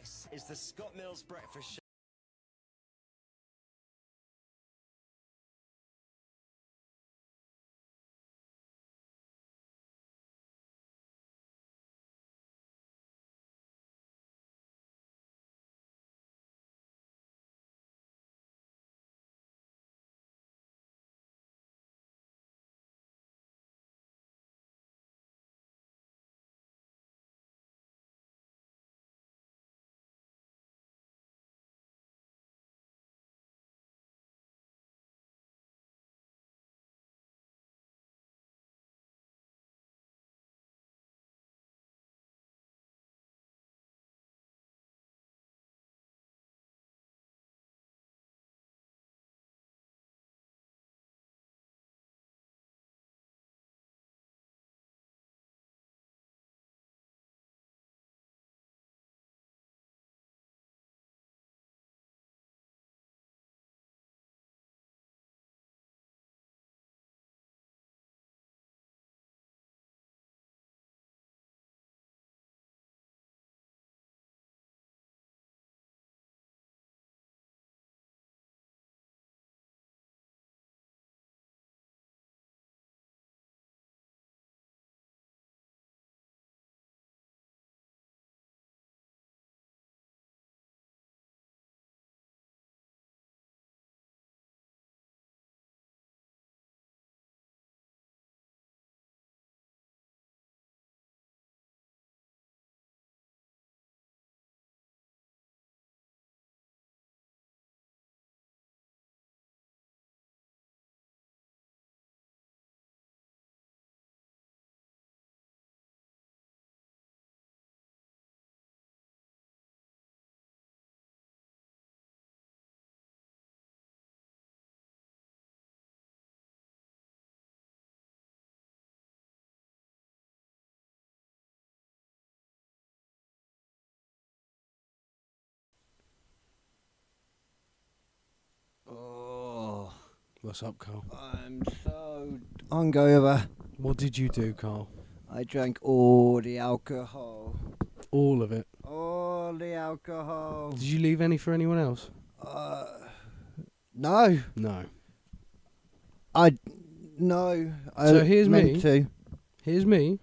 This is the Scott Mills Breakfast Show. Oh, What's up, Carl? I'm so hungover. What did you do, Carl? I drank all the alcohol. All of it. All the alcohol. Did you leave any for anyone else? No. No. No. So here's meant me. To. Here's me.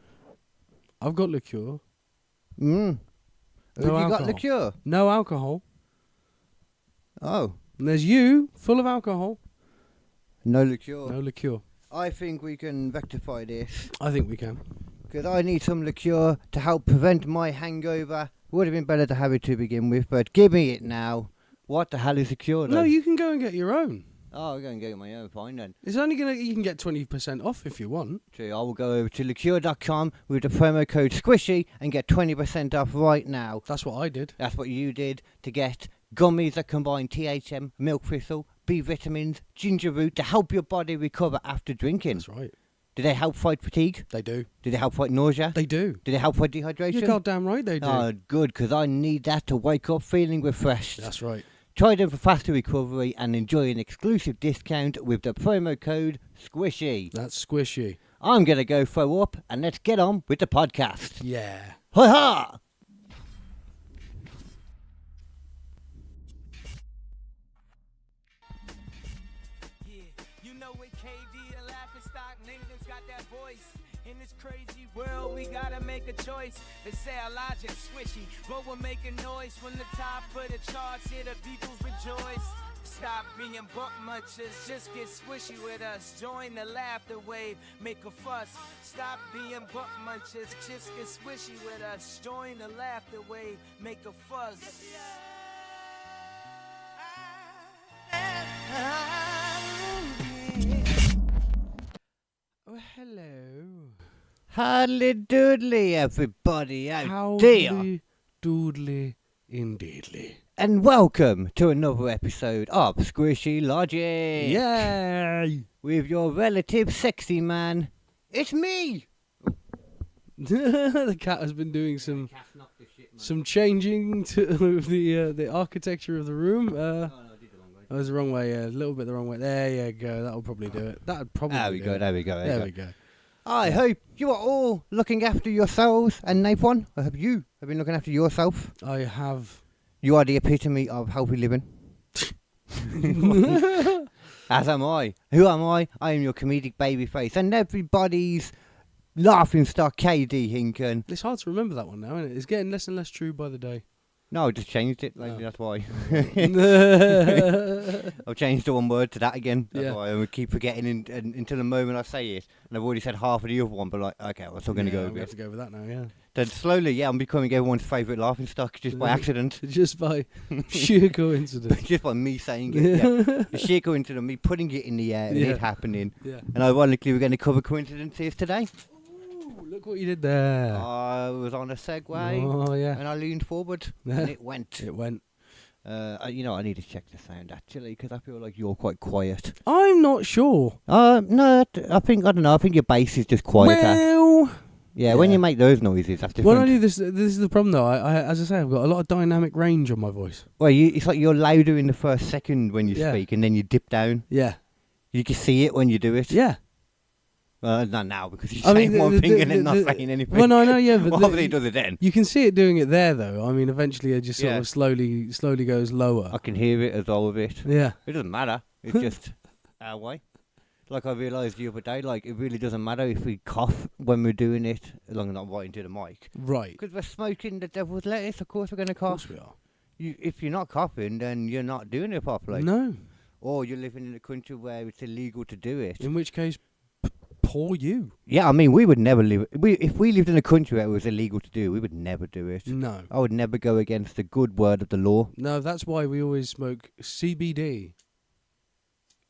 I've got liqueur. Mm. No You alcohol. got liqueur? No alcohol. Oh. And there's you, full of alcohol. No liqueur. No liqueur. I think we can rectify this. I think we can. Because I need some liqueur to help prevent my hangover. Would have been better to have it to begin with, but give me it now. What the hell is liqueur though? No, you can go and get your own. Oh, I'm going to get my own, fine then. It's only you can get 20% off if you want. True, I will go over to liqueur.com with the promo code SQUISHY and get 20% off right now. That's what I did. That's what you did to get gummies that combine THM, milk thistle, B vitamins, ginger root to help your body recover after drinking. That's right. Do they help fight fatigue? They do. Do they help fight nausea? They do. Do they help fight dehydration? You're goddamn right they do. Oh, good, because I need that to wake up feeling refreshed. That's right. Try them for faster recovery and enjoy an exclusive discount with the promo code SQUISHY. That's squishy. I'm going to go throw up and let's get on with the podcast. Yeah. Ha-ha! In this crazy world, we gotta make a choice. They say Elijah swishy, but we're making noise from the top of the charts. Here the peoples rejoice. Stop being buck munchers, just get swishy with us. Join the laughter wave, make a fuss. Stop being buck munchers, just get swishy with us. Join the laughter wave, make a fuss. Oh, hello. Hardly doodly, everybody out Howdy there. doodly indeedly. And welcome to another episode of Squishy Logic. Yay! With your relative sexy man, it's me. The cat has been doing some changing to the architecture of the room. That was the wrong way, yeah, a little bit the wrong way. There you go, that'll probably do it. That'd probably There we do go, it. there we go. There we go. I hope you are all looking after yourselves and Nathan. I hope you have been looking after yourself. I have You are the epitome of healthy living. As am I. Who am I? I am your comedic babyface and everybody's laughing stock, KD Hinken. It's hard to remember that one now, isn't it? It's getting less and less true by the day. No, I just changed it. Like, Oh. That's why. I've changed the one word to that again. That's Yeah. why I keep forgetting until the moment I say it. And I've already said half of the other one, but like, okay, we're still going to go I'm with have it. to go with that now, yeah. Then slowly, yeah, I'm becoming everyone's favourite laughing stock just by accident. Just by sheer coincidence. Just by me saying it. Yeah. The sheer coincidence, me putting it in the air and Yeah. it happening. Yeah. And ironically, we're going to cover coincidences today. Ooh, look what you did there. I was on a Segway Oh, yeah. and I leaned forward and it went. It went. I need to check the sound actually because I feel like you're quite quiet. I'm not sure. No, I don't know. I think your bass is just quieter. Well, yeah, when yeah. you make those noises, that's different. when I do this is the problem though. I as I say, I've got a lot of dynamic range on my voice. Well, it's like you're louder in the first second when you Yeah. speak, and then you dip down. Yeah. You can see it when you do it. Yeah. Not now because you're I saying mean, one thing and then not saying anything. Well, no, I know, yeah, but Well, obviously he does it then. you can see it doing it there though. I mean, eventually it just sort Yeah. of slowly goes lower. I can hear it as all of it. Yeah. It doesn't matter. It's just our way. Like I realised the other day, like it really doesn't matter if we cough when we're doing it, as long as not right into the mic. Right. Because we're smoking the devil's lettuce, of course we're going to Of cough. course we are. If you're not coughing, then you're not doing it properly. No. Or you're living in a country where it's illegal to do it. In which case, poor you. Yeah, I mean, we would never live. If we lived in a country where it was illegal to do, we would never do it. No. I would never go against the good word of the law. No, that's why we always smoke CBD.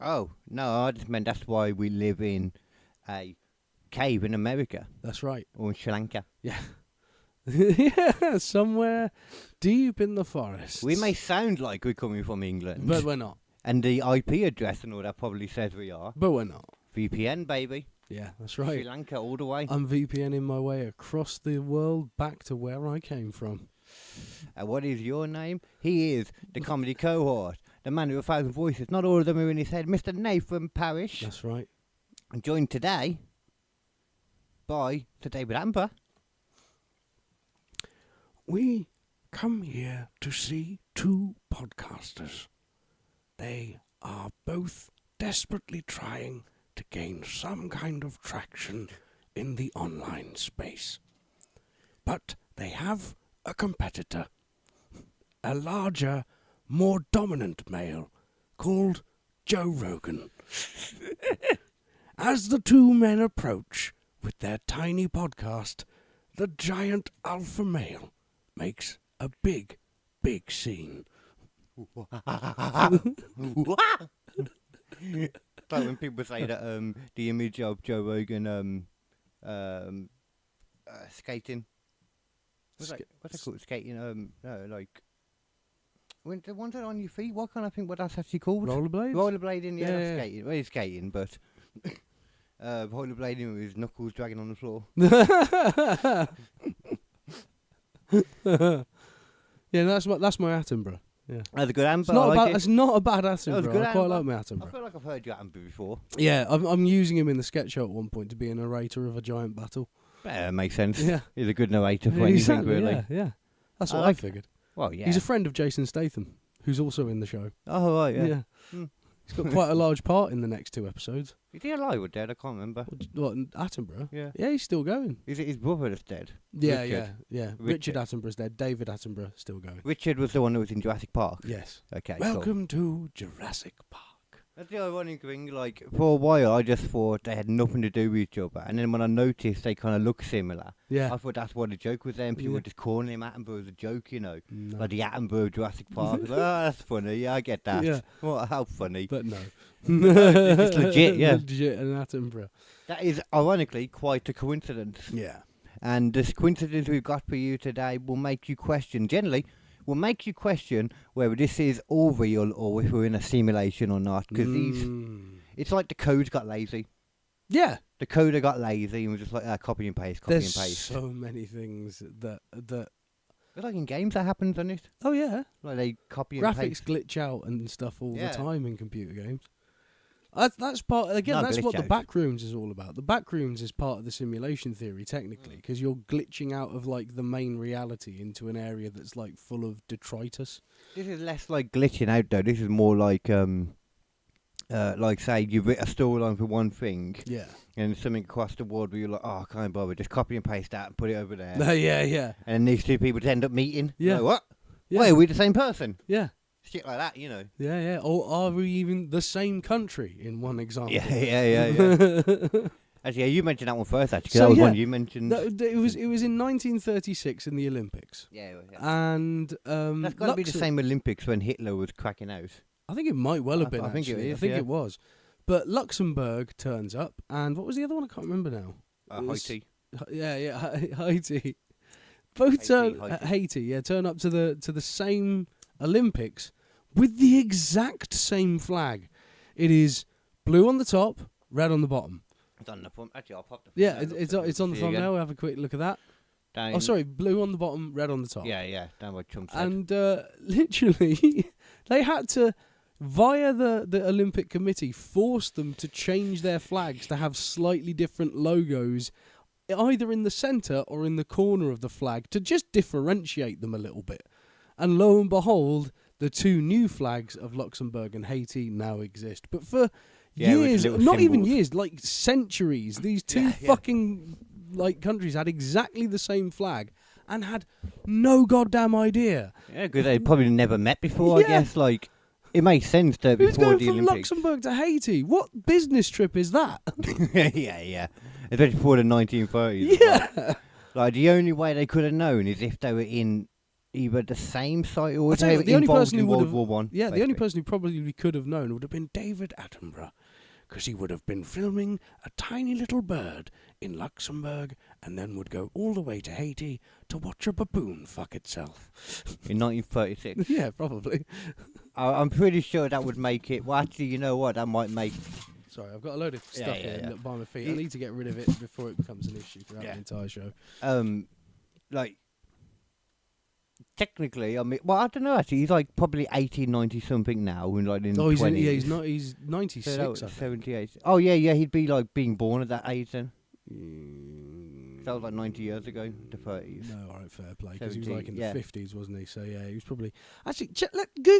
Oh, no, I just meant that's why we live in a cave in America That's right. or in Sri Lanka. Yeah. Yeah, somewhere deep in the forest. We may sound like we're coming from England, But we're not. and the IP address and all that probably says we are. But we're not. VPN, baby. Yeah, that's Sri right. Lanka all the way. I'm VPNing my way across the world back to where I came from. What is your name? He is the comedy cohort, the man with 1,000 voices. Not all of them are in his head. Mr. Nathan Parish. That's right. I'm joined today by Sir David Amber. We come here to see two podcasters. They are both desperately trying to gain some kind of traction in the online space. But they have a competitor, a larger, more dominant male called Joe Rogan. As the two men approach with their tiny podcast, the giant alpha male makes a big scene. Like when people say that the image of Joe Rogan skating. What's that called? Skating? No, like when the ones that are on your feet. What kind of thing? What that's actually called? Rollerblades? Rollerblading. Yeah, Yeah, that's yeah. skating. Well, it's skating, but rollerblading with his knuckles dragging on the floor. Yeah, that's my Attenborough. Yeah. That's a good Amber. It's not, I like it's not a bad That was Attenborough. good, I quite Amber. like my I Attenborough. feel like I've heard you Amber before. Yeah, I'm using him in the sketch show at one point to be a narrator of a giant battle. Yeah, makes sense. Yeah. He's a good narrator for Yeah, anything, exactly, really. Yeah. That's I what I like figured. Well, yeah. He's a friend of Jason Statham, who's also in the show. Oh, right, yeah. Hmm. He's got quite a large part in the next two episodes. Is he alive or dead? I can't remember. What, Attenborough? Yeah. Yeah, he's still going. Is it his brother that's dead? Yeah, Richard. yeah. Richard Attenborough's dead. David Attenborough still going. Richard was the one that was in Jurassic Park? Yes. Okay, cool. Welcome to Jurassic Park. That's the ironic thing, like, for a while I just thought they had nothing to do with each other, and then when I noticed they kind of look similar, Yeah. I thought that's what the joke was there, and people Yeah. were just calling him Attenborough as a joke, you know. No. Like the Attenborough of Jurassic Park. Like, oh, that's funny, yeah, I get that. Yeah. Well, how funny. But no. It's legit, yeah. Legit an Attenborough. That is, ironically, quite a coincidence. Yeah. And this coincidence we've got for you today will make you question, generally, will make you question whether this is all real or if we're in a simulation or not. Because it's like the code got lazy. Yeah. The coder got lazy and was just like, copy and paste, copy There's and paste. so many things that. It's like in games that happens, doesn't it? Oh yeah. Like they copy and Graphics paste. glitch out and stuff all Yeah. the time in computer games. That's part again. Not That's what the glitch out. back rooms is all about. The back rooms is part of the simulation theory, technically, because you're glitching out of like the main reality into an area that's like full of detritus. This is less like glitching out though. This is more like say you've written a storyline for one thing, Yeah. and something across the board where you're like, oh, I can't bother, just copy and paste that and put it over there. Yeah. And these two people end up meeting. Yeah. Like, what? Yeah. Wait, are we the same person? Yeah. Shit like that, you know. Yeah. Or are we even the same country in one example? Yeah. Actually, yeah, you mentioned that one first, actually, 'cause So, that was yeah, one you mentioned. No, it was in 1936 in the Olympics. Yeah. And That's got to be the same Olympics when Hitler was cracking out. I think it might well have I been. think it actually. is, I think yeah. it was. But Luxembourg turns up, and what was the other one? I can't remember now. It was- Haiti. Yeah, Haiti. Both turn Haiti. turn up to the same Olympics with the exact same flag. It is blue on the top, red on the bottom. It's on the front. Actually, I'll pop the Yeah, front it's up on the see front again. now. We'll have a quick look at that. Down, Oh, sorry, blue on the bottom, red on the top. Yeah, down by Chump said. And literally, they had to, via the Olympic Committee, force them to change their flags to have slightly different logos, either in the centre or in the corner of the flag, to just differentiate them a little bit. And lo and behold, the two new flags of Luxembourg and Haiti now exist. But for Yeah, with years, little not even symbols. years, like centuries, these two fucking like countries had exactly the same flag and had no goddamn idea. Yeah, because they probably never met before, Yeah. I guess. Like, it makes sense though Who's before going the from Olympics. Luxembourg to Haiti? What business trip is that? yeah. Especially before the 1930s. Yeah. Like, the only way they could have known is if they were in either the same site or I'll tell they you were what, the only involved person in who would World have, War One. yeah, the only basically. person who probably could have known would have been David Attenborough, because he would have been filming a tiny little bird in Luxembourg and then would go all the way to Haiti to watch a baboon fuck itself. In 1936. Yeah, probably. I'm pretty sure that would make it. Well, actually, you know what? That might make. Sorry, I've got a load of stuff here yeah. by my feet. I need to get rid of it before it becomes an issue throughout the entire show. Like, technically, I mean, well, I don't know. Actually, he's like probably 18, 90 something now, and like in the 20s. He's 96. So that I was think. 78. Oh yeah. He'd be like being born at that age then. That was like 90 years ago, the 30s. No, alright, fair play. Because he was 17, like in yeah. the 50s, wasn't he? So yeah, he was probably. Actually,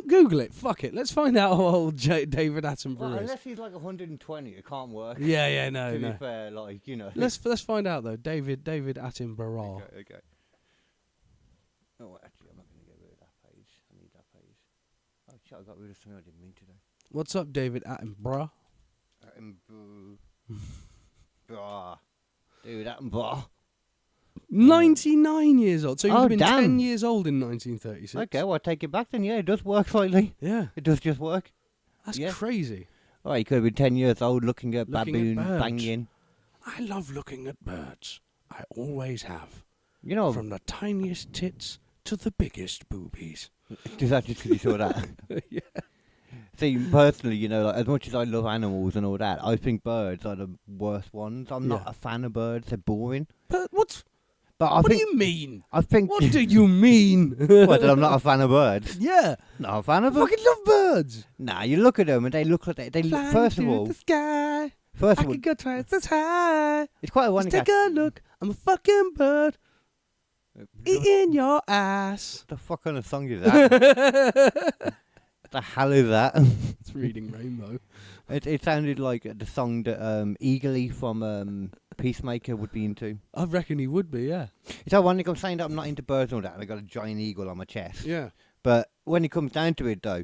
Google it. Fuck it. Let's find out how old David Attenborough Well, is. unless he's like 120, it can't work. Yeah, no, To no. be fair, like, you know. Let's find out though. David Attenborough. Okay. Oh, actually, I'm not going to get rid of that page. I need that page. Oh, shit, I got rid of something I didn't mean today. What's up, David Attenborough? Blah. Dude, that blah. 99 years old. So he would Oh, have been damn. 10 years old in 1936. Okay, well, I take it back then. Yeah, it does work slightly. Yeah, It does just work. that's Yeah. crazy. Oh, he could have been 10 years old looking at Looking at baboon birds. banging. I love looking at birds. I always have. You know, From the tiniest tits to the biggest boobies. just actually because you saw that. Yeah. See, personally, you know, like, as much as I love animals and all that, I think birds are the worst ones. I'm not Yeah. a fan of birds. They're boring. But what But I do think, you mean? I think, What do you mean? what, that I'm not a fan of birds. Yeah. Not a fan of I them. fucking love birds. Nah, you look at them and they look like they look, Flying first of through all, the sky. I first of all, could go twice as high. it's quite Just ironic. take a look. I'm a fucking bird eating your ass. What the fuck kind of song is that? What the hell is that? It's Reading Rainbow. It sounded like the song that Eagerly from Peacemaker would be into. I reckon he would be, yeah. It's ironic I'm saying that I'm not into birds and all that, and I got a giant eagle on my chest. Yeah. But when it comes down to it, though,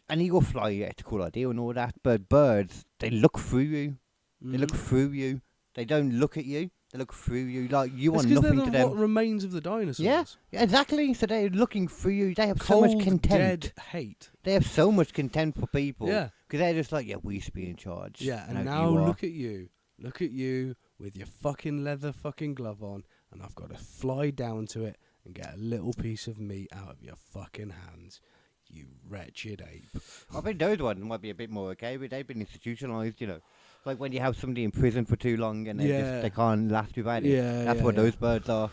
an eagle fly, yeah, it's a cool idea and all that. But birds, they look through you. They look through you. They don't look at you. They look through you. Like you It's want because nothing they're to the what them. remains of the dinosaurs. Yeah, exactly. So they're looking through you. They have Cold, so much contempt. dead hate. They have so much contempt for people. Yeah. Because they're just like, yeah, we used to be in charge. Yeah, and No, now you are. look at you. Look at you with your fucking leather fucking glove on, and I've got to fly down to it and get a little piece of meat out of your fucking hands. You wretched ape. I think those ones might be a bit more okay, but they've been institutionalised, you know. Like when you have somebody in prison for too long and they Yeah. can't last without it. Yeah, That's yeah, what yeah. those birds are.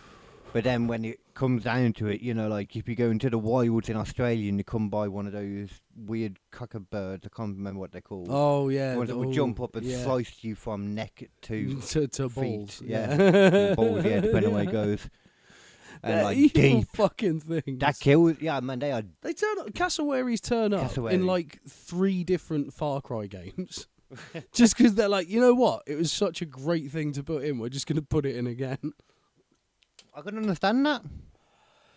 But then when it comes down to it, you know, like if you go into the wilds in Australia and you come by one of those weird cocker birds, I can't remember what they're called. Oh yeah, The ones that would jump up and yeah. slice you from neck to to feet. balls. Yeah, or balls, yeah, depending on where it goes. And They're like evil deep. fucking things. That kills. Yeah, man, they are. They turn up. Cassowaries turn up in Cassowaries. like 3 different Far Cry games. Just because they're like, you know what? It was such a great thing to put in. We're just going to put it in again. I can understand that.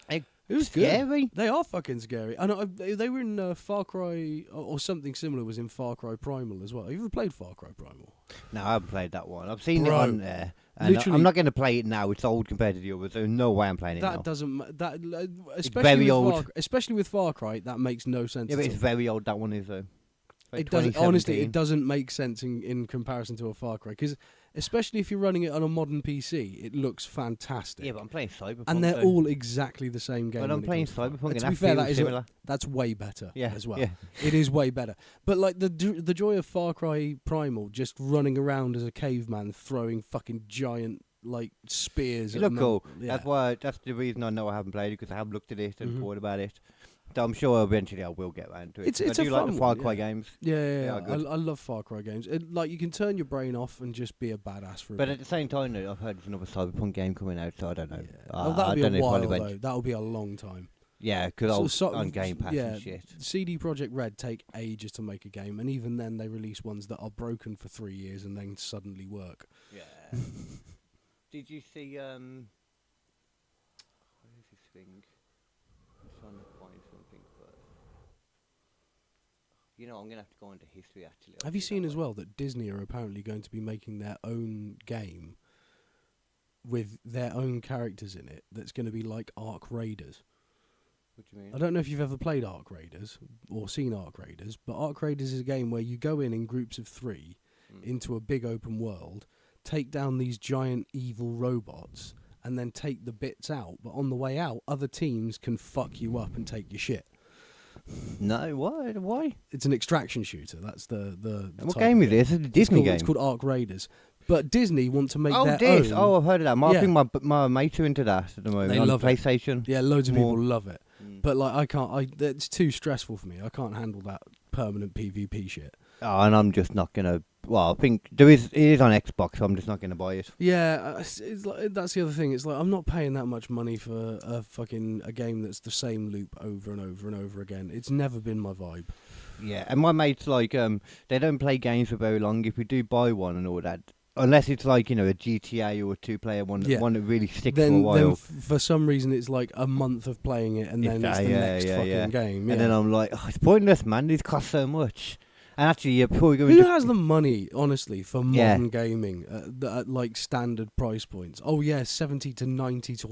It was Scary. good. They are fucking scary. I know they were in Far Cry, or something similar was in Far Cry Primal as well. Have you ever played Far Cry Primal? No, I haven't played that one. I've seen it Bro, on there. And literally- I'm not going to play it now. It's old compared to the others. There's no way I'm playing it now. That doesn't. That especially very with old. Especially with Far Cry, that makes no sense. Yeah, but at it's all. very old. That one is though. Like It doesn't. Honestly, 2017. it doesn't make sense in comparison to a Far Cry, because especially if you're running it on a modern PC, it looks fantastic. Yeah, but I'm playing Cyberpunk. and they're though. all exactly the same game. But I'm when it playing comes to Far Cyberpunk, Cry. and To that be fair, feels similar. that's way better. Yeah, as well. yeah. It is way better. But like the joy of Far Cry Primal, just running around as a caveman, throwing fucking giant like spears. You at look cool. Yeah. That's the reason I know I haven't played it, because I have looked at it and Mhm. thought about it. So I'm sure eventually I will get around to it. It's I a do like fun the Far one, Cry yeah. games. Yeah. good. I love Far Cry games. Like you can turn your brain off and just be a badass for a But bit. at the same time, though, I've heard there's another Cyberpunk game coming out, so I don't know. Yeah. I That'll be don't a know if I'll while eventually- though. That'll be a long time. Yeah, because So- on Game Pass yeah, and shit. CD Projekt Red take ages to make a game, and even then they release ones that are broken for 3 years and then suddenly work. Yeah. Did you see what is this thing? I'm trying to find something first. You know, I'm gonna have to go into history actually. Have you seen as well that Disney are apparently going to be making their own game with their own characters in it that's going to be like Ark Raiders? What do you mean? I don't know if you've ever played Ark Raiders or seen Ark Raiders, but Ark Raiders is a game where you go in groups of 3 into a big open world, take down these giant evil robots, and then take the bits out. But on the way out, other teams can fuck you up and take your shit. No, why? Why? It's an extraction shooter. That's the What type game of is this? It's a Disney game. It's called Ark Raiders. But Disney want to make Oh, their this. own. Oh, I've heard of that. I Yeah. think my mates are into that at the moment. They on love it. PlayStation. Yeah, loads of More. people love it. Mm. But like I can't. It's too stressful for me. I can't handle that permanent PvP shit. Oh, and I'm just not gonna. Well, I think it is on Xbox, so I'm just not gonna buy it. Yeah, it's like, that's the other thing. It's like I'm not paying that much money for a game that's the same loop over and over and over again. It's never been my vibe. Yeah, and my mates like they don't play games for very long. If we do buy one and all that, unless it's like a GTA or a 2-player one, Yeah. one that really sticks for a Then while. for some reason it's like a month of playing it, and If then that, it's the yeah, next yeah, fucking yeah. game. Yeah. And then I'm like, oh, it's pointless, man. These cost so much. And actually, yeah, before we go Who into has the money, honestly, for Yeah. modern gaming at like standard price points? Oh yeah, 70 to 90 to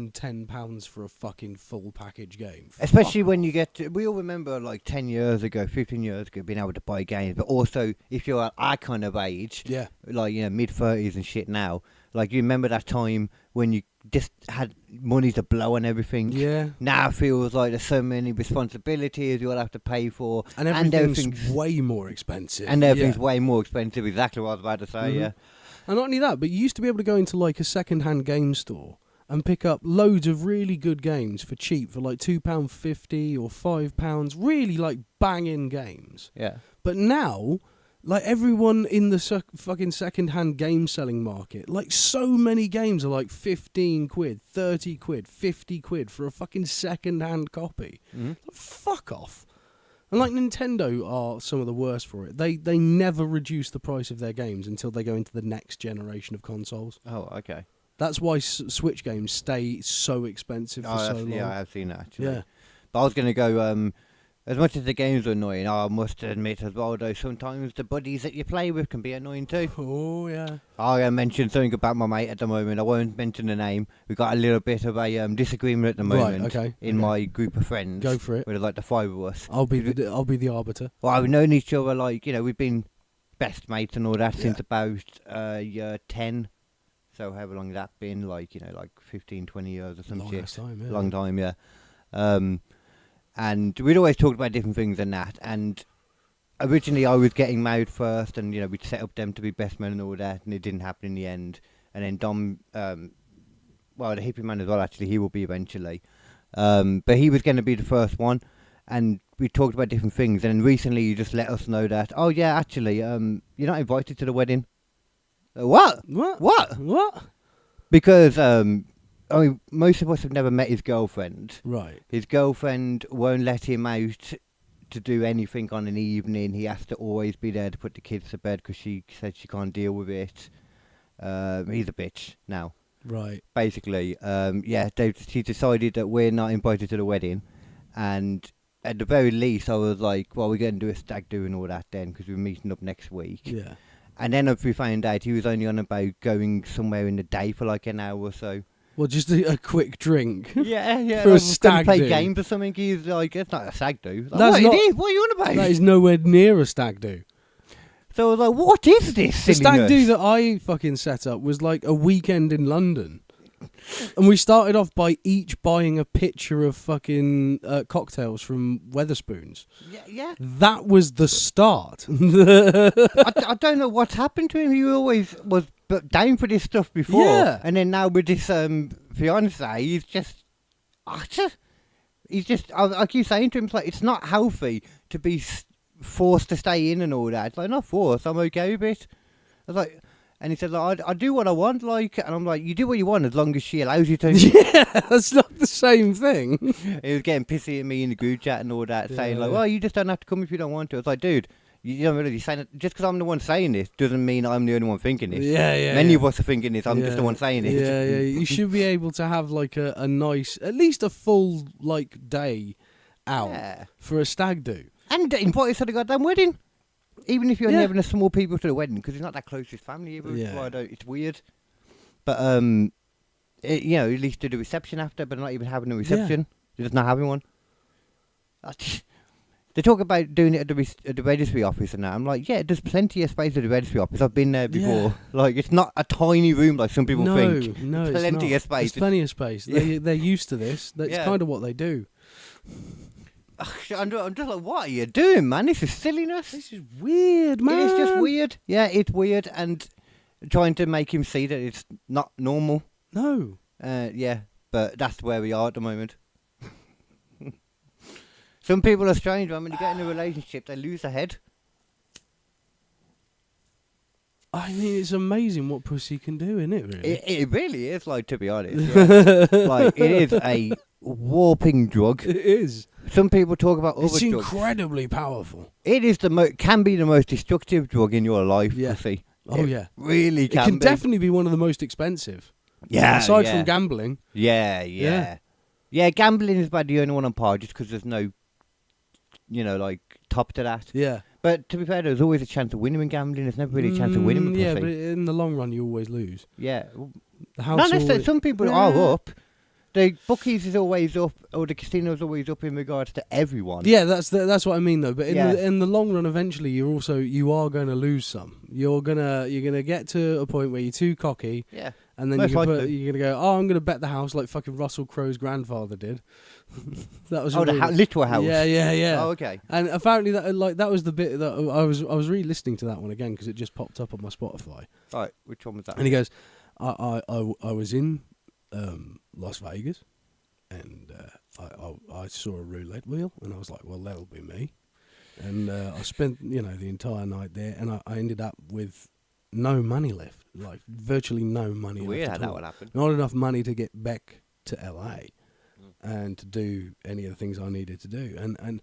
£110 for a fucking full package game. especially Fuck when off. you get to, we all remember like 10 years ago, 15 years ago, being able to buy games, but also if you're at our kind of age, Yeah. like mid-30s and shit now, like you remember that time when you just had money to blow and everything. Yeah. Now it feels like there's so many responsibilities you'll have to pay for, And everything's way more expensive. and everything's Yeah. way more expensive. Exactly what I was about to say. Mhm. Yeah. And not only that, but you used to be able to go into like a second-hand game store and pick up loads of really good games for cheap, for like £2.50 or £5, really like banging games. Yeah. But now, like everyone in the fucking second-hand game selling market, like so many games are like 15 quid, 30 quid, 50 quid for a fucking second-hand copy. Mhm. Like, fuck off. And like Nintendo are some of the worst for it. They never reduce the price of their games until they go into the next generation of consoles. Oh, okay. That's why Switch games stay so expensive for so long. Yeah, I have seen that actually. Yeah. But I was going to go, as much as the games are annoying, I must admit as well, though, sometimes the buddies that you play with can be annoying too. Oh, yeah. I mentioned something about my mate at the moment. I won't mention the name. We've got a little bit of a disagreement at the moment okay. in my group of friends. Go for it. With like the 5 of us. I'll be the arbiter. Well, we've known each other like, we've been best mates and all that Yeah. since about year 10. So however long that's been, like 15, 20 years or some Long shit. ass time, yeah. Long time, yeah. And we'd always talked about different things and that. And originally I was getting married first, and we'd set up them to be best men and all that, and it didn't happen in the end. And then Dom well, the hippie man as well. Actually, he will be eventually. But he was going to be the first one, and we talked about different things. And recently, you just let us know that, oh yeah, actually, you're not invited to the wedding. What? What? Because I mean, most of us have never met his girlfriend. Right. His girlfriend won't let him out to do anything on an evening. He has to always be there to put the kids to bed because she said she can't deal with it. He's a bitch now. Right. Basically, she decided that we're not invited to the wedding, and at the very least, I was like, well, we're going to do a stag do and all that then, because we're meeting up next week. Yeah. And then we found out he was only on about going somewhere in the day for like an hour or so. Well, just a quick drink. Yeah. For a like, stag play do. games or something. He's like, it's not a stag do. Like, That's what, not- it is? What are you on about? That is nowhere near a stag do. So I was like, what is this The silliness? stag do that I fucking set up was like a weekend in London. And we started off by each buying a pitcher of fucking cocktails from Weatherspoons. Yeah. That was the start. I don't know what's happened to him. He always was down for this stuff before. Yeah. And then now with this fiancé, he's just... I keep saying to him, it's like, it's not healthy to be forced to stay in and all that. It's like, not forced, I'm okay with it. I was like... And he said, like, I do what I want, like, and I'm like, you do what you want as long as she allows you to. Yeah, that's not the same thing. He was getting pissy at me in the group chat and all that, saying, like, Yeah. well, you just don't have to come if you don't want to. I was like, dude, you don't really saying it. Just because I'm the one saying this doesn't mean I'm the only one thinking this. Yeah. Many yeah. of us are thinking this, I'm just the one saying it. Yeah. You should be able to have like a nice, at least a full like day out Yeah. for a stag do. And invite us to the goddamn wedding. Even if you're only Yeah. having a small people to the wedding, because it's not that close to his family, which is Yeah. why it's weird. But, at least do the reception after, but not even having a reception. Just not having one. They talk about doing it at the registry office and that. I'm like, yeah, there's plenty of space at the registry office. I've been there before. Yeah. Like, it's not a tiny room like some people think. No, it's Plenty not. of space. There's plenty of space. Yeah. They're used to this. That's Yeah. kind of what they do. I'm just like, what are you doing, man? This is silliness. This is weird, man. It's just weird. Yeah, it's weird. And trying to make him see that it's not normal. No. Yeah, but that's where we are at the moment. Some people are strange, man. When you get in a relationship, they lose their head. I mean, it's amazing what pussy can do, isn't it, really? It really is, like, to be honest. Yeah. Like, it is a warping drug. It is. Some people talk about other It's drugs. incredibly powerful. It is can be the most destructive drug in your life, Yeah. pussy. Oh, It yeah. really It can can be. definitely be one of the most expensive. Yeah, Aside yeah. from gambling. Yeah. Gambling is about the only one on par just because there's no, like, top to that. Yeah. But to be fair, there's always a chance of winning in gambling. There's never really a chance of winning with Yeah, pussy. but in the long run, you always lose. Yeah. The house Not necessarily. always- Some people Yeah. are up. The bookies is always up, or the casino's always up in regards to everyone. Yeah, that's what I mean though. But Yeah. in the long run, eventually, you are going to lose some. You're gonna get to a point where you're too cocky, Yeah. and then Most you're likely. gonna go, oh, I'm gonna bet the house like fucking Russell Crowe's grandfather did. That was Oh, a the really- little house. Yeah. Oh, okay. And apparently that was the bit that I was re-listening to that one again because it just popped up on my Spotify. Right. Which one was that? And he goes, I was in Las Vegas, and I saw a roulette wheel, and I was like, well, that'll be me. And I spent the entire night there, and I ended up with no money left, like virtually no money Weird how left at that all. would happen. Not enough money to get back to LA and to do any of the things I needed to do. And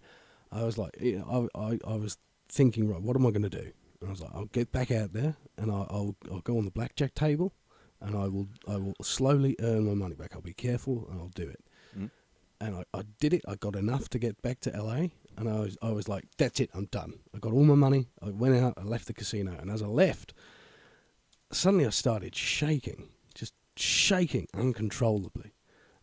I was like, I was thinking, right, what am I going to do? And I was like, I'll get back out there, and I'll go on the blackjack table, and I will slowly earn my money back. I'll be careful, and I'll do it. And I did it. I got enough to get back to LA, and I was like, that's it, I'm done. I got all my money. I went out, I left the casino, and as I left, suddenly I started shaking, just shaking uncontrollably.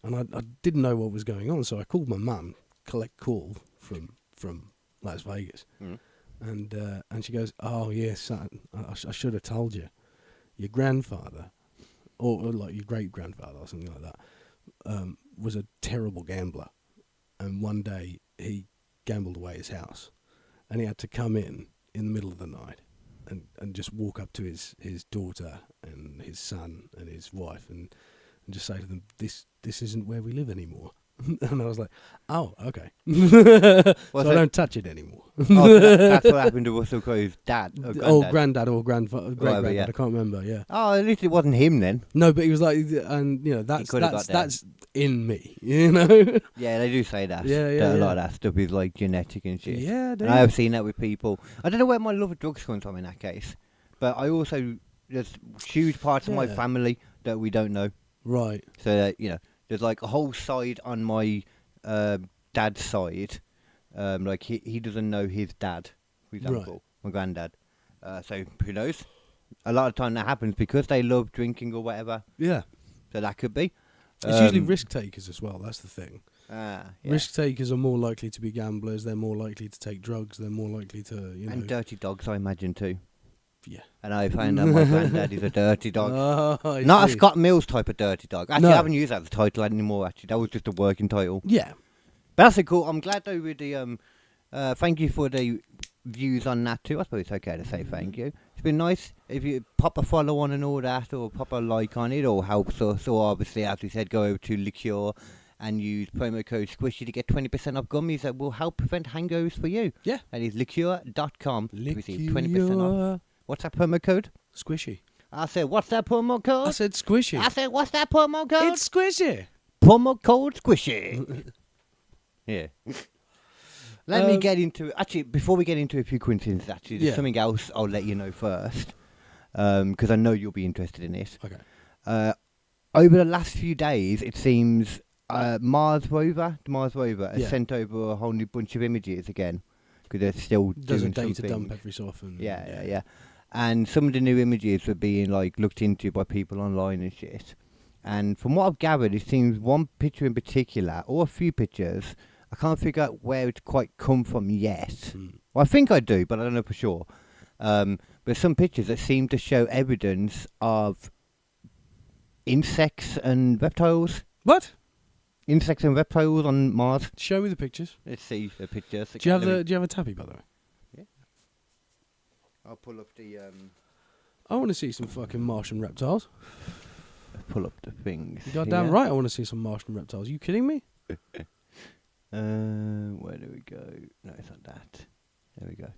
And I didn't know what was going on, so I called my mum, collect call from Las Vegas. And she goes, oh, yeah, son, I should have told you. Your grandfather, or like your great-grandfather or something like that, was a terrible gambler. And one day he gambled away his house. And he had to come in the middle of the night and just walk up to his daughter and his son and his wife and and just say to them, "This isn't where we live anymore." And I was like, "Oh, okay." So I don't touch it anymore. That's what happened to Russell Crowe's dad. Or granddad or great-granddad. Yeah. I can't remember. Yeah. Oh, at least it wasn't him then. No, but he was like, and that's in me, Yeah, Yeah, they do say that. Yeah, A lot of that stuff is like genetic and shit. Yeah, and I have seen that with people. I don't know where my love of drugs comes from in that case, but I also there's huge parts of my family that we don't know. Right. So that there's like a whole side on my dad's side, like he doesn't know his dad, for example, my granddad. So who knows? A lot of time that happens because they love drinking or whatever. Yeah. So that could be. It's usually risk takers as well. That's the thing. Yeah. Risk takers are more likely to be gamblers. They're more likely to take drugs. They're more likely to, And dirty dogs, I imagine too. Yeah. And I found out my granddad is a dirty dog. Oh, Not a Scott Mills type of dirty dog. Actually, No. I haven't used that as a title anymore. Actually, that was just a working title. Yeah. But that's cool. I'm glad though with the thank you for the views on that too. I suppose it's okay to say thank you. It's been nice if you pop a follow on and all that, or pop a like on it, or helps us. Or obviously, as we said, go over to Liqueur and use promo code Squishy to get 20% off gummies that will help prevent hangovers for you. Yeah. That is liqueur.com to receive 20% off. What's that promo code? Squishy. I said, what's that promo code? I said squishy. I said, what's that promo code? It's squishy. Promo code Squishy. Yeah. Let me get into... Actually, before we get into a few coincidences, there's something else I'll let you know first. Because I know you'll be interested in this. Okay. Over the last few days, it seems Mars Rover has sent over a whole new bunch of images again. Because they're still does a doing data something. dump every so often. Yeah. And some of the new images are being looked into by people online and shit. And from what I've gathered, it seems one picture in particular, or a few pictures, I can't figure out where it's quite come from yet. Well, I think I do, but I don't know for sure. But some pictures that seem to show evidence of insects and reptiles. What? Insects and reptiles on Mars. Show me the pictures. Let's see the pictures. Do you have a tappy, by the way? Yeah. I'll pull up the I want to see some fucking Martian reptiles. pull up the things. You're goddamn right I want to see some Martian reptiles. Are you kidding me? Where do we go? No, it's not that. There we go.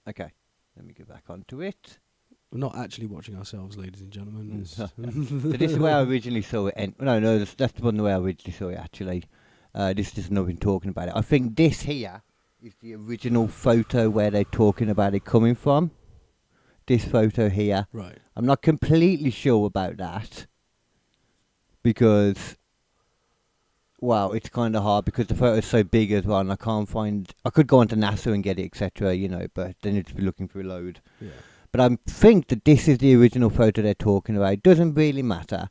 Okay, let me go back onto it. We're not actually watching ourselves, ladies and gentlemen. So this is where I originally saw it. No, that's the one where I originally saw it, actually. This is just another talking about it. I think this here is the original photo where they're talking about it coming from. This photo here. Right. I'm not completely sure about that. Because, well, it's kind of hard because the photo's so big as well, and I can't find... I could go onto NASA and get it, etc., but then you'd be looking for a load. Yeah. But I think that this is the original photo they're talking about. It doesn't really matter.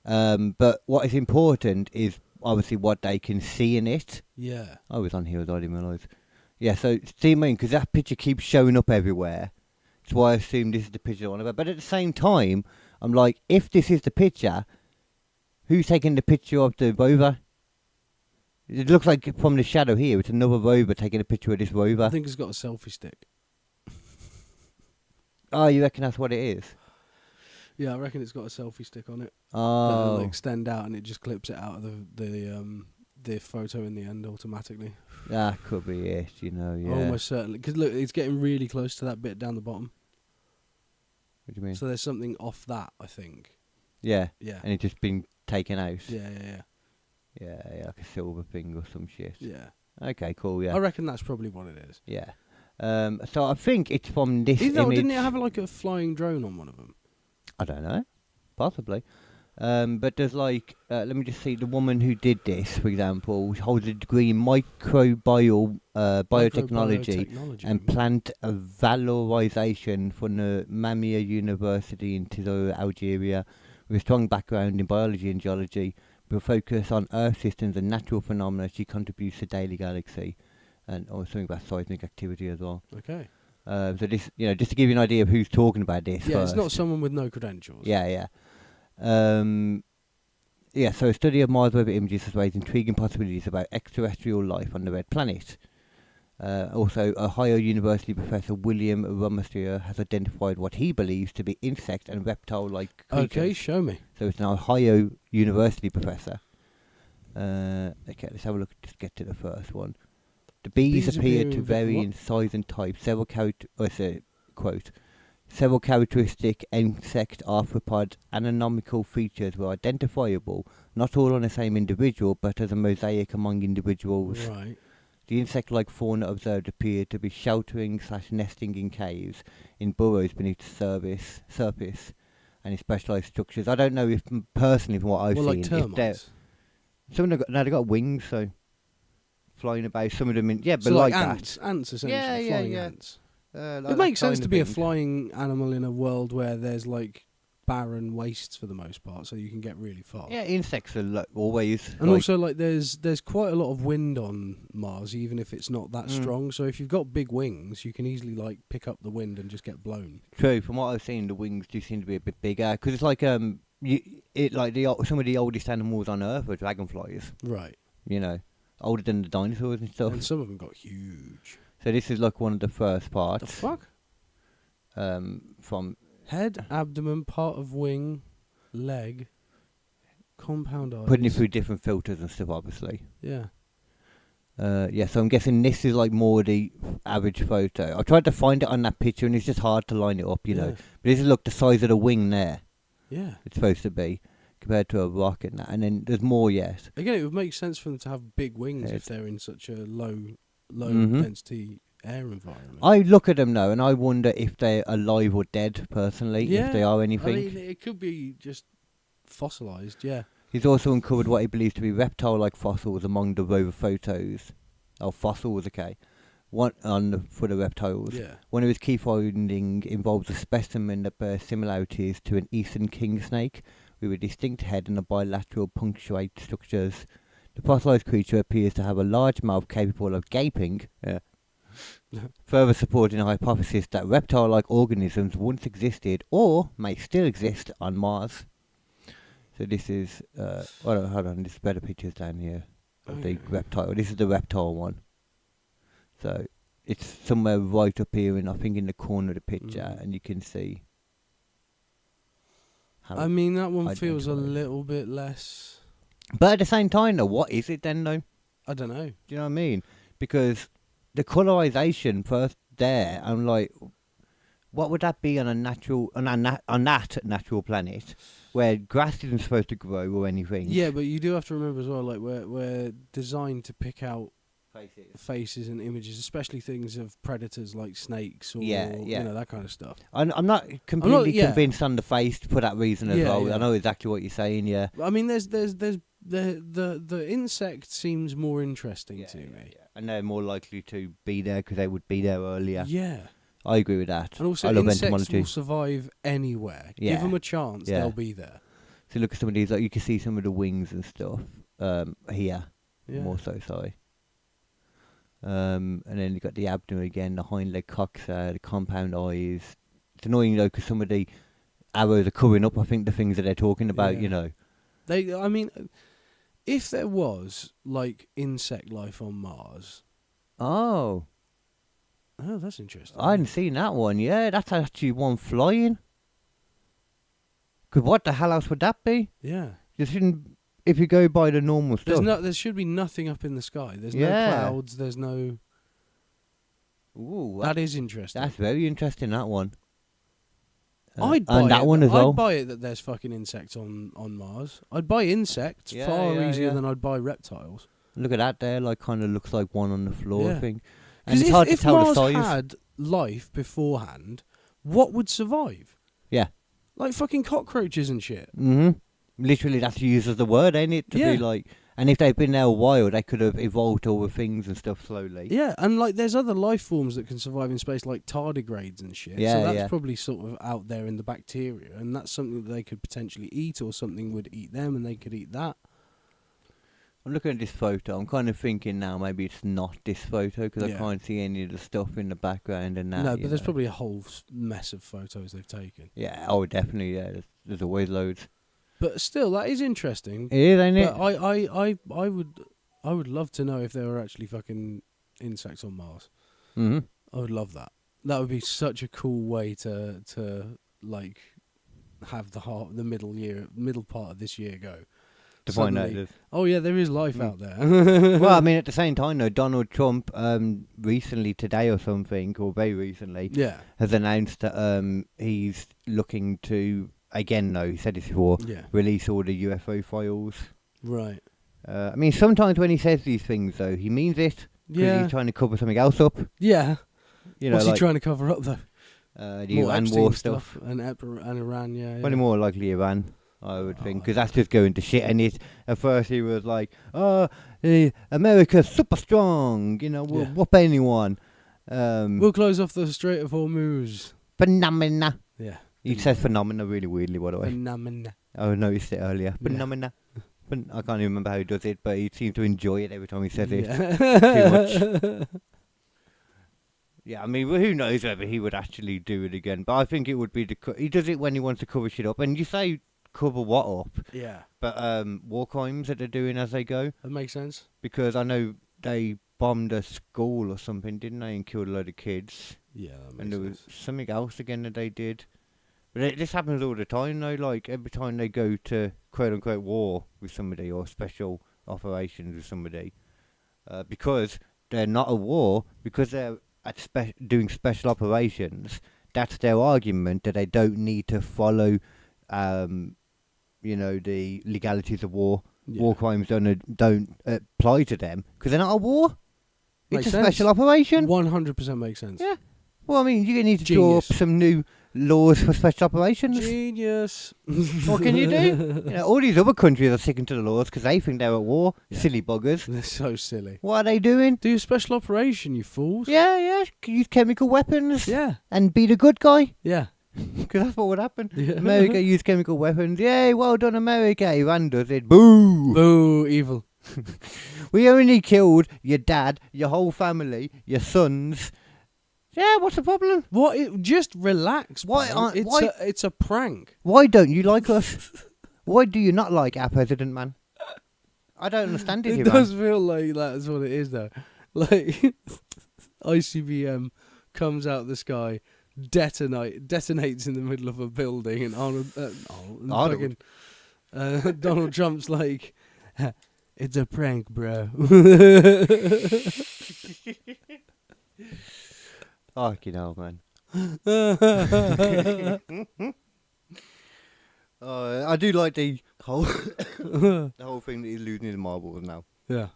But what is important is obviously what they can see in it. Yeah. I was on here, I didn't realise. Yeah, so see what I mean? Because that picture keeps showing up everywhere. That's why I assume this is the picture I want about. But at the same time, I'm like, if this is the picture, who's taking the picture of the rover? It looks like from the shadow here, it's another rover taking a picture of this rover. I think it's got a selfie stick. Oh, you reckon that's what it is? Yeah, I reckon it's got a selfie stick on it. Oh. That'll extend out and it just clips it out of the photo in the end automatically. That could be it, yeah. Almost certainly. Because look, it's getting really close to that bit down the bottom. What do you mean? So there's something off that, I think. Yeah. Yeah. And it's just been taken out. Yeah. Yeah, like a silver thing or some shit. Yeah. Okay, cool, yeah. I reckon that's probably what it is. Yeah. So I think it's from this image. Didn't it have like a flying drone on one of them? I don't know. Possibly. But there's let me just see, the woman who did this, for example, holds a degree in biotechnology and plant valorization from the Mamia University in Tizor, Algeria, with a strong background in biology and geology, with a focus on Earth systems and natural phenomena. She contributes to Daily Galaxy, and something about seismic activity as well. Okay. So this, just to give you an idea of who's talking about this. Yeah, first. It's not someone with no credentials. Yeah. So a study of Mars Rover images has raised intriguing possibilities about extraterrestrial life on the red planet. Also, Ohio University professor William Rumestier has identified what he believes to be insect and reptile-like creatures. Okay, show me. So it's an Ohio University professor. Okay, let's have a look. Just get to the first one. The bees appear to vary in size and type. Several several characteristic insect arthropod anatomical features were identifiable, not all on the same individual, but as a mosaic among individuals. Right. The insect-like fauna observed appeared to be sheltering/nesting in caves, in burrows beneath the surface, and in specialised structures. I don't know if, personally, from what I've seen, like termites? Some of them they got wings, so flying about. Some of them, but So like ants, that. ants essentially, Yeah, flying yeah. ants. Like It makes that sense kind to of be a thing. flying animal in a world where there's like barren wastes for the most part, so you can get really far. Yeah, insects are always. And also, like, there's quite a lot of wind on Mars, even if it's not that strong. So if you've got big wings, you can easily like pick up the wind and just get blown. True. From what I've seen, the wings do seem to be a bit bigger because it's like some of the oldest animals on Earth are dragonflies. Right. You know, older than the dinosaurs and stuff. And some of them got huge. So this is like one of the first parts. The fuck? From Head, abdomen, part of wing, leg, compound eyes. putting it through different filters and stuff, obviously. Yeah. So I'm guessing this is like more the average photo. I tried to find it on that picture and it's just hard to line it up, you know. But this is look the size of the wing there. Yeah. It's supposed to be compared to a rock and that. And then there's more yet. Again, it would make sense for them to have big wings if they're in such a low Mhm. density air environment. I look at them now and I wonder if they're alive or dead, personally, if they are anything. I mean, it could be just fossilised, yeah. He's also uncovered what he believes to be reptile-like fossils among the Rover photos. Oh, fossils, okay. For the reptiles. Yeah. One of his key findings involves a specimen that bears similarities to an eastern king snake, with a distinct head and a bilateral punctuate structures. The fossilised creature appears to have a large mouth capable of gaping. Yeah. Further supporting a hypothesis that reptile-like organisms once existed or may still exist on Mars. So this is, hold on, there's better pictures down here of the reptile. This is the reptile one. So it's somewhere right up here, I think in the corner of the picture, and you can see. I mean, that one feels a identified. little bit less. But at the same time, though, what is it then, though? I don't know. Do you know what I mean? Because the colorization first there, I'm like, what would that be on a natural, on that natural planet, where grass isn't supposed to grow or anything? Yeah, but you do have to remember as well, like we're designed to pick out faces and images, especially things of predators like snakes or Yeah. you know, that kind of stuff. I'm not completely yeah. convinced on the face for that reason as Yeah, well. yeah. I know exactly what you're saying. Yeah. I mean, there's the insect seems more interesting to me. And they're more likely to be there because they would be there earlier. Yeah. I agree with that. And also, I love insects entomology. will survive anywhere. Yeah. Give them a chance, Yeah. they'll be there. So look at some of these. Like you can see some of the wings and stuff here. Yeah. More so, sorry. And then you got the abdomen again, the hind leg cocks, the compound eyes. It's annoying though because some of the arrows are covering up. I think the things that they're talking about, Yeah. you know. I mean, if there was like insect life on Mars, Oh, that's interesting. I hadn't seen that one. Yeah, that's actually one flying. Cause what the hell else would that be? Yeah. You shouldn't. If you go by the normal stuff. There should be nothing up in the sky. There's no Yeah. clouds. There's no. Ooh, That is interesting. that's very interesting. That one. I'd buy and that it. one as well. I'd buy it that there's fucking insects on Mars. I'd buy insects Yeah, far yeah, easier yeah. than I'd buy reptiles. Look at that there. Like, kind of looks like one on the floor. Yeah. I think. And Because it's hard to if tell Mars the size. had life beforehand, what would survive? Yeah. Like fucking cockroaches and shit. Literally, that's used as the word, ain't it? To Yeah. be like, and if they've been there a while, they could have evolved all the things and stuff slowly. Yeah, and like there's other life forms that can survive in space, like tardigrades and shit. Yeah, so that's yeah. probably sort of out there in the bacteria, and that's something that they could potentially eat, or something would eat them, and they could eat that. I'm looking at this photo. I'm kind of thinking now maybe it's not this photo because Yeah. I can't see any of the stuff in the background and that. No, you but there's know. probably a whole mess of photos they've taken. Yeah. Oh, definitely. Yeah. There's always loads. But still, that is interesting. It is, ain't it? But I would love to know if there were actually fucking insects on Mars. Hmm. I would love that. That would be such a cool way to like have the middle part of this year go. To find out. Suddenly, oh yeah, there is life out there. Well, I mean, at the same time, though, Donald Trump recently, today or something, or very recently, Yeah. has announced that he's looking to, again, though, he said this before, Yeah. release all the UFO files. Right. I mean, sometimes when he says these things, though, he means it. 'Cause Yeah. he's trying to cover something else up. Yeah. You know, What's like he trying to cover up though? the More Iran Epstein war stuff. and Iran. Yeah. Probably more likely Iran, I would think, Oh, because that's just going to shit. And at first he was like, America's super strong, you know, we'll Yeah. whoop anyone. We'll close off the Strait of Hormuz. Phenomena. Yeah. He says phenomena really weirdly, by the way. Phenomena. I noticed it earlier. Yeah. Phenomena. I can't even remember how he does it, but he seems to enjoy it every time he says it. Yeah. Too Yeah, I mean, well, who knows whether he would actually do it again. But I think it would be he does it when he wants to cover shit up. And you say cover what up? Yeah. But war crimes that they're doing as they go. That makes sense. Because I know they bombed a school or something, didn't they, and killed a load of kids. Yeah, that makes And there was sense. something else again that they did. But this happens all the time, though. Like, every time they go to quote-unquote war with somebody or special operations with somebody, because they're not a war, because they're doing special operations, that's their argument that they don't need to follow, the legalities of war. Yeah. War crimes don't apply to them because they're not a war. Makes It's a sense. special operation. 100% makes sense. Yeah. Well, I mean, you need to draw up Genius. some new laws for special operations. Genius. What can you do? All these other countries are sticking to the laws because they think they're at war. Yeah. Silly buggers. They're so silly. What are they doing? Do a special operation, you fools. Yeah. Use chemical weapons. Yeah. And be the good guy. Yeah. Because that's what would happen. Yeah. America used chemical weapons. Yay, well done, America. Iran does it. Boo! Boo, evil. We only killed your dad, your whole family, your sons. Yeah, what's the problem? Just relax. Why pal. aren't- It's why- it's a prank. Why don't you like us? Why do you not like our president, man? I don't understand it, It Iran. does feel like that's what it is, though. Like ICBM comes out the sky, detonates in the middle of a building, and Arnold. fucking, Donald Trump's like, "It's a prank, bro." Fucking hell, man. I do like the whole thing that he's losing his marbles now. Yeah.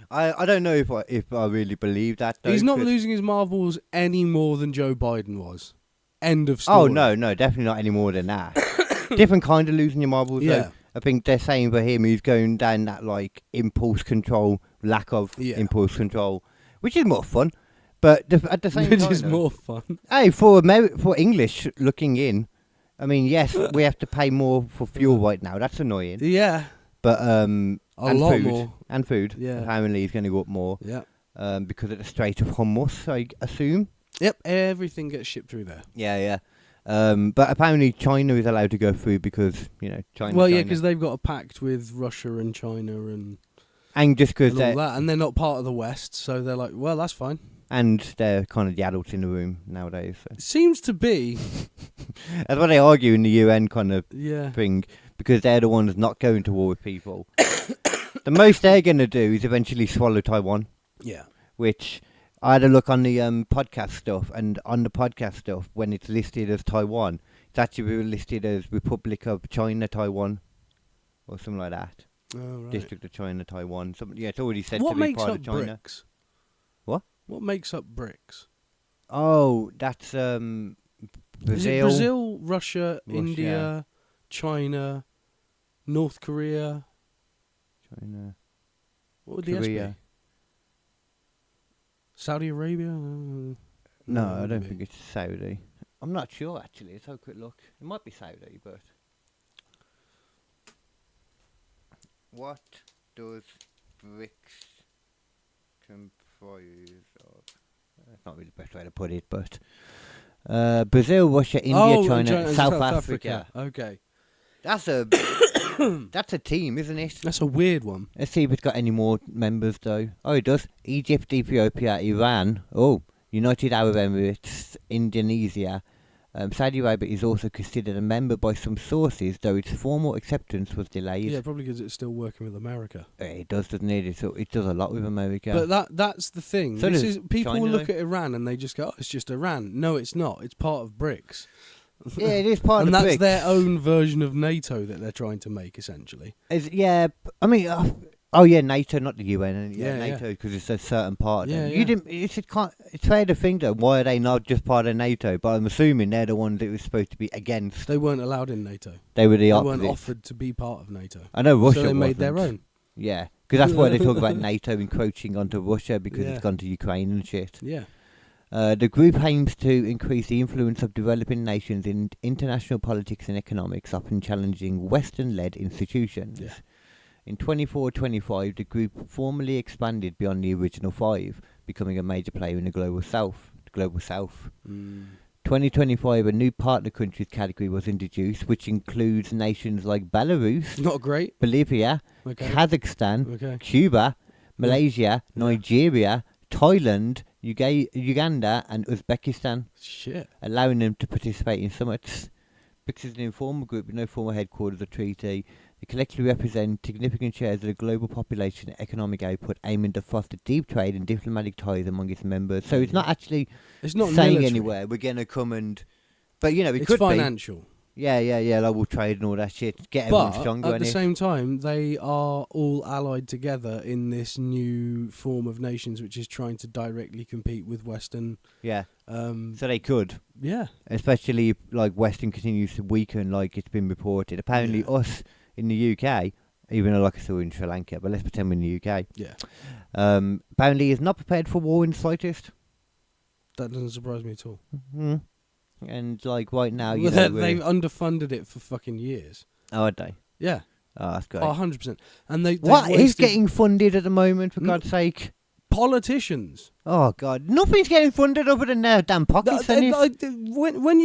I don't know if I really believe that. Though, He's not 'cause- losing his marbles any more than Joe Biden was. End of story. Oh no, definitely not any more than that. Different kind of losing your marbles. Yeah. Though. I think they're saying for him he's going down that like impulse control, lack of impulse control, which is more fun. But at the same Which time, is though, more fun. hey, for English looking in, I mean, yes, we have to pay more for fuel right now. That's annoying. Yeah. But A and lot food, more. and food. Yeah. Apparently, is going to go up more. Yeah. Because of the Strait of Hormuz, I assume. Yep. Everything gets shipped through there. Yeah. But apparently, China is allowed to go through because China. Well, yeah, because they've got a pact with Russia and China and just because all that, and they're not part of the West, so they're like, well, that's fine. And they're kind of the adults in the room nowadays. So. Seems to be. That's what they argue in the UN kind of Yeah. thing, because they're the ones not going to war with people. The most they're going to do is eventually swallow Taiwan, Yeah. which I had a look on the podcast stuff, and on the podcast stuff, when it's listed as Taiwan, it's actually listed as Republic of China, Taiwan, or something like that. Oh, right. District of China, Taiwan. It's already said What to be makes part up of China. BRICS? What? What makes up BRICS? Oh, that's Brazil. Is it Brazil, Russia, Russia. India, China, North Korea? China, What would the S be? Korea. Saudi Arabia? No, I don't think it's Saudi. I'm not sure, actually. Let's have a quick look. It might be Saudi, but... What does BRICS comprise of? That's not really the best way to put it, but... Brazil, Russia, India, China, South Africa. Okay. That's a that's a team, isn't it? That's a weird one. Let's see if it's got any more members though. Oh, it does. Egypt, Ethiopia, Iran. Oh, United Arab Emirates, Indonesia. Saudi Arabia is also considered a member by some sources, though its formal acceptance was delayed. Yeah, probably because it's still working with America. It does, doesn't it? It does a lot with America. But that's the thing. So This does is people China, will look though. at Iran and they just go, "Oh, it's just Iran." No, it's not. It's part of BRICS. Yeah, it is part and of that's BRICS. their own version of NATO that they're trying to make, essentially. I mean, oh yeah, NATO, not the UN. Yeah, NATO, because it's a certain part. Yeah, Of them. yeah. You didn't. It's fair to think though. Why are they not just part of NATO? But I'm assuming they're the ones that was supposed to be against. They weren't allowed in NATO. They were the They opposite. weren't offered to be part of NATO. I know Russia. So they made their wasn't. own. Yeah, because that's why they talk about NATO encroaching onto Russia because Yeah. it's gone to Ukraine and shit. Yeah. The group aims to increase the influence of developing nations in international politics and economics, often challenging Western-led institutions. Yeah. In 24-25, the group formally expanded beyond the original 5, becoming a major player in the Global South. 2025, a new partner countries category was introduced, which includes nations like Belarus, Not great. Bolivia, Okay. Kazakhstan, Okay. Cuba, Malaysia, Nigeria, Thailand, Uganda, and Uzbekistan, Shit. allowing them to participate in summits. BRICS is an informal group with no formal headquarters or treaty. They collectively represent significant shares of the global population and economic output, aiming to foster deep trade and diplomatic ties among its members. So it's not actually It's not saying military. anywhere we're going to come and... But, you know, it It's could financial. be. Yeah, like we'll trade and all that shit. Get everyone But stronger. at the innit? same time, they are all allied together in this new form of nations, which is trying to directly compete with Western. Yeah, So so they could. yeah, Especially if, like, Western continues to weaken, like it's been reported. Apparently, Yeah. us in the UK, even though, like I said, we're in Sri Lanka, but let's pretend we're in the UK. yeah, Apparently, is not prepared for war in the slightest. that doesn't surprise me at all. Mm. And like right now, you Well, know, they've underfunded it for fucking years. oh, are they? Yeah, Oh, that's great. 100%. And they What is wasted getting funded at the moment? For Mm. God's sake! politicians? Oh God, nothing's getting funded other than their damn pockets. Th- isn't it? when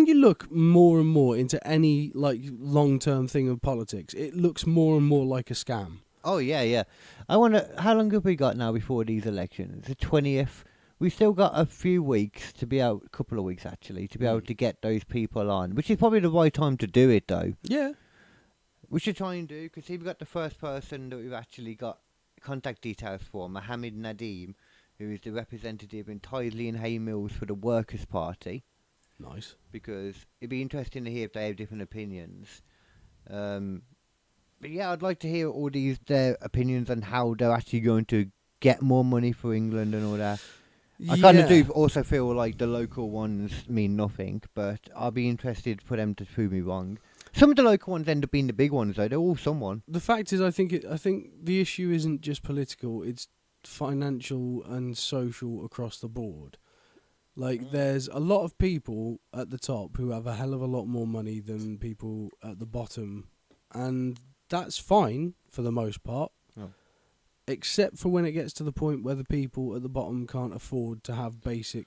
you look more and more into any like long-term thing of politics, it looks more and more like a scam. Oh yeah. I wonder how long have we got now before these elections? The 20th. We still got a few weeks to be out, a couple of weeks actually, to be able to get those people on, which is probably the right time to do it though. Yeah. We should try and do, because see, we've got the first person that we've actually got contact details for, Mohammed Nadeem, who is the representative entirely in Hay Mills for the Workers' Party, Nice. because it'd be interesting to hear if they have different opinions. But yeah, I'd like to hear all their opinions on how they're actually going to get more money for England and all that. I kind of do also feel like the local ones mean nothing, but I'll be interested for them to prove me wrong. Some of the local ones end up being the big ones, though. They're all someone. The fact is, I think the issue isn't just political; it's financial and social across the board. Like, there's a lot of people at the top who have a hell of a lot more money than people at the bottom, and that's fine for the most part. Oh. Except for when it gets to the point where the people at the bottom can't afford to have basic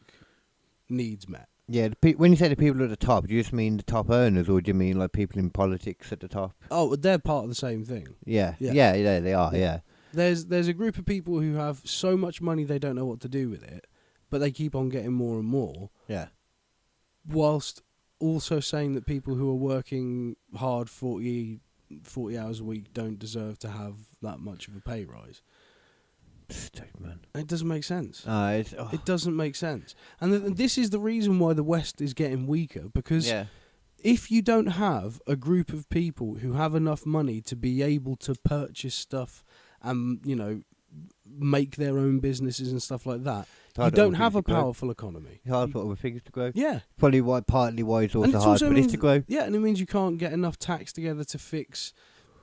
needs met. Yeah, when you say the people at the top, do you just mean the top earners, or do you mean like people in politics at the top? Oh, they're part of the same thing. Yeah, Yeah. they are, yeah. There's a group of people who have so much money they don't know what to do with it, but they keep on getting more and more, Yeah. whilst also saying that people who are working hard 40 hours a week don't deserve to have that much of a pay rise. Stupid, man. It doesn't make sense. It It doesn't make sense. And this is the reason why the West is getting weaker, because yeah. if you don't have a group of people who have enough money to be able to purchase stuff and, you know, make their own businesses and stuff like that, you don't have a powerful economy. It's hard for other things to grow. Yeah. Probably partly why it's And also it hard also for this means- to grow. Yeah, and it means you can't get enough tax together to fix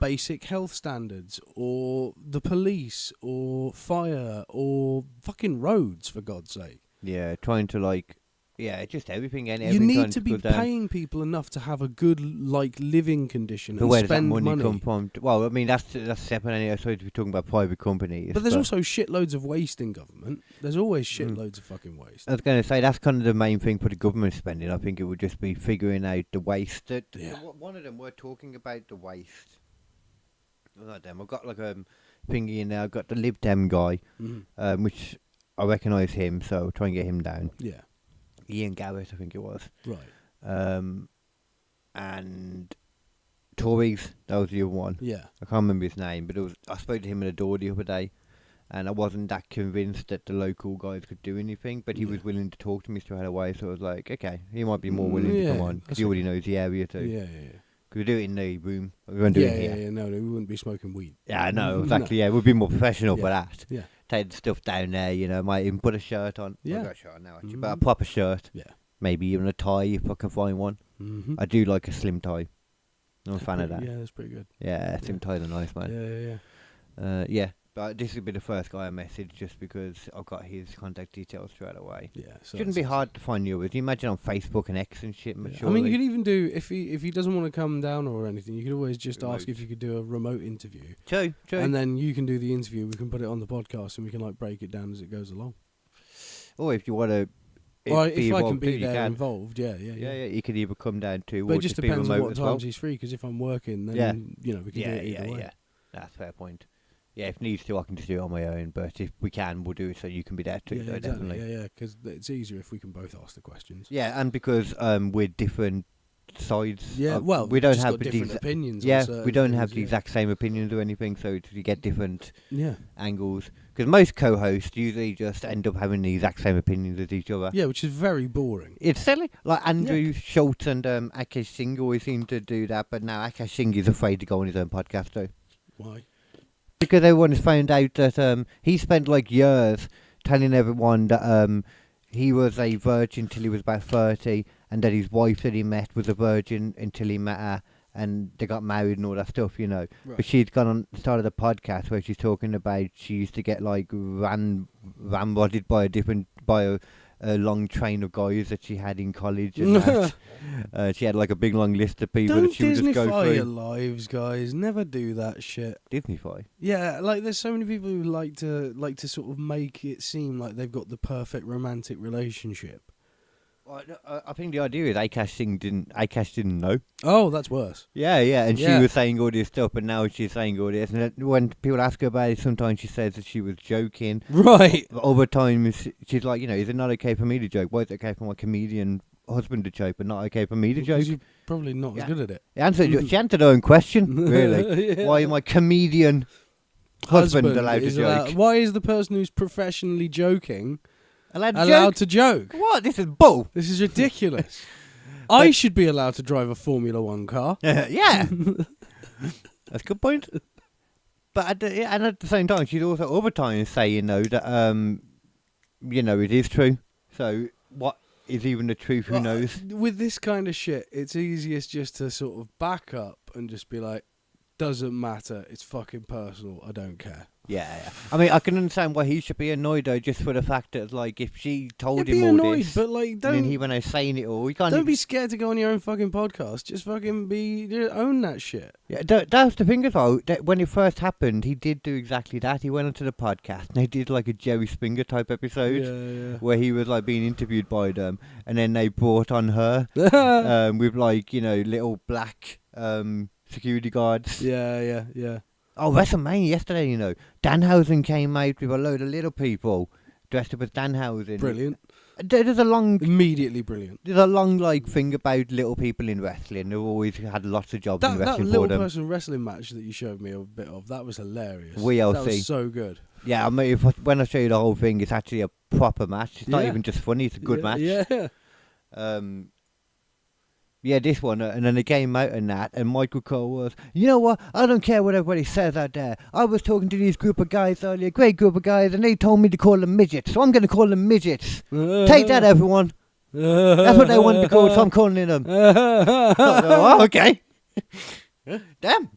basic health standards or the police or fire or fucking roads, for God's sake. Yeah, trying to like Yeah, just everything. And You everything need kind to of be goes down. paying people enough to have a good living condition But and where does that spend money come from? Well, I mean, that's separate. Anyway, sorry to be talking about private companies. But there's also shitloads of waste in government. There's always Mm. shitloads of fucking waste. I was going to say that's kind of the main thing for the government spending. I think it would just be figuring out the waste. One of them were talking about the waste. Well, not them. I've got like a thingy in there. I've got the Lib Dem guy, which I recognise him, so I'll try and get him down. Yeah. Ian Garrett, I think it was. Right. And Tories, that was the other one. Yeah. I can't remember his name, but I spoke to him in the door the other day, and I wasn't that convinced that the local guys could do anything, but he was willing to talk to me straight away, so I was like, okay, he might be more willing to come on, because he already knows the area too. Yeah. Could we do it in the room? We won't do it here. Yeah, no, we wouldn't be smoking weed. Yeah, no, exactly, yeah, we'd be more professional for that. Yeah. Take the stuff down there, might even put a shirt on. Yeah. I've got a shirt on now, actually, but a proper shirt. Yeah. Maybe even a tie if I can find one. Mm-hmm. I do like a slim tie. I'm a fan of that. Yeah, that's pretty good. Yeah, slim ties are nice, man. Yeah. But this would be the first guy I messaged just because I've got his contact details straight away. Yeah. So Shouldn't be hard to find yours. You imagine on Facebook and X and shit. I mean, you could even do if he doesn't want to come down or anything. You could always just Remote. ask if you could do a remote interview. True. And then you can do the interview. We can put it on the podcast and we can break it down as it goes along. Or if you want to. Well, if I can be there involved, yeah. You could either come down to. But or it just be depends on remote what as well. times he's free. Because if I'm working, then we can do it either way. Yeah. That's a fair point. Yeah, if needs to, I can just do it on my own. But if we can, we'll do it so you can be there too. Yeah, Definitely. exactly. Yeah, because it's easier if we can both ask the questions. Yeah, and because we're different sides. Yeah, well, we don't just have got different opinions. Yeah, on certain we don't things, have the exact same opinions or anything, so you get different Yeah. angles. Because most co-hosts usually just end up having the exact same opinions as each other. Yeah, which is very boring. It's silly. Like Andrew Schultz and Akash Singh always seem to do that, but now Akash Singh is afraid to go on his own podcast though. Why? Because everyone has found out that he spent years telling everyone that he was a virgin till he was about 30, and that his wife that he met was a virgin until he met her, and they got married and all that stuff, Right. But she'd gone on started a podcast where she's talking about she used to get ramrodded by a long train of guys that she had in college, and that. She had a big long list of people Don't that she would just go Disneyfy your through. lives, guys. Never do that shit. Disneyfy. Yeah, there's so many people who like to sort of make it seem like they've got the perfect romantic relationship. Well, I think the idea is Akash didn't know. Oh, that's worse. Yeah, and she Yeah. was saying all this stuff, and now she's saying all this. And then when people ask her about it, sometimes she says that she was joking. Right. But other times she's like, is it not okay for me to joke? Why is it okay for my comedian husband to joke, but not okay for me to joke? Because you're probably not as good at it. She answered her own question, really. Yeah. Why my comedian husband allowed to is joke? why is the person who's professionally joking Allowed to joke? What? This is bull. This is ridiculous. I should be allowed to drive a Formula 1 car. Yeah. That's a good point. But and at the same time, she's also other times saying that it is true. So what is even the truth? Who knows? With this kind of shit, it's easiest just to sort of back up and just be like, doesn't matter. It's fucking personal. I don't care. Yeah. I mean, I can understand why he should be annoyed though, just for the fact that if she told Be him all annoyed, this, but and then don't he went out saying it all, he can't. don't be scared to go on your own fucking podcast. Just fucking own that shit. Yeah, that's the thing as well. That when it first happened, he did do exactly that. He went onto the podcast and they did a Jerry Springer type episode where he was being interviewed by them, and then they brought on her with little black security guards. Yeah. Oh, Wrestlemania yesterday, Danhausen came out with a load of little people dressed up as Danhausen. Brilliant. There's a long Immediately brilliant. There's a long thing about little people in wrestling. They've always had lots of jobs in That wrestling little for them. person wrestling match that you showed me a bit of, that was hilarious. WLC. That was so good. Yeah, I mean, when I show you the whole thing, it's actually a proper match. It's not even just funny; it's a good match. Yeah. Yeah, this one, and then they came out and that, and Michael Cole was, you know what, I don't care what everybody says out there. I was talking to these group of guys earlier, great group of guys, and they told me to call them midgets, so I'm going to call them midgets. Take that, everyone. That's what they wanted to call, so I'm calling them. Oh, okay. Damn.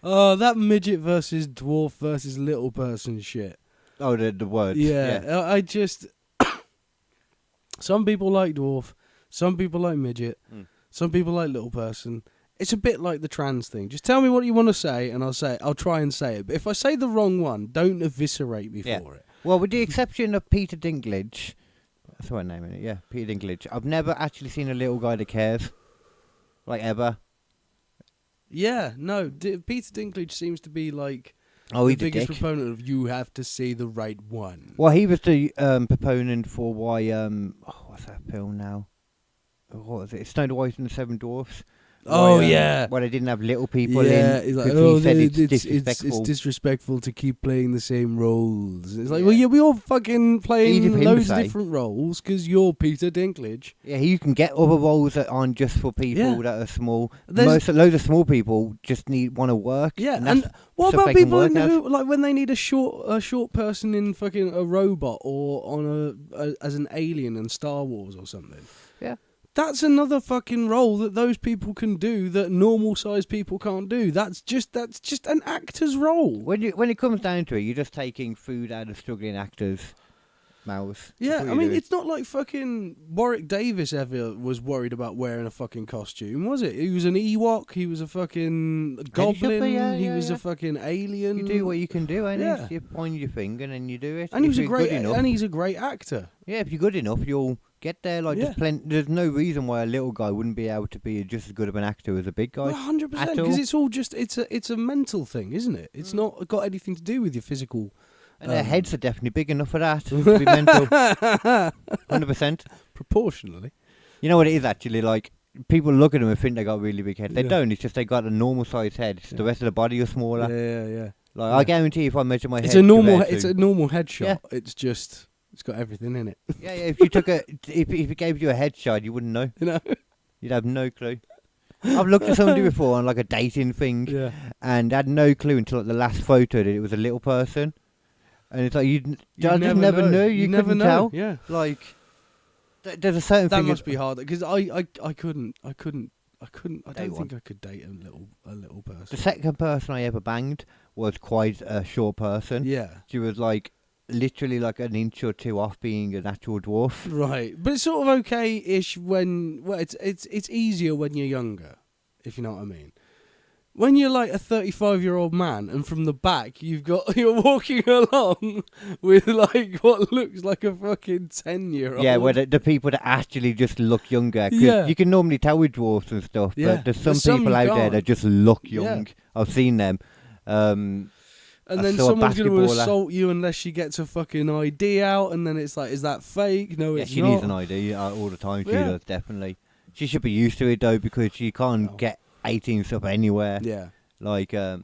Oh, that midget versus dwarf versus little person shit. Oh, the words. Yeah. Some people like dwarf. Some people like midget. Some people like little person. It's a bit like the trans thing. Just tell me what you want to say, and I'll try and say it. But if I say the wrong one, don't eviscerate me for it. Well, with the exception of Peter Dinklage, that's what name it. Yeah, Peter Dinklage. I've never actually seen a little guy that cares, like, ever. No. Peter Dinklage seems to be like the biggest dick. proponent of you have to say the right one. Well, he was the proponent for why what's that film now? What was it? Snow White and the Seven Dwarfs. Oh, Why, yeah. Why they didn't have little people Yeah, in. he's like, 'cause he said it's disrespectful. it's disrespectful to keep playing the same roles. It's like, Yeah. well, yeah, we all fucking playing Easy for him to loads of say. different roles because you're Peter Dinklage. Yeah, you can get other roles that aren't just for people Yeah. that are small. There's- Loads of small people just want to work. Yeah, and, and that's what stuff about they can people work as. who, like, when they need a short person in fucking a robot or on as an alien in Star Wars or something? Yeah. That's another fucking role that those people can do that normal sized people can't do. That's just an actor's role. When it comes down to it, you're just taking food out of struggling actors' mouths. That's Yeah, what I you're mean, doing. it's not like fucking Warwick Davis ever was worried about wearing a fucking costume, was it? He was an Ewok, he was a fucking goblin, yeah, he yeah, was yeah. a fucking alien. You do what you can do, and Yeah. you point your finger and then you do it. and he If was a you're great, good enough, and he's a great actor. yeah, if you're good enough, you'll get there. Like Yeah. there's no reason why a little guy wouldn't be able to be just as good of an actor as a big guy. 100%, at because all. it's all just it's a mental thing, isn't it? It's not got anything to do with your physical. And their heads are definitely big enough for that. To be mental, 100%. Proportionally. You know what it is actually like. People look at them and think they got a really big head. They Yeah. don't. It's just they got a normal sized head. It's the rest of the body is smaller. Yeah. Like Yeah. I guarantee, if I measure my It's head, a normal. compared It's to- a normal headshot. Yeah. It's just it's got everything in it. yeah. If you took if it gave you a headshot, you wouldn't know. You know. You'd have no clue. I've looked at somebody before on like a dating thing, Yeah. and had no clue until like, the last photo that it was a little person. And it's like I just never knew. You never couldn't know. tell. Yeah. Like there's a certain That thing. must be hard because I couldn't. I Date don't one. think I could date a little person. The second person I ever banged was quite a short person. Yeah. She was like literally like an inch or two off being an actual dwarf. Right, but it's sort of okay-ish when it's easier when you're younger, if you know what I mean. When you're like a 35-year-old man and from the back you're walking along with like what looks like a fucking 10-year-old. Yeah, where the people that actually just look younger. 'Cause Yeah. you can normally tell with dwarfs and stuff, Yeah, but there's but some people you out there can't. that just look Yeah. young. I've seen them. And I then saw a someone's going to basketballer. assault you unless she gets a fucking ID out, and then it's like, is that fake? No, Yeah, it's she not. needs an ID all the time. She Yeah. does, definitely. She should be used to it though, because she can't get 18 stuff anywhere. Yeah. Like, you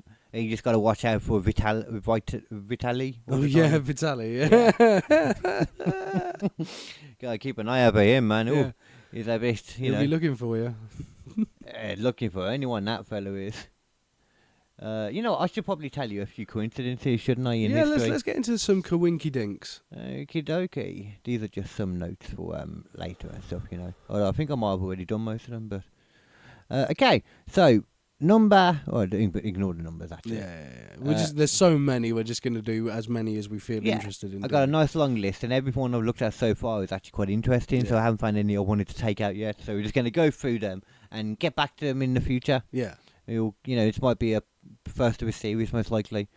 just got to watch out for Vitali. all Oh the yeah, time. Vitaly. Yeah. Gotta keep an eye out for him, man. Yeah. Ooh, he's a bit, He'll be looking for you. looking for anyone that fellow is. I should probably tell you a few coincidences, shouldn't I, in Yeah, history? let's get into some kawinky dinks. Okie dokie. These are just some notes for later and stuff, Although I think I might have already done most of them, but... okay, so, ignore the numbers, actually. Yeah. There's so many, we're just going to do as many as we feel Yeah, interested in. I got a doing. nice long list, and everyone I've looked at so far is actually quite interesting, so Yeah. I haven't found any I wanted to take out yet, so we're just going to go through them and get back to them in the future. Yeah. This might be a first of a series, most likely.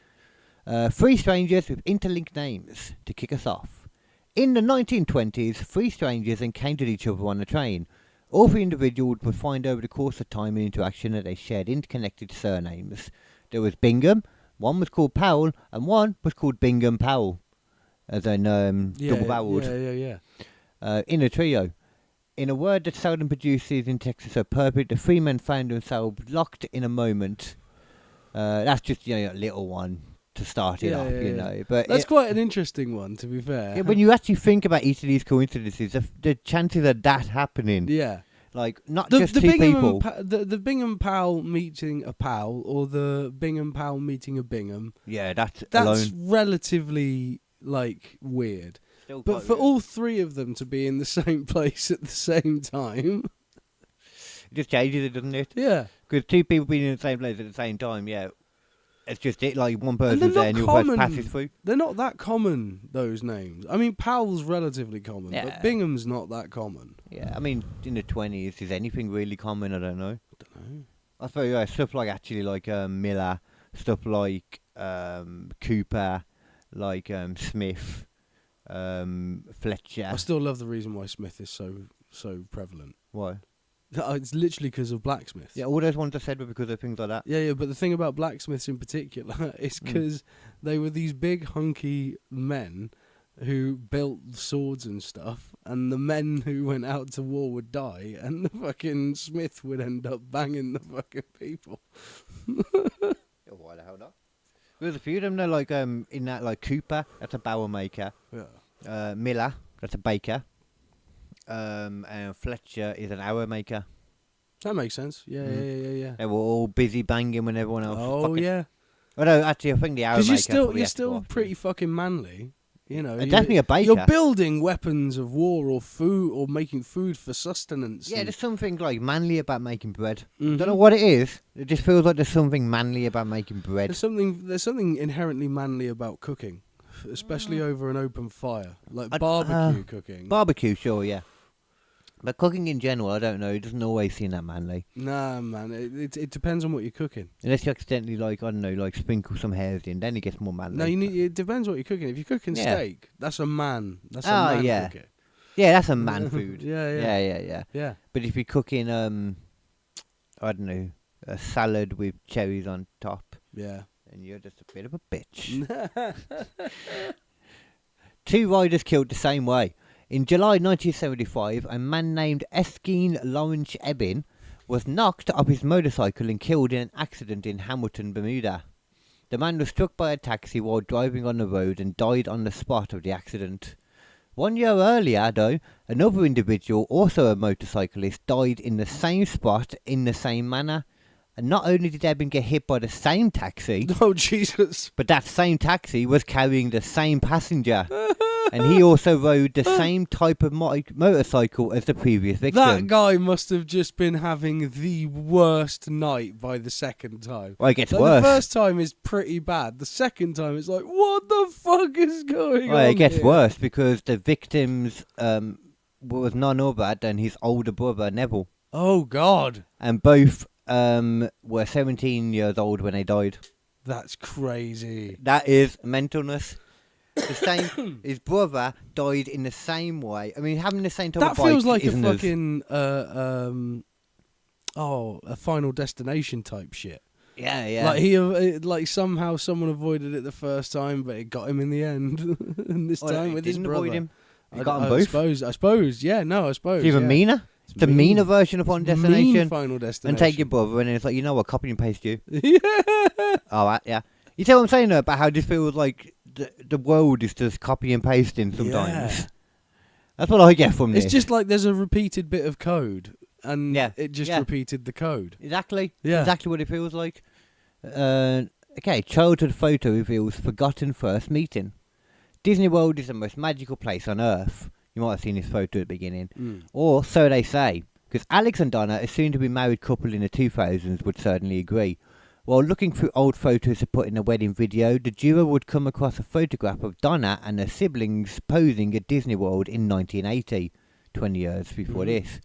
3 strangers with interlinked names to kick us off. In the 1920s, 3 strangers encountered each other on a train. All 3 individuals would find over the course of time and interaction that they shared interconnected surnames. There was Bingham, one was called Powell, and one was called Bingham Powell, as in double-barreled. Yeah. In a trio. In a word that seldom produces in Texas so perfect, the 3 men found themselves locked in a moment. That's just a little one to start it off, yeah. But That's quite an interesting one, to be fair. yeah, when you actually think about each of these coincidences, the chances of that happening, Yeah. like not The just 2 Bingham people. the Bingham Powell meeting a Powell, or the Bingham Powell meeting a Bingham. Yeah, that's That's alone. relatively weird. Still But quite for weird. all 3 of them to be in the same place at the same time, It just changes it, doesn't it? yeah, Because 2 people being in the same place at the same time, yeah. It's just it, like one And person's they're there not and your person common. passes through. They're not that common, those names. I mean, Powell's relatively common, Yeah. but Bingham's not that common. Yeah, I mean, in the 20s, is anything really common? I don't know. Dunno. I suppose stuff like actually like Miller, stuff like Cooper, like Smith, Fletcher. I still love the reason why Smith is so prevalent. Why? It's literally because of blacksmiths. Yeah, all those ones I said were because of things like that. Yeah, but the thing about blacksmiths in particular is because they were these big, hunky men who built swords and stuff, and the men who went out to war would die, and the fucking smith would end up banging the fucking people. Why the hell not? There's a few of them, though, like in that, like Cooper, that's a barrel maker. Yeah. Miller, that's a baker. And Fletcher is an arrow maker. That makes sense. Yeah. They were all busy banging when everyone else was Oh, fucking... yeah. Oh, no, actually, I think the arrow Because maker... you're still pretty fucking manly. You know, definitely a baker. You're building weapons of war or food or making food for sustenance. Yeah, and- there's something like manly about making bread. Mhm. Don't know what it is. It just feels like there's something manly about making bread. There's something inherently manly about cooking, especially over an open fire, like barbecue cooking. Barbecue, sure, yeah. But cooking in general, I don't know. It doesn't always seem that manly. Nah, man, it depends on what you're cooking. Unless you accidentally, like, I don't know, like sprinkle some hairs in, then it gets more manly. No, it depends what you're cooking. If you're cooking Yeah. steak, that's a man. That's a Oh, man yeah. cooking. Yeah, that's a man food. Yeah. Yeah. But if you're cooking, I don't know, a salad with cherries on top, Yeah. then you're just a bit of a bitch. 2 riders killed the same way. In July 1975, a man named Eskeen Lawrence Ebbin was knocked off his motorcycle and killed in an accident in Hamilton, Bermuda. The man was struck by a taxi while driving on the road and died on the spot of the accident. 1 year earlier, though, another individual, also a motorcyclist, died in the same spot in the same manner. And not only did Ebbin get hit by the same taxi, Oh, Jesus. but that same taxi was carrying the same passenger. And he also rode the same type of motorcycle as the previous victim. That guy must have just been having the worst night by the second time. Well, it gets Like, worse. The first time is pretty bad. The second time it's like, what the fuck is going Well, on it gets here? worse because the victims was none other than his older brother, Neville. Oh, God. And both were 17 years old when they died. That's crazy. That is mentalness. The same, his brother died in the same way. I mean, having the same type That of bike feels like a isn't as- fucking, a Final Destination type shit. Yeah. Like somehow someone avoided it the first time, but it got him in the end. And this Oh, no, time it with his didn't brother. avoid him. It I got them both. I suppose. Yeah, no, I suppose. It's even yeah. meaner. It's a mean. meaner version of Final Mean Destination. Final Destination. And take your brother, and then it's like, you know what, copy and paste you. Yeah. Alright, yeah. You see what I'm saying though, about how this feels like the world is just copy and pasting sometimes. Yeah. That's what I get from this. It's just like there's a repeated bit of code, and Yeah, it just yeah. repeated the code. Exactly. Yeah. Exactly what it feels like. Okay, childhood photo reveals forgotten first meeting. Disney World is the most magical place on Earth. You might have seen this photo at the beginning. Or so they say. Because Alex and Donna, a soon-to-be married couple in the 2000s, would certainly agree. While looking through old photos to put in a wedding video, the duo would come across a photograph of Donna and her siblings posing at Disney World in 1980, 20 years before this.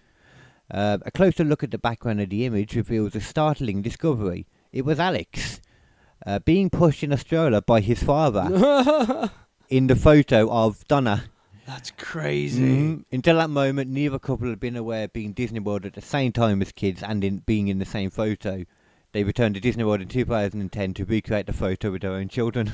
A closer look at the background of the image reveals a startling discovery. It was Alex, being pushed in a stroller by his father in the photo of Donna. That's crazy. Until that moment, neither couple had been aware of being Disney World at the same time as kids and being in the same photo. They returned to Disney World in 2010 to recreate the photo with their own children.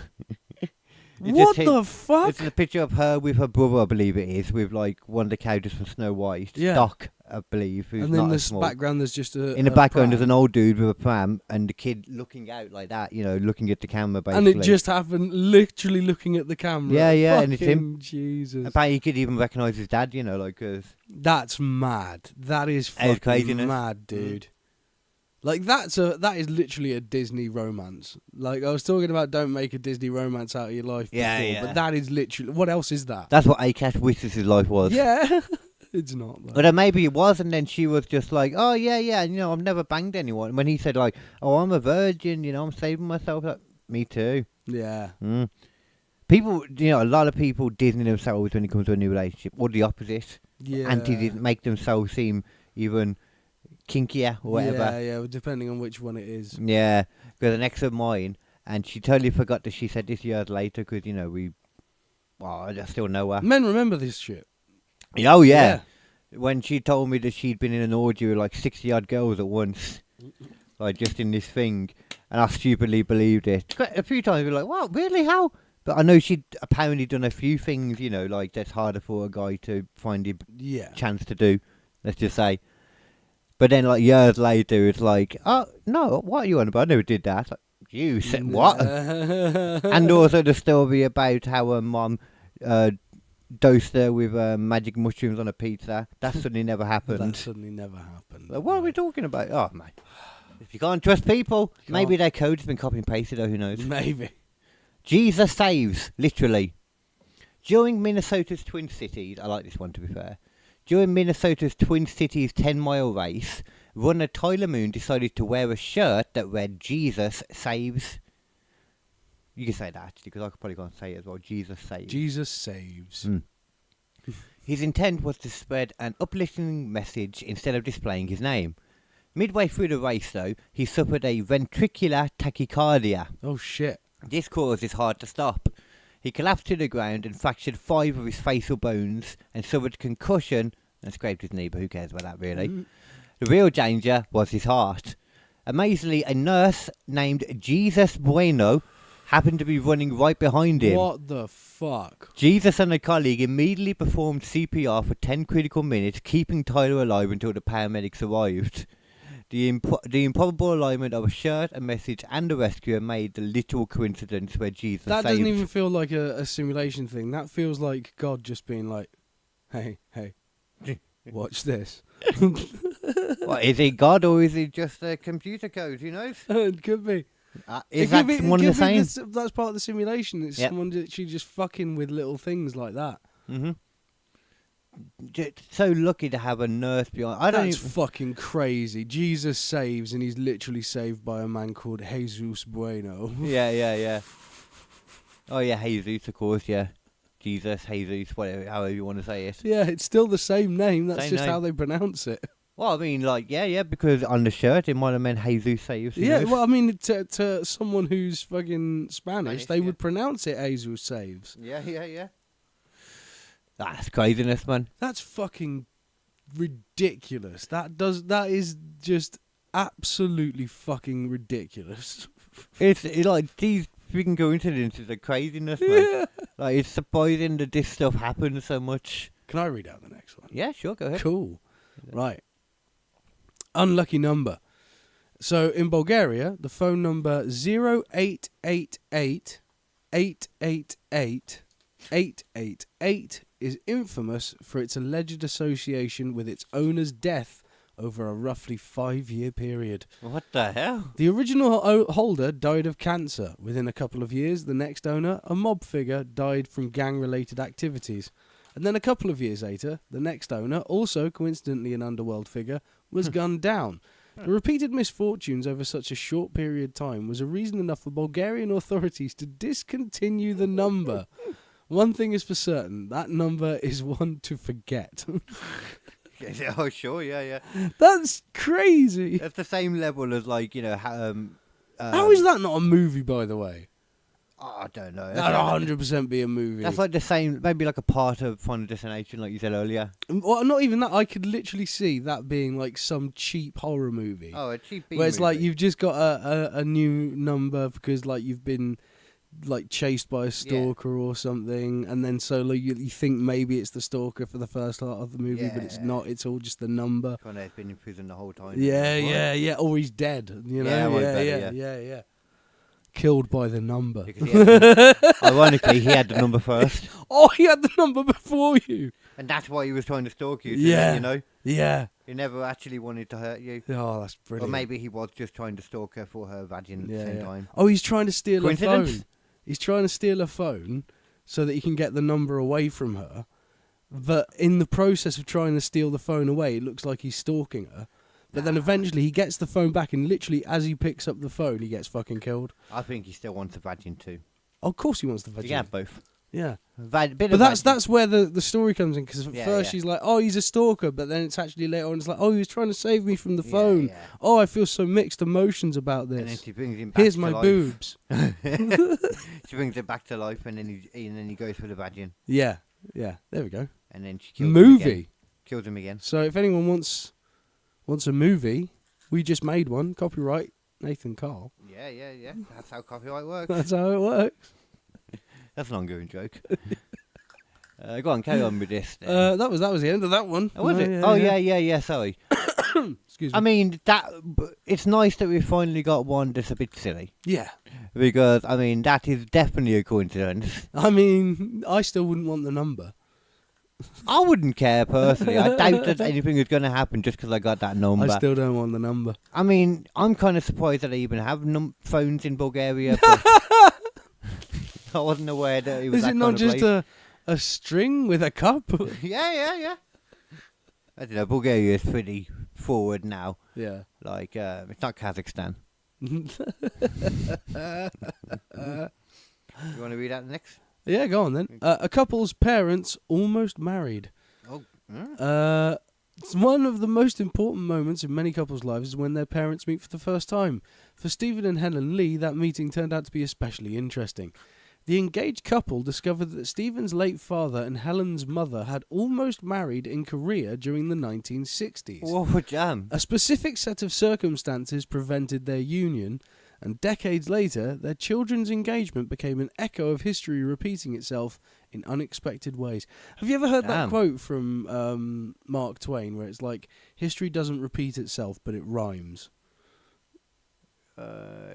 What the fuck? It's a picture of her with her brother, I believe it is, with like one of the characters from Snow White. Yeah. Doc, I believe. Who's And then not the as small. background, there's just a In the background, there's pram. an old dude with a pram and the kid looking out like that, you know, looking at the camera And basically. it just happened literally looking at the camera. Yeah, and it's him. Fucking Jesus. Apparently, he could even recognise his dad, you know, like, 'cause That's mad. That is That is fucking craziness. mad, dude. Like that is literally a Disney romance. Like I was talking about, don't make a Disney romance out of your life. Yeah, before, yeah. But that is literally. What else is that? that's what Akash wishes his life was. Yeah, it's not. Though. But then maybe it was, and then she was just like, oh, yeah, you know, I've never banged anyone. When he said, like, oh, I'm a virgin, you know, I'm saving myself. Like, Me too. Yeah. Mm. People, a lot of people Disney themselves when it comes to a new relationship, or the opposite. Yeah. Make themselves seem even kinkier or whatever. Yeah, depending on which one it is. Yeah, because an ex of mine, and she totally forgot that she said this years later because, I still know her. Men remember this shit. Oh, yeah. When she told me that she'd been in an orgy with like 60-odd girls at once, like just in this thing, and I stupidly believed it. A few times we were like, what, really, how? But I know she'd apparently done a few things, like that's harder for a guy to find the chance to do, let's just say. But then, like, years later, it's like, oh, no, what are you on about? I never did that. Like, you said what? And also the story about how her mom dosed her with magic mushrooms on a pizza. That suddenly never happened. Like, what are we talking about? Oh, mate. If you can't trust people, maybe their code's been copy and pasted, or who knows? Maybe. Jesus saves, literally. During Minnesota's Twin Cities, I like this one to be fair. During Minnesota's Twin Cities 10-mile race, runner Tyler Moon decided to wear a shirt that read Jesus saves. You can say that actually, because I could probably go and say it as well. Jesus saves. Jesus saves. His intent was to spread an uplifting message instead of displaying his name. Midway through the race, though, he suffered a ventricular tachycardia. Oh, shit. This caused his heart to stop. He collapsed to the ground and fractured 5 of his facial bones and suffered concussion and scraped his knee, but who cares about that, really? The real danger was his heart. Amazingly, a nurse named Jesus Bueno happened to be running right behind him. What the fuck? Jesus and a colleague immediately performed CPR for 10 critical minutes, keeping Tyler alive until the paramedics arrived. The improbable alignment of a shirt, a message, and a rescuer made the literal coincidence where Jesus That saved. doesn't even feel like a simulation thing. That feels like God just being like, hey, watch this. What, is he God or is he just a computer code? Who knows? It could be. Is that one the same? That's part of the simulation. It's someone that you just fucking with little things like that. Mm-hmm. So lucky to have a nurse behind. That's fucking crazy. Jesus saves, and he's literally saved by a man called Jesus Bueno. Yeah. Oh yeah, Jesus, of course, yeah. Jesus, whatever, however you want to say it. Yeah, it's still the same name. That's Same just name. how they pronounce it. Well, I mean, like, yeah, because on the shirt it might have meant Jesus saves. Yeah, well, I mean, to someone who's fucking Spanish, they yeah. would pronounce it Jesus saves. Yeah. That's craziness, man. That's fucking ridiculous. That is just absolutely fucking ridiculous. It's like these freaking coincidences are craziness, man. Yeah. Like, it's surprising that this stuff happens so much. Can I read out the next one? Yeah, sure, go ahead. Cool. Right. Unlucky number. So in Bulgaria, the phone number 0888 888 888 is infamous for its alleged association with its owner's death over a roughly 5-year period. What the hell? The original holder died of cancer. Within a couple of years, the next owner, a mob figure, died from gang-related activities. And then a couple of years later, the next owner, also coincidentally an underworld figure, was gunned down. The repeated misfortunes over such a short period of time was a reason enough for Bulgarian authorities to discontinue the number. One thing is for certain, that number is one to forget. Oh, sure, yeah. That's crazy. That's the same level as, like, How is that not a movie, by the way? I don't know. That'd 100% be a movie. That's like the same, maybe like a part of Final Destination, like you said earlier. Well, not even that. I could literally see that being like some cheap horror movie. Oh, a cheap B where it's movie. like you've just got a new number because like you've been like chased by a stalker or something, and then you think maybe it's the stalker for the first part of the movie, but it's not. It's all just the number. Kind of been in prison the whole time. Yeah. Or he's dead. You know. Yeah. Killed by the number. Ironically, he had the number first. Oh, he had the number before you. And that's why he was trying to stalk you. Yeah. Yeah. He never actually wanted to hurt you. Oh, that's brilliant. Or maybe he was just trying to stalk her for her vagina at the same time. Oh, he's trying to steal her Coincidence? phone. He's trying to steal her phone so that he can get the number away from her. But in the process of trying to steal the phone away, it looks like he's stalking her. But then eventually he gets the phone back, and literally as he picks up the phone, he gets fucking killed. I think he still wants a vagin too. Of course he wants the vagina. Yeah, both. Yeah. But That's where the story comes in, because at first yeah. she's like, oh, he's a stalker, but then it's actually later on, it's like, oh, he was trying to save me from the phone. Yeah. Oh, I feel so mixed emotions about this. And then she brings him back Here's to my life. boobs. She brings it back to life, and then he goes for the vagin, Yeah, there we go. and then she kills him again. Movie. Kills him again. So if anyone wants a movie, we just made one. Copyright Nathan Carl. Yeah. That's how copyright works. That's how it works. That's an ongoing joke. Go on, carry on with this. That was the end of that one. Oh, was it? Yeah. Sorry. Excuse me. I mean, it's nice that we finally got one that's a bit silly, Yeah. because I mean that is definitely a coincidence. I mean, I still wouldn't want the number. I wouldn't care personally. I doubt that anything is going to happen just because I got that number. I still don't want the number. I mean, I'm kind of surprised that they even have phones in Bulgaria. But I wasn't aware that it was. Is that it not kind of just place. a string with a cup? Yeah. I don't know. Bulgaria is pretty forward now. Yeah. Like it's not Kazakhstan. You want to read out next? Yeah, go on then. A couple's parents almost married. Oh. It's one of the most important moments in many couples' lives is when their parents meet for the first time. For Stephen and Helen Lee, that meeting turned out to be especially interesting. The engaged couple discovered that Stephen's late father and Helen's mother had almost married in Korea during the 1960s. Oh, jam. A specific set of circumstances prevented their union, and decades later, their children's engagement became an echo of history repeating itself in unexpected ways. Have you ever heard that quote from Mark Twain, where it's like, history doesn't repeat itself, but it rhymes?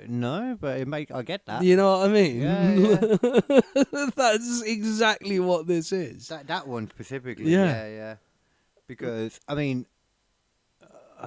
No, but I get that. You know what I mean? Yeah. That's exactly what this is. That one specifically. Yeah. Yeah. Because, I mean...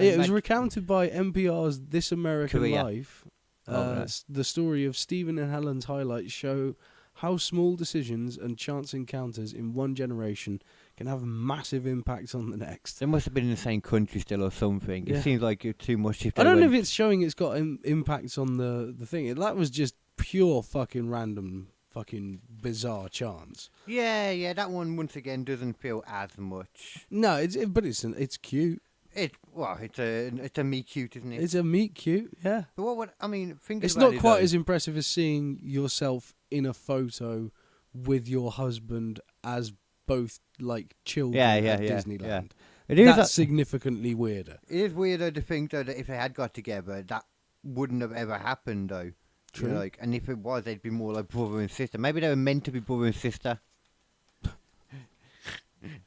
It was recounted by NPR's This American Korea. Life. Right. The story of Stephen and Helen's highlights show how small decisions and chance encounters in one generation can have massive impacts on the next. They must have been in the same country still or something. Yeah. It seems like it's too much. I don't know if it's showing it's got impacts on the thing. That was just pure fucking random, fucking bizarre chance. Yeah. That one once again doesn't feel as much. No, but it's cute. It's a meet cute, isn't it? It's a meet cute, yeah. But what would I mean? It's not quite as impressive as seeing yourself in a photo with your husband as both like children at Disneyland. Yeah. It is That's significantly weirder. It is weirder to think though that if they had got together, that wouldn't have ever happened though. True. You know, and if it was, they'd be more like brother and sister. Maybe they were meant to be brother and sister.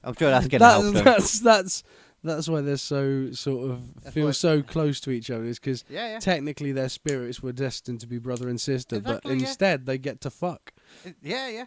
I'm sure that's gonna help them. That's why they're so sort of feel so close to each other, is because technically their spirits were destined to be brother and sister, Exactly, but instead they get to fuck. Yeah.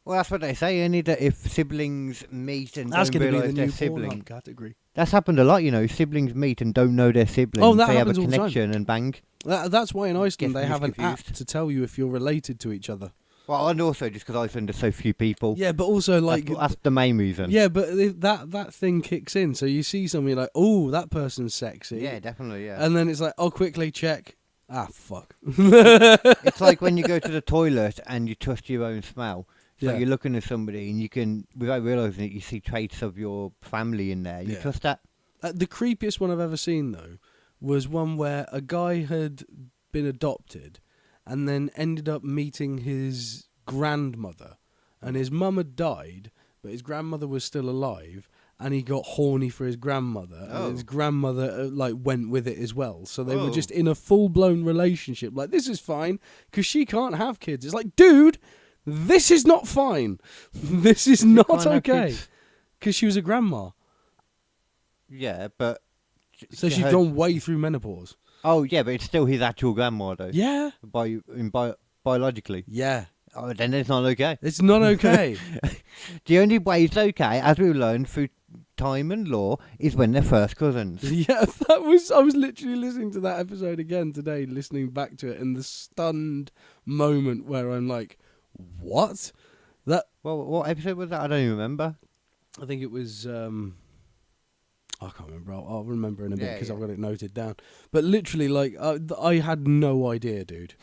Well, that's what they say, isn't it? That if siblings meet and That's don't going to be realise the they're new siblings, Pornhub category. that's happened a lot. You know, siblings meet and don't know their siblings. Oh, that they have a happens all the time. connection and bang. That's why in Iceland Get they have an app confused. to tell you if you're related to each other. Well, and also just because Iceland there's so few people. Yeah, but also like that's the main reason. yeah, but if that thing kicks in, so you see something like, oh, that person's sexy. Yeah, definitely. Yeah. And then it's like, oh, quickly check. Ah, fuck. It's like when you go to the toilet and you trust your own smell. So Yeah. you're looking at somebody and you can, without realising it, you see traits of your family in there. You Yeah. trust that? The creepiest one I've ever seen, though, was one where a guy had been adopted and then ended up meeting his grandmother. And his mum had died, but his grandmother was still alive. And he got horny for his grandmother. Oh. And his grandmother went with it as well. So they were Oh. just in a full-blown relationship. Like, this is fine, because she can't have kids. It's like, dude, this is not fine. This is not can't have okay. kids. Because she was a grandma. Yeah, but... So she's gone way through menopause. Oh, yeah, but it's still his actual grandma, though. Yeah. Biologically. Yeah. Oh, then it's not okay. It's not okay. The only way it's okay, as we learned through time and law, is when they're first cousins. Yeah, I was literally listening to that episode again today, listening back to it, and the stunned moment where I'm like, what? That Well, what episode was that? I don't even remember. I think it was I can't remember. I'll remember in a bit Yeah, because yeah. I've got it noted down. But literally, like, I had no idea, dude.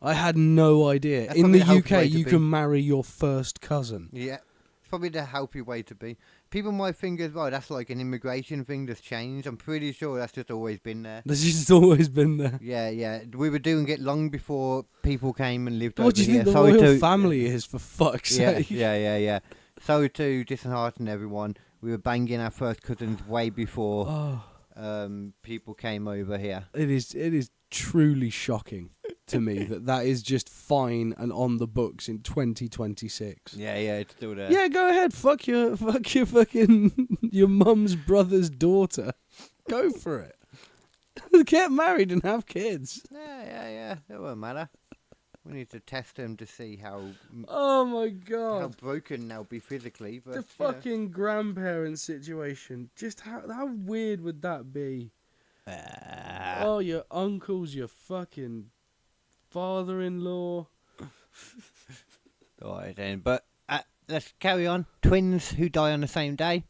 I had no idea. That's In probably the the healthy way UK, to you be. can marry your first cousin. Yeah. It's probably the healthy way to be. People might think as well that's like an immigration thing that's changed. I'm pretty sure that's just always been there. That's just always been there. Yeah. We were doing it long before people came and lived What over do you here. think the Sorry royal to- family is, for fuck's sake? Yeah. Sorry to dishearten everyone. We were banging our first cousins way before Oh, people came over here. it is truly shocking to me that is just fine and on the books in 2026. Yeah, it's still there. Yeah, go ahead. Fuck your fucking your mum's brother's daughter. Go for it. Get married and have kids. Yeah. It won't matter. We need to test them to see how Oh my how god. broken they'll be physically. But The fucking grandparent situation. Just how weird would that be? Oh, your uncles, your fucking father-in-law. Alright then, but let's carry on. Twins who die on the same day.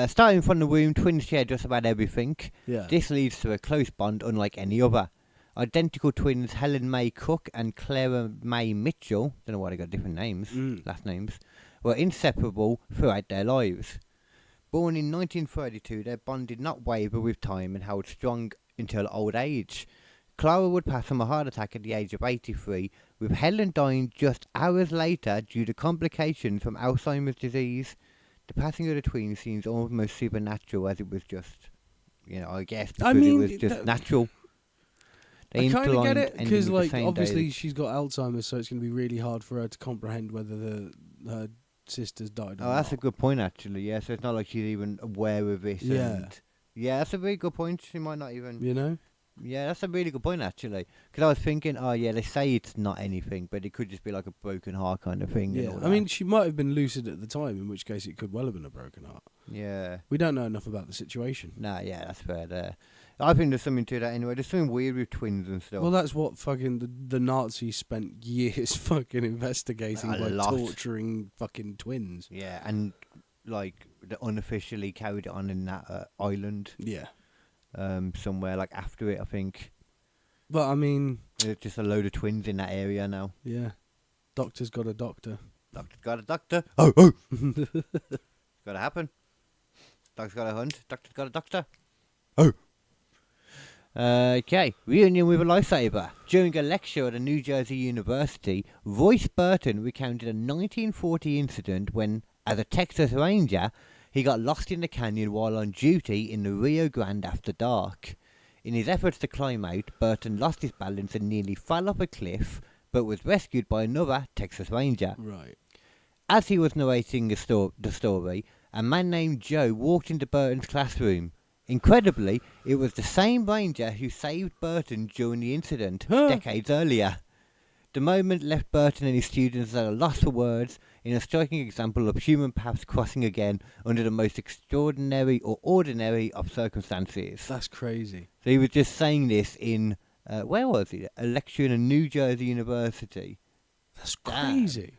Starting from the womb, twins share just about everything. Yeah. This leads to a close bond unlike any other. Identical twins Helen May Cook and Clara May Mitchell, don't know why they got different names, last names, were inseparable throughout their lives. Born in 1932, their bond did not waver with time and held strong until old age. Clara would pass from a heart attack at the age of 83, with Helen dying just hours later due to complications from Alzheimer's disease. The passing of the twins seems almost supernatural, as it was just, I guess, because it was just natural. They I kind of get interlined, it ending because, with the like, same day. obviously she's got Alzheimer's, so it's going to be really hard for her to comprehend whether her sister's died. Oh, that's a good point, actually. Yeah, so it's not like she's even aware of it. Yeah. Yeah, that's a very good point. She might not even. You know? Yeah, that's a really good point, actually. Because I was thinking, oh yeah, they say it's not anything, but it could just be like a broken heart kind of thing. Yeah. And all I mean, that. she might have been lucid at the time, in which case it could well have been a broken heart. Yeah. We don't know enough about the situation. Nah, yeah, that's fair there. I think there's something to that anyway. There's something weird with twins and stuff. Well, that's what fucking the Nazis spent years fucking investigating A by lot. torturing fucking twins. Yeah, and like they unofficially carried it on in that island Yeah. somewhere like after it, I think. But I mean, There's just a load of twins in that area now. yeah. Doctor's got a doctor. Doctor's got a doctor. Oh! It's gotta happen. Dog's got a hunt. Doctor's got a doctor. Oh! Okay, reunion with a lifesaver. During a lecture at a New Jersey university, Royce Burton recounted a 1940 incident when, as a Texas Ranger, he got lost in the canyon while on duty in the Rio Grande after dark. In his efforts to climb out, Burton lost his balance and nearly fell off a cliff, but was rescued by another Texas Ranger. Right. As he was narrating the story, a man named Joe walked into Burton's classroom. Incredibly, it was the same ranger who saved Burton during the incident decades earlier. The moment left Burton and his students at a loss for words, in a striking example of human paths crossing again under the most extraordinary or ordinary of circumstances. That's crazy. So he was just saying this in, where was it? A lecture in a New Jersey university. That's Damn. crazy.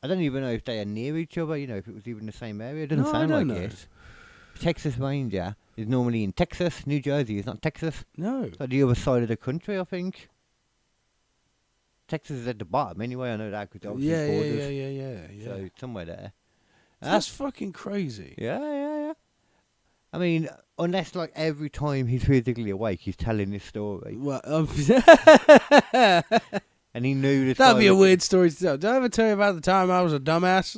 I don't even know if they are near each other, if it was even the same area. It doesn't No, I sound don't like know. it. Texas Ranger is normally in Texas. New Jersey is not Texas. No. It's like the other side of the country, I think. Texas is at the bottom anyway, I know that because obviously Yeah, borders. yeah. So it's somewhere there. That's fucking crazy. Yeah. I mean, unless like every time he's physically awake, he's telling this story. Well, And he knew this that'd guy be a was- weird story to tell. Did I ever tell you about the time I was a dumbass?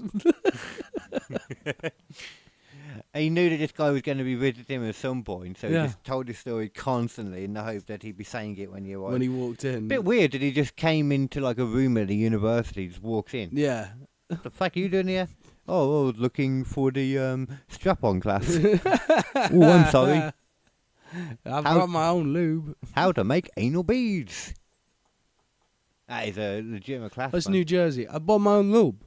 He knew that this guy was going to be visiting him at some point, so Yeah. he just told this story constantly in the hope that he'd be saying it when he arrived. When he walked in. Bit weird that he just came into like a room at the university, just walks in. Yeah. What the fuck are you doing here? Oh, I was looking for the strap-on class. Oh, I'm sorry. I've How- got my own lube. How to make anal beads. That is a legitimate class. That's man. New Jersey. I bought my own lube.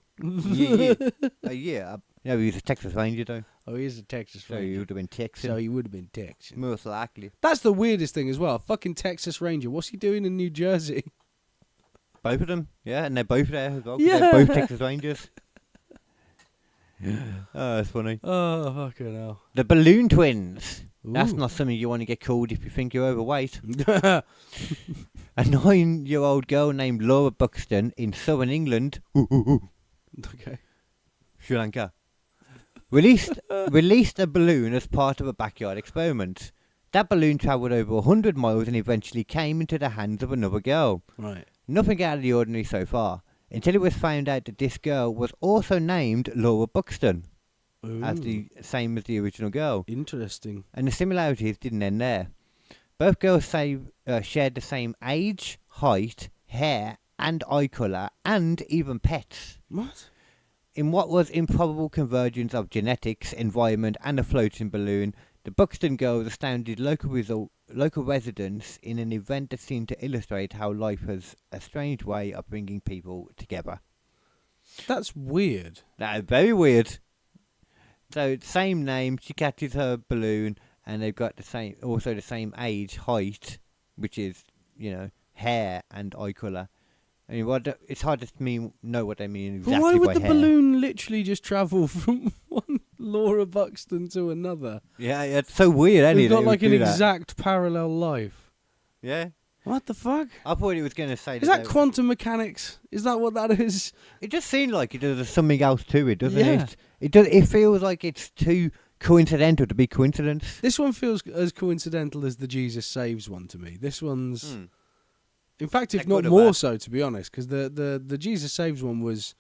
Yeah. No, he was a Texas Ranger though, Oh, he's a Texas so he Ranger. would have been Texan. So he would have been Texan. Most likely. That's the weirdest thing as well. Fucking Texas Ranger. What's he doing in New Jersey? Both of them, yeah, and they're both there as well. 'Cause Yeah. They're both Texas Rangers. Oh, that's funny. Oh, fucking hell. The balloon twins. That's Ooh. not something you want to get called if you think you're overweight. A 9-year-old girl named Laura Buxton in southern England, Okay. Sri Lanka, released a balloon as part of a backyard experiment. That balloon travelled over 100 miles and eventually came into the hands of another girl. Right. Nothing out of the ordinary so far, until it was found out that this girl was also named Laura Buxton, as the same as the original girl. Interesting. And the similarities didn't end there. Both girls shared the same age, height, hair, and eye colour, and even pets. What? In what was improbable convergence of genetics, environment, and a floating balloon, the Buxton girls astounded local residents in an event that seemed to illustrate how life has a strange way of bringing people together. That's weird. That is very weird. So, same name, she catches her balloon, and they've got the same age, height, which is, hair and eye colour. I mean, it's hard to know what they mean exactly But why would by the hair. balloon literally just travel from one Laura Buxton to another? Yeah, it's so weird, isn't it? They've got that it like would an do that. exact parallel life. Yeah. What the fuck? I thought he was going to say Is that quantum mechanics? Is that what that is? It just seemed like there's something else to it, doesn't Yeah. it? It feels like it's too coincidental to be coincidence. This one feels as coincidental as the Jesus Saves one to me. This one's, in fact, if Like not good or more bad? so, to be honest, because the Jesus Saves one was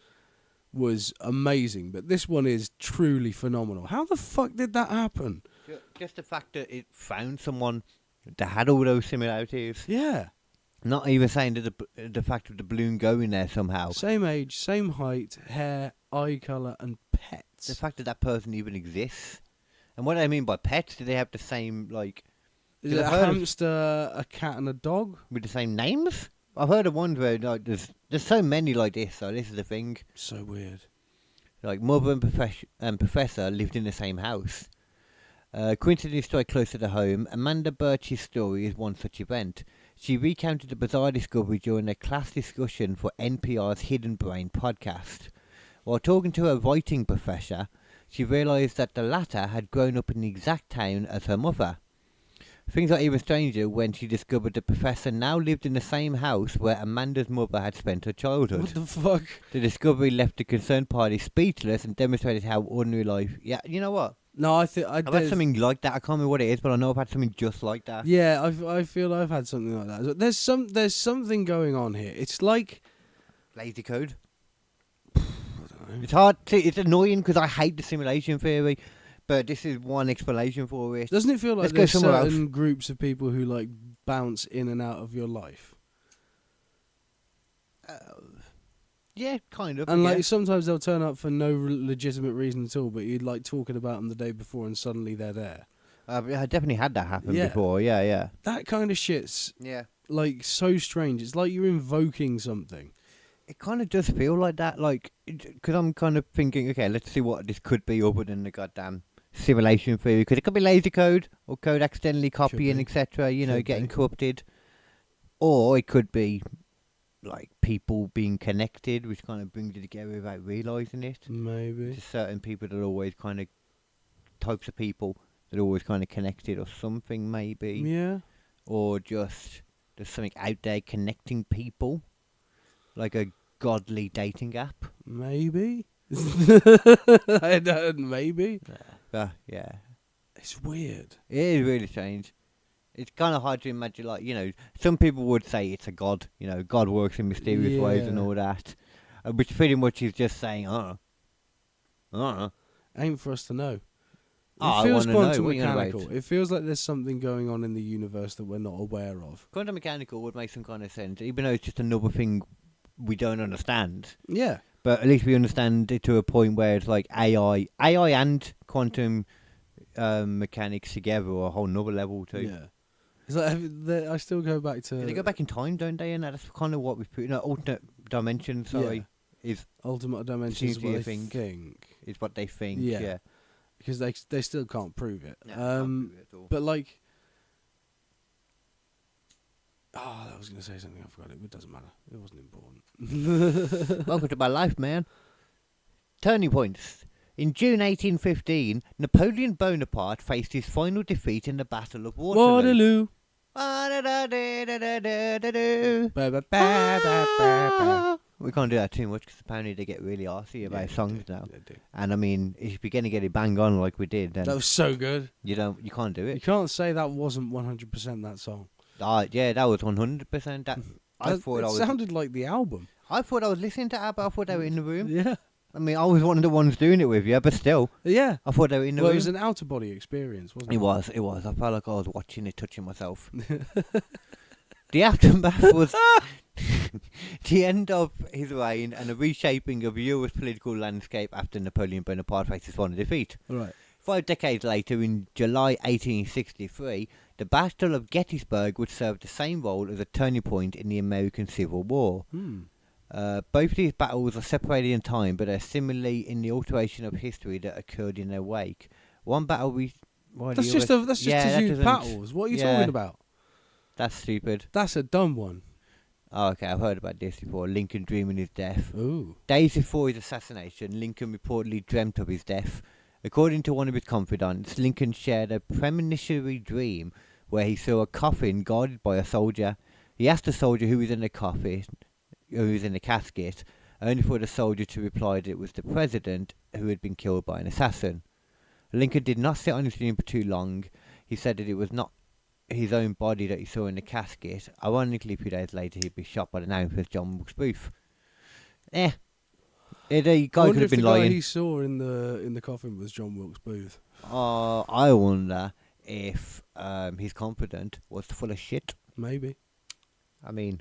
amazing, but this one is truly phenomenal. How the fuck did that happen? Just the fact that it found someone that had all those similarities. Yeah, Not even saying that the fact of the balloon going there somehow. same age, same height, hair, eye colour, and pets. The fact that that person even exists. And what do I mean by pets? Do they have the same, Is it a I've heard of- hamster, a cat, and a dog? with the same names? I've heard of ones where there's so many like this, so this is the thing. So weird. Like mother and professor lived in the same house. Coincidentally strike closer to home, Amanda Birch's story is one such event. She recounted the bizarre discovery during a class discussion for NPR's Hidden Brain podcast. While talking to her writing professor, she realised that the latter had grown up in the exact town as her mother. Things got even stranger when she discovered the professor now lived in the same house where Amanda's mother had spent her childhood. What the fuck? The discovery left the concerned party speechless and demonstrated how ordinary life... Yeah, you know what? No, I think I've had something like that. I can't remember what it is, but I know I've had something just like that. Yeah, I feel I've had something like that. There's something going on here. It's like Lazy code. I don't know. It's hard. It's annoying because I hate the simulation theory, but this is one explanation for it. Doesn't it feel like Let's go there's somewhere else. certain groups of people who like bounce in and out of your life, Yeah, kind of. and yeah. like sometimes they'll turn up for no legitimate reason at all, but you'd like talking about them the day before, and suddenly they're there. I definitely had that happen Yeah. before. Yeah. That kind of shit's Yeah. like so strange. It's like you're invoking something. It kind of does feel like that, because I'm kind of thinking, okay, let's see what this could be other than the goddamn simulation theory, because it could be lazy code, or code accidentally copying, be. etc., Could getting be. corrupted. Or it could be, like, people being connected, which kind of brings it together without realising it. Maybe. Just certain people that are always kind of, types of people that are always kind of connected, or something, maybe. Yeah. Or just, there's something out there connecting people. Like a godly dating app. Maybe. I don't. Maybe. Yeah. It's weird. It is really strange. It's kind of hard to imagine, some people would say it's a god. God works in mysterious ways and Yeah. all that. Which pretty much is just saying, Ain't for us to know. It I feels wanna know, quantum what are you gonna mechanical. write? It feels like there's something going on in the universe that we're not aware of. Quantum mechanical would make some kind of sense, even though it's just another thing we don't understand. Yeah. But at least we understand it to a point where it's like AI and quantum mechanics together, or a whole nother level too. Yeah. It's like I still go back to They go back in time, don't they? And that's kind of what we've put. Alternate dimensions. Sorry, is ultimate dimensions. seems Is to what be a they thing. think is what they think. Yeah. Yeah. because they still can't prove it. No, can't prove it at all. But like, I was going to say something. I forgot it. It doesn't matter. It wasn't important. Welcome to my life, man. Turning points. In June 1815, Napoleon Bonaparte faced his final defeat in the Battle of Waterloo. Waterloo. We can't do that too much because apparently they get really arsey about songs now. And I mean, if you're going to get it bang on like we did, then That was so good. you can't do You it. can't say that wasn't 100% that song. Yeah, that was 100%. That I thought it I was. sounded like the album. I thought I was listening to ABBA. I thought they were in the room. Yeah. I mean, I was one of the ones doing it with you, but still, Yeah. I thought they were in the Well, it room. was an out-of-body experience, wasn't it? It was. I felt like I was watching it, touching myself. The aftermath was the end of his reign and a reshaping of Europe's political landscape after Napoleon Bonaparte faced his final defeat. Right. 5 decades later, in July 1863, the Battle of Gettysburg would serve the same role as a turning point in the American Civil War. Both of these battles are separated in time, but are similarly in the alteration of history that occurred in their wake. One battle That's just two huge battles. What are you talking about? That's stupid. That's a dumb one. Oh, okay, I've heard about this before. Lincoln dreaming his death. Ooh. Days before his assassination, Lincoln reportedly dreamt of his death. According to one of his confidants, Lincoln shared a premonitory dream where he saw a coffin guarded by a soldier. He asked the soldier who was in the coffin, who was in the casket, only for the soldier to reply that it was the president who had been killed by an assassin. Lincoln did not sit on his dream for too long. He said that it was not his own body that he saw in the casket. Ironically, a few days later, he'd be shot by the now infamous John Wilkes Booth. The guy could have been the lying. guy he saw in the coffin was John Wilkes Booth. I wonder if his confidant was full of shit. Maybe. I mean,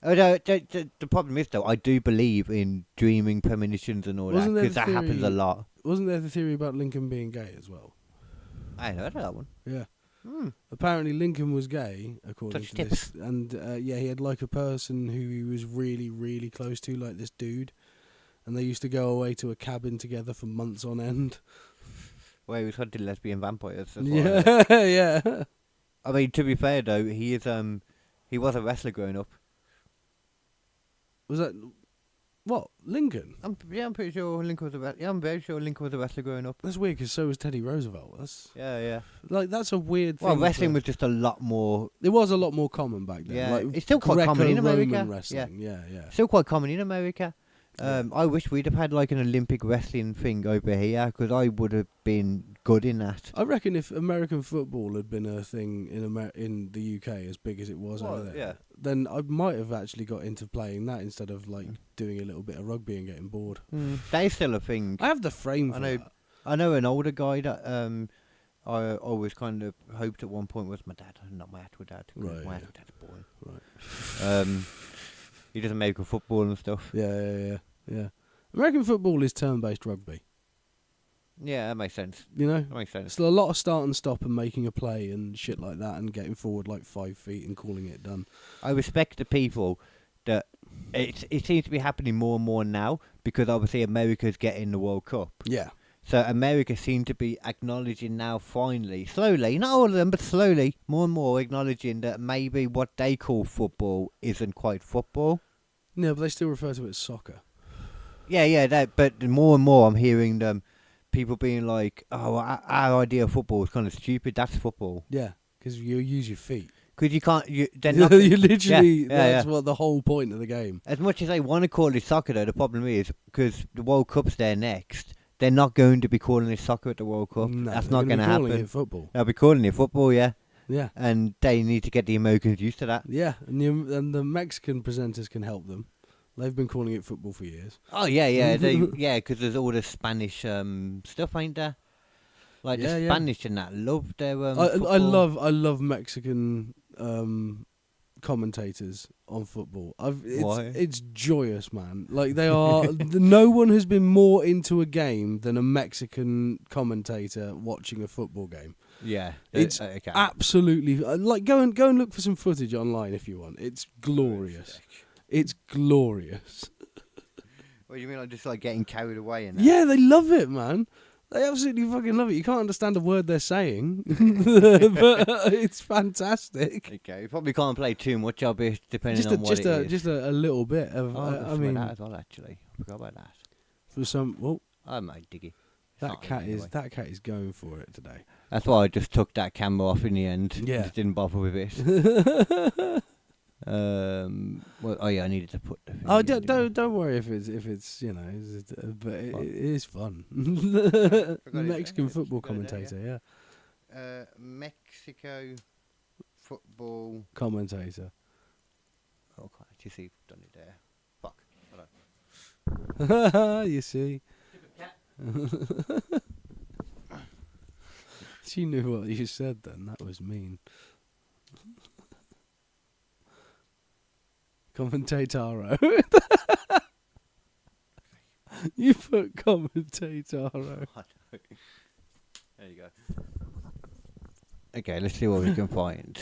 the problem is, though, I do believe in dreaming premonitions and all that, because that happens a lot. Wasn't there the theory about Lincoln being gay as well? I know that one. Yeah. Apparently Lincoln was gay, according Such to tips. this. And, he had, like, a person who he was really, really close to, like this dude. And they used to go away to a cabin together for months on end. Well, he was hunting lesbian vampires. That's Yeah, yeah. I mean, to be fair, though, he was a wrestler growing up. Was that... What? Lincoln? I'm pretty sure Lincoln was a wrestler. Yeah, I'm very sure Lincoln was a wrestler growing up. That's weird, because so was Teddy Roosevelt. Yeah. Like, that's a weird thing. Well, wrestling was just a lot more... It was a lot more common back then. Yeah, like it's still quite common in America. Greco-Roman wrestling, yeah. Still quite common in America. I wish we'd have had like an Olympic wrestling thing over here, because I would have been good in that. I reckon if American football had been a thing in the UK as big as it was over there, then I might have actually got into playing that instead of like doing a little bit of rugby and getting bored. That is still a thing. I have the frame for that. I know an older guy that I always kind of hoped at one point was my dad, not my actual dad. Right, my actual dad's boring. Right. He does American football and stuff. Yeah. American football is turn-based rugby. Yeah, that makes sense. You know? That makes sense. It's a lot of start and stop and making a play and shit like that and getting forward like 5 feet and calling it done. I respect the people that... It seems to be happening more and more now, because obviously America's getting the World Cup. Yeah. So America seems to be acknowledging now, finally, slowly, not all of them, but slowly, more and more acknowledging that maybe what they call football isn't quite football. No, but they still refer to it as soccer. Yeah, but more and more I'm hearing them, people being like, oh, our idea of football is kind of stupid, that's football. Yeah, because you use your feet. Because you can't... You literally... That's what the whole point of the game. As much as they want to call it soccer, though, the problem is, because the World Cup's there next... They're not going to be calling it soccer at the World Cup. No, that's not going to happen. Calling it football. They'll be calling it football, yeah. Yeah. And they need to get the Americans used to that. Yeah, and the Mexican presenters can help them. They've been calling it football for years. Oh, yeah. Because there's all the Spanish stuff, ain't there? Like the Spanish and that love their I love Mexican commentators on football. It's joyous, man. Like they are. No one has been more into a game than a Mexican commentator watching a football game. Yeah, it's absolutely like go and look for some footage online if you want. It's glorious. It's glorious. What do you mean? Like just like getting carried away in that? Yeah, they love it, man. They absolutely fucking love it. You can't understand a word they're saying, but it's fantastic. Okay, you probably can't play too much of it, depending on just a little bit of. I mean, that as well. Actually, I forgot about that. For some, well, I might dig it. That cat is going for it today. That's why I just took that camera off in the end. Yeah. Just didn't bother with it. Well, oh yeah, I needed to put the. Oh, don't worry if it's but it is fun. Mexican football commentator, yeah. Mexico football Commentator. Oh, can't actually see if I've done it there. Fuck. Hello. You see. She knew what you said then. That was mean. Commentataro. You put commentataro. There you go. Okay, let's see what we can find.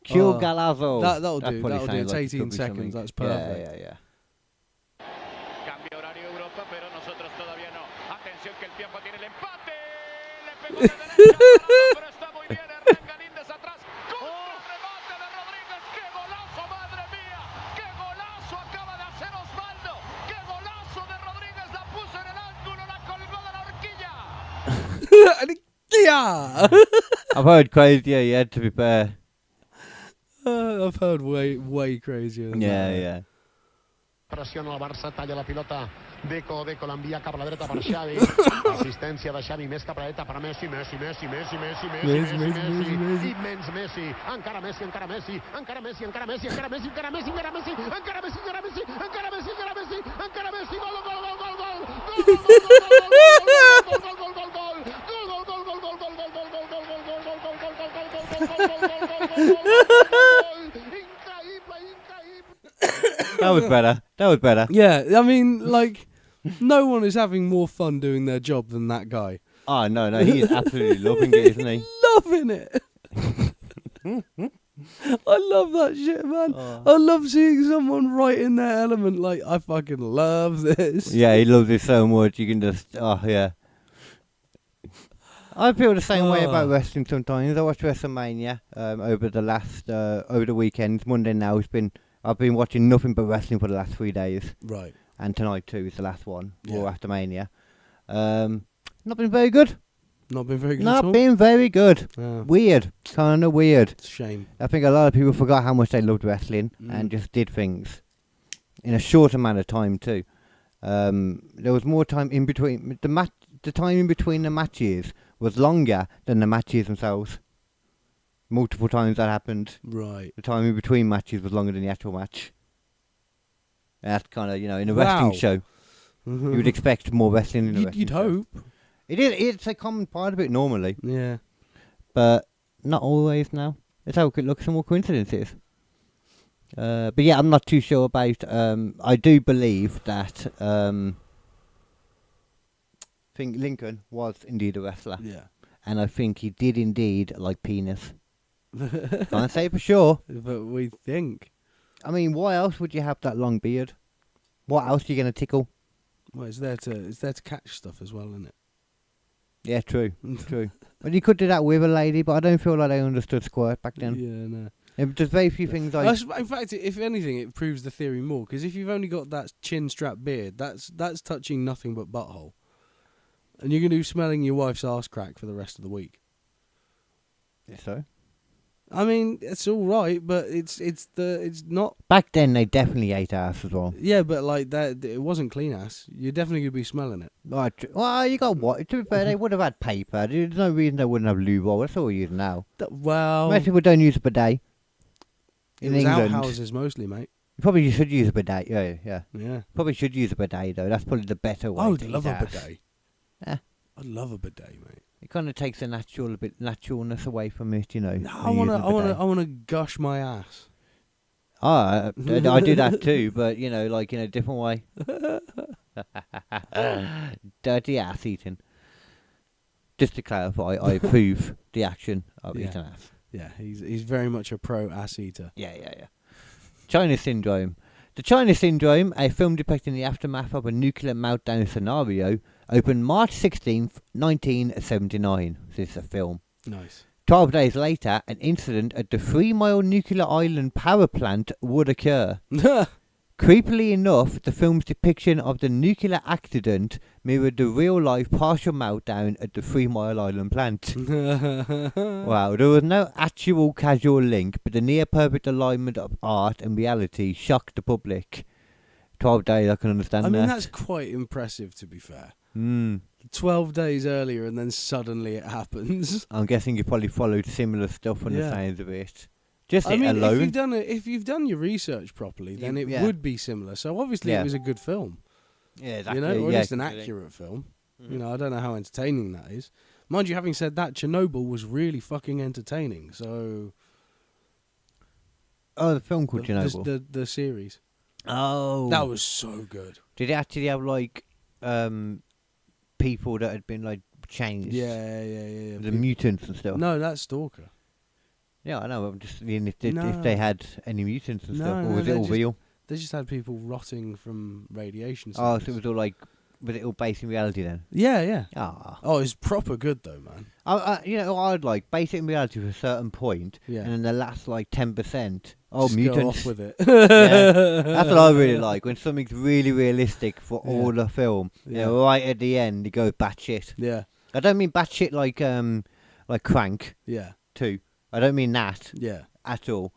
Cure Galazzo. That'll do. That'll do. It's 18 seconds. That's perfect. Yeah. Cambio horario Europa, pero nosotros todavía no. Atención que el tiempo tiene el empate. Le pegó de derecha, pero está muy bien. Arranca Lindes atrás. Remate de Rodríguez. ¡Qué golazo, madre mía! ¡Qué golazo acaba de hacer Osvaldo! ¡Qué golazo de Rodríguez! La puso en el ángulo, la colgó de la horquilla. Yeah. I've heard crazier, yeah, to be fair. I've heard way crazier than that. Yeah. Pressiona el Barça, talla la pilota. Deco l'envia cap a la dreta per Xavi. Assistència de Xavi, més cap a la dreta per Messi. Immens Messi. Encara Messi. That was better. Yeah, I mean, like, no one is having more fun doing their job than that guy. Oh, no, he is absolutely loving it, isn't he? Loving it. I love that shit, man. I love seeing someone right in their element. Like, I fucking love this. Yeah, he loves it so much. You can just, yeah. I feel the same way about wrestling sometimes. I watch Wrestlemania over the weekends. Monday now, I've been watching nothing but wrestling for the last 3 days. Right. And tonight too is the last one, or after Mania. Not been very good. Not been very good at all? Not been very good. Yeah. Weird. Kind of weird. It's a shame. I think a lot of people forgot how much they loved wrestling and just did things in a short amount of time too. There was more time in between. The time in between the matches was longer than the matches themselves. Multiple times that happened. Right. The time in between matches was longer than the actual match. And that's kind of, in a wrestling show. You would expect more wrestling in a wrestling You'd show. hope. It's a common part of it normally. Yeah. But not always now. Let's have a quick look at some more coincidences. But yeah, I'm not too sure about... I do believe that... I think Lincoln was indeed a wrestler. Yeah. And I think he did indeed like penis. Can't say for sure. But we think. I mean, why else would you have that long beard? What else are you going to tickle? Well, it's there to catch stuff as well, isn't it? Yeah, true. True. Well, you could do that with a lady, but I don't feel like they understood squirt back then. Yeah, no. There's very few things I... In fact, if anything, it proves the theory more, because if you've only got that chin-strap beard, that's touching nothing but butthole. And you're going to be smelling your wife's arse crack for the rest of the week. So? I mean, it's all right, but it's not. Back then, they definitely ate ass as well. Yeah, but like that, it wasn't clean ass. You're definitely gonna be smelling it. Right. Well, you got what? To be fair, they would have had paper. There's no reason they wouldn't have loo roll. That's all we use now. Most people don't use a bidet. In England, outhouses mostly, mate. You probably should use a bidet. Yeah. Yeah. Probably should use a bidet though. That's probably the better way. I would to love eat a ass. bidet. Yeah. I'd love a bidet, mate. It kind of takes the naturalness away from it, No, I wanna gush my ass. I do that too, but like in a different way. Dirty ass eating. Just to clarify, I approve the action of eating ass. Yeah, he's very much a pro ass eater. Yeah. China Syndrome. The China Syndrome, a film depicting the aftermath of a nuclear meltdown scenario, opened March 16th, 1979. This is a film. Nice. 12 days later, an incident at the 3 Mile nuclear island power plant would occur, Creepily enough, the film's depiction of the nuclear accident mirrored the real-life partial meltdown at the 3 Mile Island plant. Wow, there was no actual casual link, but the near-perfect alignment of art and reality shocked the public. 12 days, I can understand that. I mean, that's quite impressive, to be fair. 12 days earlier, and then suddenly it happens. I'm guessing you probably followed similar stuff on the sounds of it. Just I it mean, alone. if you've done your research properly, then it Yeah. would be similar. So obviously it was a good film. Yeah, exactly. You know, or at least an completely. accurate film. You know, I don't know how entertaining that is. Mind you, having said that, Chernobyl was really fucking entertaining. So Oh, the film called Chernobyl. the series. Oh, That was so good. did it actually have like people that had been like changed? Yeah. The mutants and stuff. No, that's Stalker. Yeah, I know. I'm just seeing if No. they had any mutants and stuff, or was it they all just- real? They just had people rotting from radiation. Oh, so sickness. it was all like, was it all based in reality then? Yeah. Ah, Oh, it's proper good though, man. you know, I'd like base it in reality to a certain point, Yeah. and then the last like 10%. Oh, Just mutants. go off with it. Yeah, that's what I really like, when something's really realistic for Yeah. all the film. Yeah. You know, right at the end, it goes batshit. Yeah. I don't mean batshit like Crank Yeah. 2. I don't mean that Yeah. at all.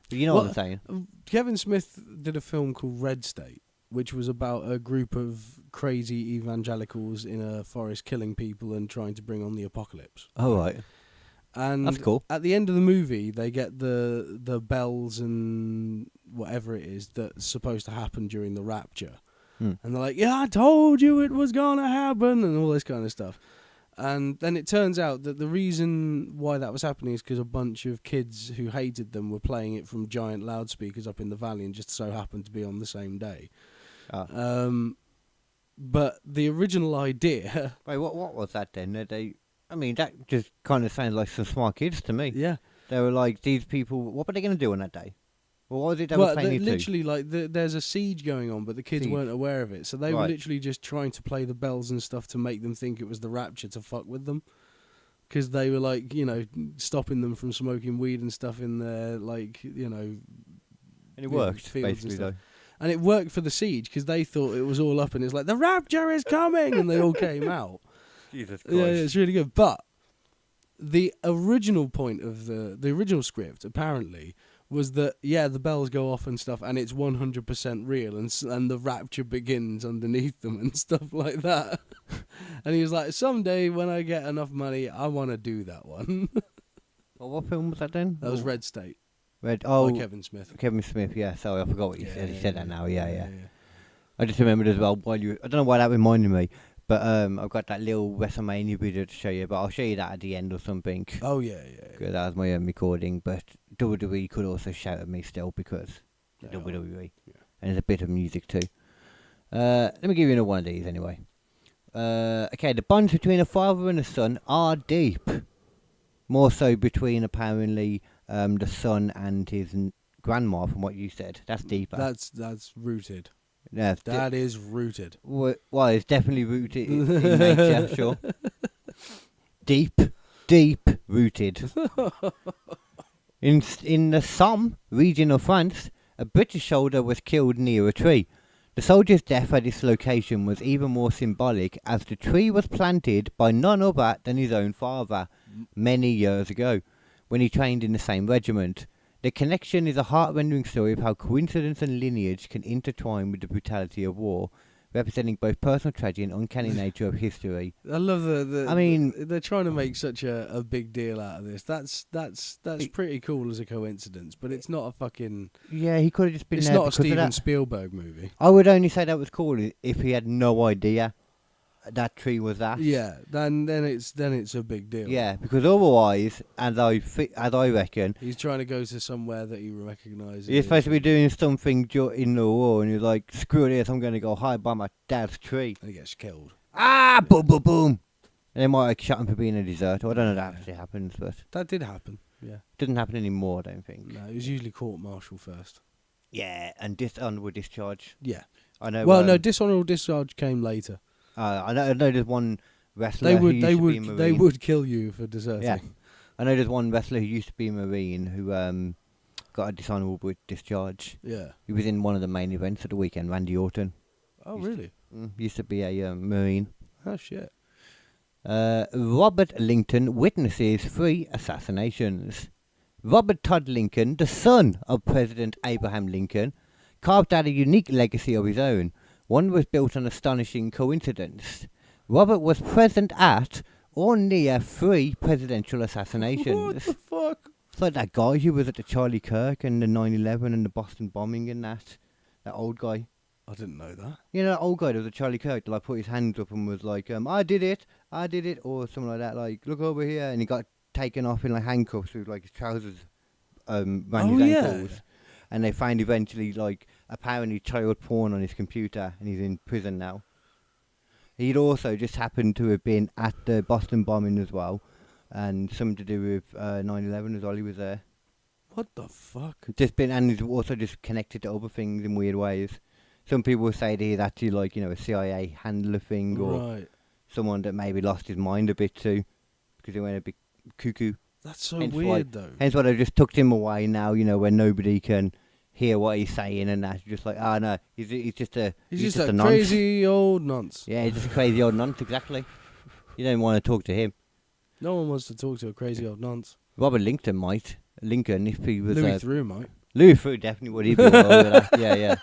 But you know what I'm saying? Kevin Smith did a film called Red State, which was about a group of crazy evangelicals in a forest killing people and trying to bring on the apocalypse. Oh, right. And That's cool. at the end of the movie, they get the bells and whatever it is that's supposed to happen during the rapture. And they're like, yeah, I told you it was going to happen, and all this kind of stuff. And then it turns out that the reason why that was happening is because a bunch of kids who hated them were playing it from giant loudspeakers up in the valley and just so happened to be on the same day. But the original idea... Wait, what was that then? I mean, that just kind of sounds like some smart kids to me. Yeah. They were like, these people, what were they going to do on that day? Well, what was it they were planning to? Literally, like, there's a siege going on, but the kids Siege. weren't aware of it. So they were Right. literally just trying to play the bells and stuff to make them think it was the rapture to fuck with them. Because they were, like, you know, stopping them from smoking weed and stuff in their, like, you know... And it worked, fields and basically, stuff. though. And it worked for the siege, because they thought it was all up, and it's like, the rapture is coming! And they all came out. Jesus Christ. Yeah, it's really good. But the original point of the original script, apparently, was that, yeah, the bells go off and stuff, and it's 100% real, and the rapture begins underneath them and stuff like that. And he was like, someday when I get enough money, I want to do that one. Well, what film was that then? That was Red State Red. by Oh, Kevin Smith. Kevin Smith. Yeah, sorry, I forgot what you said. He said that now. Yeah. yeah. I just remembered as well. I don't know why that reminded me, but I've got that little Wrestlemania video to show you. But I'll show you that at the end or something. Oh, yeah. Because that was my own recording. But WWE could also shout at me still because They are. WWE. Yeah. And there's a bit of music too. Let me give you another one of these anyway. Okay, the bonds between a father and a son are deep. More so between apparently the son and his grandma, from what you said. That's deeper. That's rooted. Yeah, That is rooted. well, it's definitely rooted in nature, sure. Deep rooted. In the Somme region of France, a British soldier was killed near a tree. The soldier's death at this location was even more symbolic, as the tree was planted by none other than his own father many years ago, when he trained in the same regiment. The connection is a heart-rending story of how coincidence and lineage can intertwine with the brutality of war, representing both personal tragedy and uncanny nature of history. I love the I mean- they're trying to make such a big deal out of this. That's pretty cool as a coincidence, but it's not a fucking. Yeah, he could have just been It's there not a because of Steven that. Spielberg movie. I would only say that was cool if he had no idea that tree was that. Yeah, then it's a big deal. Yeah, because otherwise, as I reckon, He's trying to go to somewhere that he recognises. you're supposed to be doing something in the war, and you're like, screw this, I'm going to go hide by my dad's tree. And he gets killed. Ah, boom, boom, boom. And they might have shot him for being a deserter. I don't know if that actually happens, but That did happen. Yeah. it doesn't happen anymore, I don't think. No, it was usually court-martial first. Yeah, and dishonourable discharge. Yeah. I know. Well, no, dishonourable discharge came later. I know there's one wrestler They who would used to be a Marine. they would kill you for deserting. Yeah. I know there's one wrestler who used to be a Marine who got a dishonourable discharge. Yeah. He was in one of the main events at the weekend, Randy Orton. Oh, really? Used to be a Marine. Oh, shit. Robert Lincoln witnesses 3 assassinations. Robert Todd Lincoln, the son of President Abraham Lincoln, carved out a unique legacy of his own. One was built on astonishing coincidence. Robert was present at or near 3 presidential assassinations. What the fuck? It's like that guy who was at the Charlie Kirk and the 9/11 and the Boston bombing and that. That old guy. I didn't know that. You know that old guy that was at Charlie Kirk that like put his hands up and was like, I did it, or something like that, like, look over here, and he got taken off in like handcuffs with like his trousers around his ankles. And they found eventually like apparently child porn on his computer, and he's in prison now. He'd also just happened to have been at the Boston bombing as well, and something to do with 9/11 as well. He was there. What the fuck? Just been, and he's also just connected to other things in weird ways. Some people say that he's actually like, a CIA handler thing, or someone that maybe lost his mind a bit too, because he went a bit cuckoo. That's so Hence weird, though. Hence why they've just tucked him away now, where nobody can hear what he's saying, and that's just like, no, he's just a a nonce. crazy old nonce. Yeah, he's just a crazy old nonce, exactly. You don't want to talk to him. No one wants to talk to a crazy old nonce. Robert Lincoln might. Lincoln, if he was... Louis Theroux might. Louis Theroux definitely would. He'd be all over that. Yeah.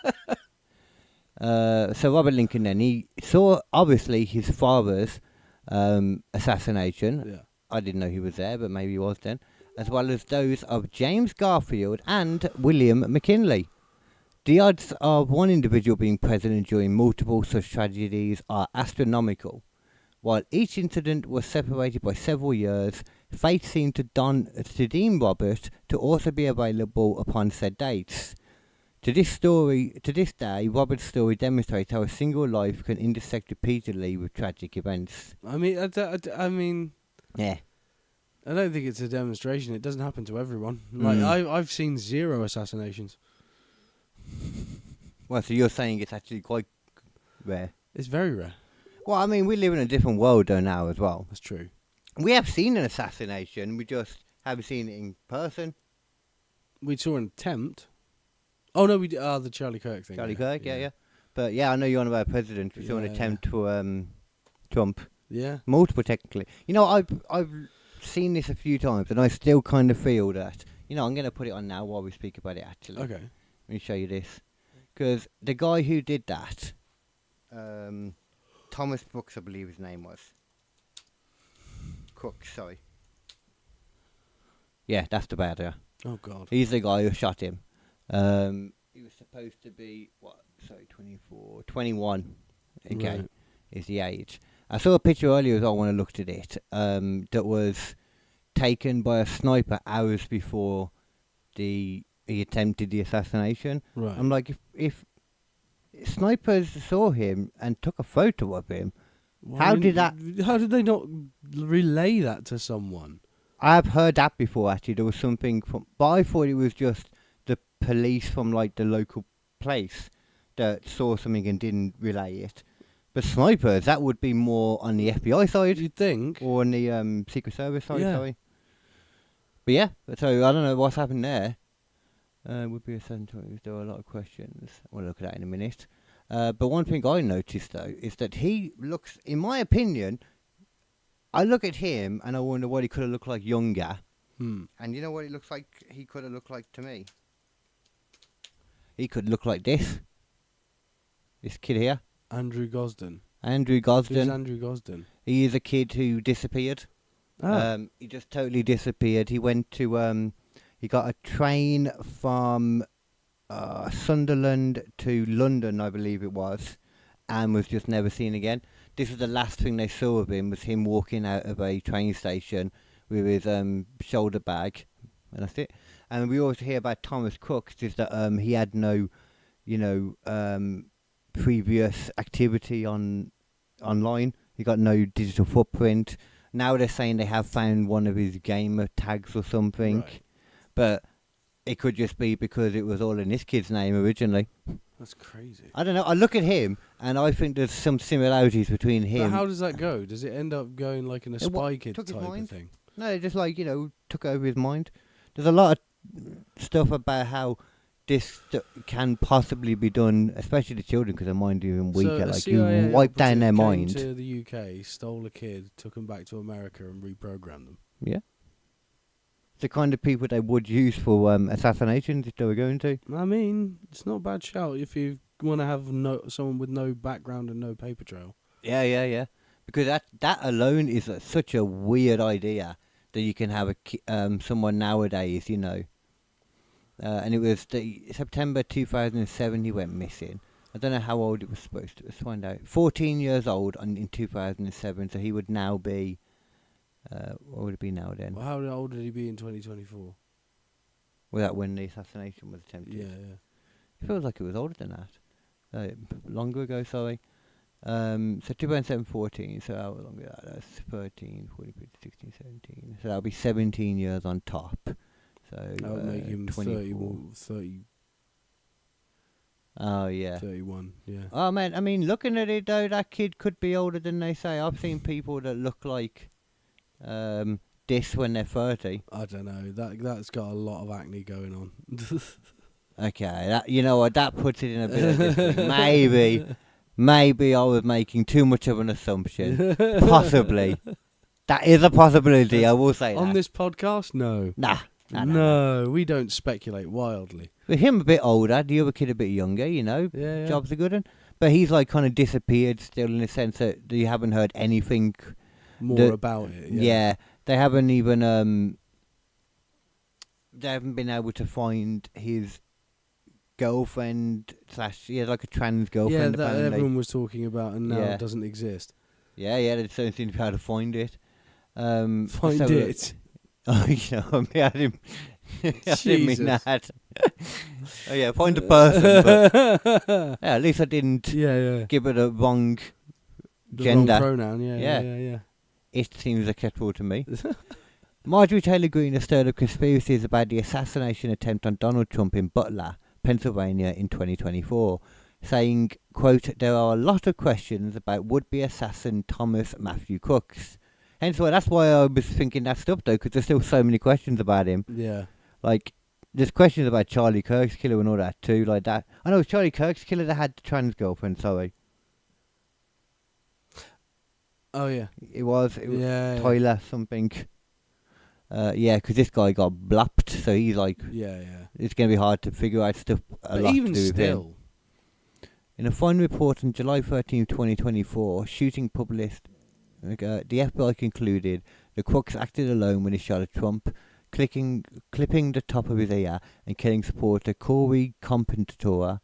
So Robert Lincoln then, he saw, obviously, his father's assassination. Yeah. I didn't know he was there, but maybe he was then. As well as those of James Garfield and William McKinley. The odds of one individual being president during multiple such tragedies are astronomical. While each incident was separated by several years, fate seemed to deem Robert to also be available upon said dates. To this day, Robert's story demonstrates how a single life can intersect repeatedly with tragic events. I mean, yeah. I don't think it's a demonstration. It doesn't happen to everyone. I've seen 0 assassinations. Well, so you're saying it's actually quite rare? It's very rare. Well, I mean, we live in a different world though now as well. That's true. We have seen an assassination. We just haven't seen it in person. We saw an attempt. Oh no, we did. The Charlie Kirk thing. Charlie Kirk, yeah. But yeah, I know you're on about president. We saw an attempt to Trump. Yeah. Multiple, technically. I've seen this a few times, and I still kind of feel that. I'm going to put it on now while we speak about it. Actually. Okay. Let me show you this, because the guy who did that, Thomas Brooks, I believe his name was. Cook, sorry. Yeah, that's the bad guy. Oh God. He's the guy who shot him. He was supposed to be 21. Okay, right. Is the age. I saw a picture earlier as well when I looked at it. That was taken by a sniper hours before he attempted the assassination. Right. I'm like, if snipers saw him and took a photo of him, how did they not relay that to someone? I've heard that before. Actually, there was something but I thought it was just the police from like the local place that saw something and didn't relay it. But snipers, that would be more on the FBI side, you'd think, or on the Secret Service side. Yeah. Sorry. But yeah, so I don't know what's happened there. Would be a certain time. There are a lot of questions. We'll look at that in a minute. But one thing I noticed though is that he looks, in my opinion, I look at him and I wonder what he could have looked like younger. And you know what he looks like? He could have looked like to me. He could look like this. This kid here. Andrew Gosden. Andrew Gosden. Who's Andrew Gosden? He is a kid who disappeared. Oh. He just totally disappeared. He went to he got a train from Sunderland to London, I believe it was, and was just never seen again. This was the last thing they saw of him, was him walking out of a train station with his shoulder bag, and that's it. And we always hear about Thomas Cook, is that he had no, previous activity online. He got no digital footprint. Now they're saying they have found one of his gamer tags or something, Right. But it could just be because it was all in this kid's name originally. That's crazy. I don't know. I look at him and I think there's some similarities between him. But how does that go? Does it end up going like in a Spy Kids took his type of mind. thing? No, just like, took over his mind. There's a lot of stuff about how this can possibly be done, especially the children, because their mind is even weaker. So a like CIA you wipe down their operative mind. came to the UK, stole a kid, took him back to America, and reprogrammed them. Yeah. The kind of people they would use for assassinations if they were going to. I mean, it's not a bad shout if you want to have someone with no background and no paper trail. Yeah. Because that alone is such a weird idea that you can have someone nowadays, you know. And it was September 2007 he went missing. I don't know how old he was supposed to. Let's find out. 14 years old in 2007, so he would now be... what would it be now then? Well, how old would he be in 2024? Was that when the assassination was attempted? Yeah. It feels like it was older than that. Longer ago, sorry. So 2007, 14, so how long is that? That's 13, 14, 15, 16, 17. So that'll be 17 years on top. So That would make him 24. 30. Oh, yeah. 31, yeah. Oh, man, I mean, looking at it, though, that kid could be older than they say. I've seen people that look like this when they're 30. I don't know. That's got a lot of acne going on. Okay, you know what, that puts it in a bit of difference. Maybe I was making too much of an assumption. Possibly. That is a possibility, I will say that. On this podcast? No. Nah. No, we don't speculate wildly. But him a bit older, the other kid a bit younger, you know. Yeah. Jobs are good one. But he's like kind of disappeared still in the sense that you haven't heard anything More about it. Yeah, they haven't even they haven't been able to find his girlfriend / he has like a trans girlfriend. Yeah, that apparently. everyone was talking about and now Yeah. it doesn't exist. Yeah, they don't seem to be able to find it. Find so, it. Oh, you know, I didn't mean Jesus. that. Oh yeah, find the person. But yeah, at least I didn't Yeah. give it a wrong The gender. wrong pronoun, Yeah. yeah. It seems acceptable to me. Marjorie Taylor Greene has stirred up conspiracies about the assassination attempt on Donald Trump in Butler, Pennsylvania in 2024, saying, quote, there are a lot of questions about would-be assassin Thomas Matthew Crooks. That's why I was thinking that stuff, though, because there's still so many questions about him. Yeah. Like, there's questions about Charlie Kirk's killer and all that, too, like that. I know it was Charlie Kirk's killer that had the trans girlfriend, sorry. Oh, yeah. It was Yeah. Tyler something. Yeah, because this guy got blapped, so he's like, Yeah. it's going to be hard to figure out stuff But lot even to do with him. still, In a final report on July 13, 2024, shooting published, the FBI concluded the Crooks acted alone when he shot at Trump, clipping the top of his ear and killing supporter Corey Compensator.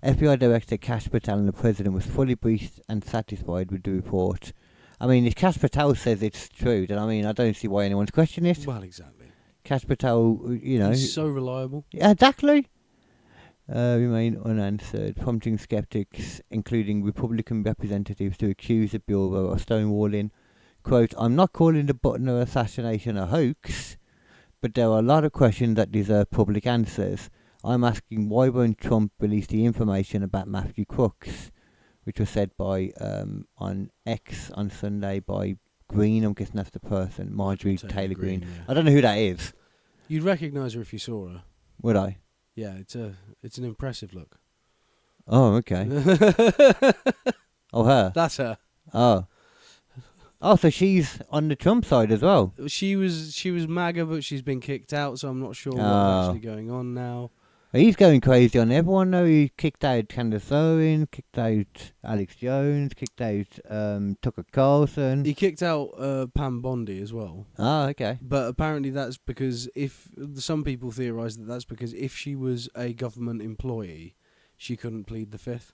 FBI Director Kash Patel and the President was fully briefed and satisfied with the report. I mean, if Kash Patel says it's true, then I don't see why anyone's questioning it. well, exactly. Kash Patel, you know... He's so reliable. Yeah, exactly. Remain unanswered, prompting skeptics, including Republican representatives, to accuse the Bureau of stonewalling. Quote, I'm not calling the Butler assassination a hoax, but there are a lot of questions that deserve public answers. I'm asking why won't Trump release the information about Matthew Crooks, which was said by on X on Sunday by Green. I'm guessing that's the person, Marjorie Taylor Greene. Yeah. I don't know who that is. You'd recognise her if you saw her. Would I? Yeah, it's an impressive look. Oh, okay. Oh, her. That's her. Oh. Oh, so she's on the Trump side as well. She was MAGA, but she's been kicked out, so I'm not sure what's actually going on now. He's going crazy on everyone though. He kicked out Candace Owens, kicked out Alex Jones, kicked out Tucker Carlson. He kicked out Pam Bondi as well. Oh, okay. But apparently that's because some people theorise that that's because if she was a government employee, she couldn't plead the fifth.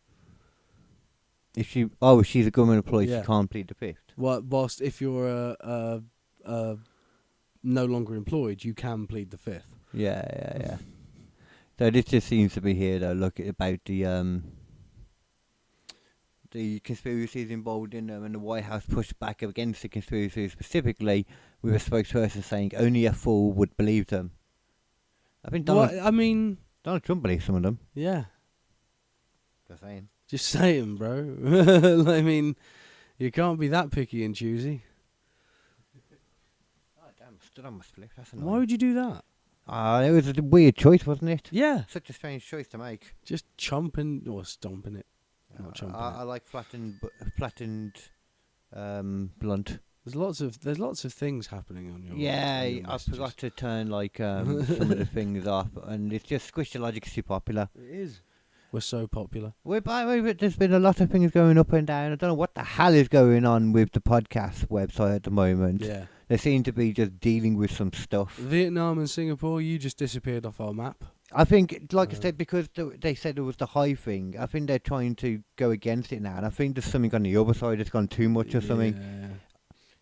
If she's a government employee, Yeah. she can't plead the fifth. Whilst if you're no longer employed, you can plead the fifth. Yeah. So this just seems to be here though. Look about the conspiracies involved in them, and the White House pushed back against the conspiracies, specifically with a spokesperson saying only a fool would believe them. I think Donald Trump believes some of them. Yeah. Just saying. Just saying, bro. I mean, you can't be that picky and choosy. Oh damn! Stood on my split. That's Why would you do that? It was a weird choice, wasn't it? Yeah. Such a strange choice to make. Just chomping or stomping it. Not chomping I it. like flattened blunt. There's lots of things happening on your Yeah, on your I messages. forgot to turn like some of the things off, and it's just Squishalogic's too popular. It is. We're so popular. By the way, but there's been a lot of things going up and down. I don't know what the hell is going on with the podcast website at the moment. Yeah. They seem to be just dealing with some stuff. Vietnam and Singapore, you just disappeared off our map. I think, like I said, because they said it was the high thing, I think they're trying to go against it now, and I think there's something on the other side that's gone too much or something. Yeah.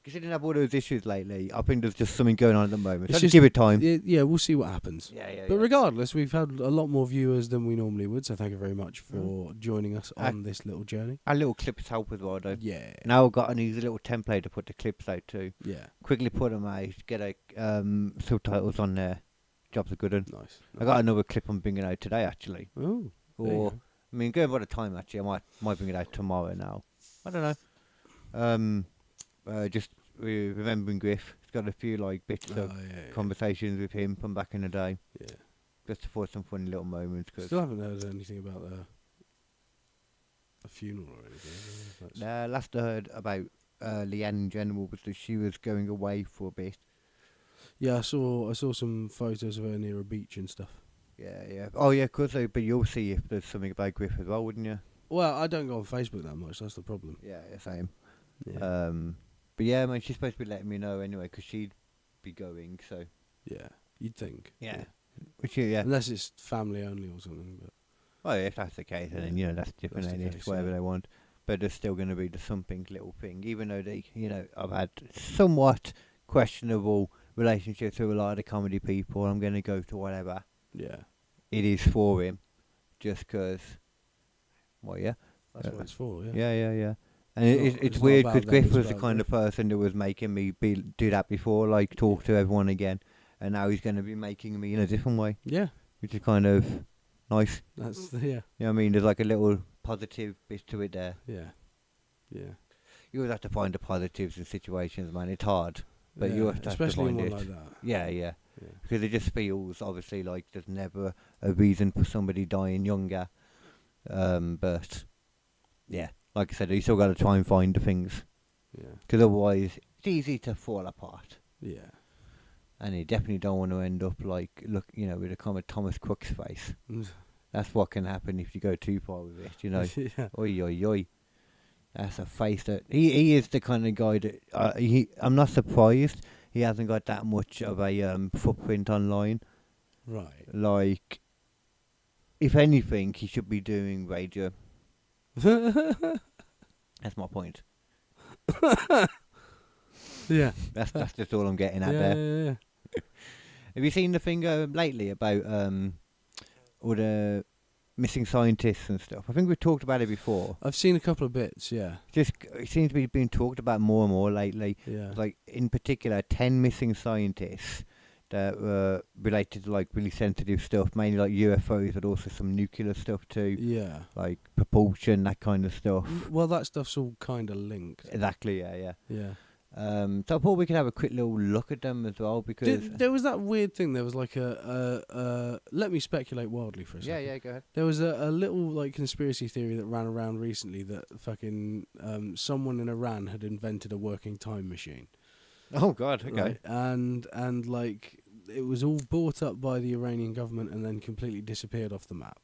Because they didn't have all those issues lately. I think there's just something going on at the moment. It's So just- give it time. Yeah, we'll see what happens. Yeah. But regardless, we've had a lot more viewers than we normally would, so thank you very much for joining us on this little journey. Our little clips help as well, though. Yeah. Now I've got an easy little template to put the clips out to. Yeah. Quickly put them out, get subtitles on there. Job's a good one. Nice. I got another clip I'm bringing out today, actually. Oh. there you Or, go. I mean, going by the time, actually, I might bring it out tomorrow now. I don't know. Just remembering Griff. It's got a few, like, bits of Yeah. conversations with him from back in the day. Yeah. Just for some funny little moments. Cause Still haven't heard anything about a funeral or anything. That's- last I heard about Leanne in general was that she was going away for a bit. Yeah, I saw some photos of her near a beach and stuff. Yeah. Oh, yeah, because but you'll see if there's something about Griff as well, wouldn't you? Well, I don't go on Facebook that much. That's the problem. Yeah, same. Yeah. But yeah, man, she's supposed to be letting me know anyway, because she'd be going, so. Yeah. You'd think. Yeah. Which, yeah. Unless it's family only or something. But Well, if that's the case, then, that's different, That's the ain't it? case, Whatever yeah. they want. But there's still going to be the something little thing, even though they, I've had somewhat questionable relationships with a lot of the comedy people. I'm going to go to whatever yeah. it is for him, just because. Well, yeah. That's what it's for, yeah. Yeah. And It's it's not weird about because them, Griff it's was the about kind of person that was making me do that before, like talk to everyone again, and now he's going to be making me in a different way, Yeah. which is kind of nice. That's yeah. You know what I mean? There's like a little positive bit to it there. Yeah. Yeah. You always have to find the positives in situations, man. It's hard, but you Yeah, have to especially in find one it. like that. Yeah. Yeah. Because it just feels obviously like there's never a reason for somebody dying younger. But yeah, like I said, you still got to try and find the things, Yeah. because otherwise it's easy to fall apart. Yeah. And you definitely don't want to end up like with a kind of Thomas Cook's face. That's what can happen if you go too far with it. Yeah. Oi, oi, oi. That's a face that he is the kind of guy that I'm not surprised he hasn't got that much of a footprint online. Right. Like, if anything, he should be doing radio. That's my point. Yeah. That's just all I'm getting at Yeah, there. yeah. Have you seen the thing lately about all the missing scientists and stuff? I think we've talked about it before. I've seen a couple of bits, yeah. It seems to be being talked about more and more lately. Yeah. Like, in particular, 10 missing scientists that were related to like really sensitive stuff, mainly like UFOs, but also some nuclear stuff too, Yeah. like propulsion, that kind of stuff. Well, that stuff's all kind of linked. Exactly, yeah. Yeah. So I thought we could have a quick little look at them as well, because There was that weird thing. There was like let me speculate wildly for a second. go ahead. There was a little like conspiracy theory that ran around recently that fucking someone in Iran had invented a working time machine. Oh God, okay. Right? And like it was all bought up by the Iranian government and then completely disappeared off the map.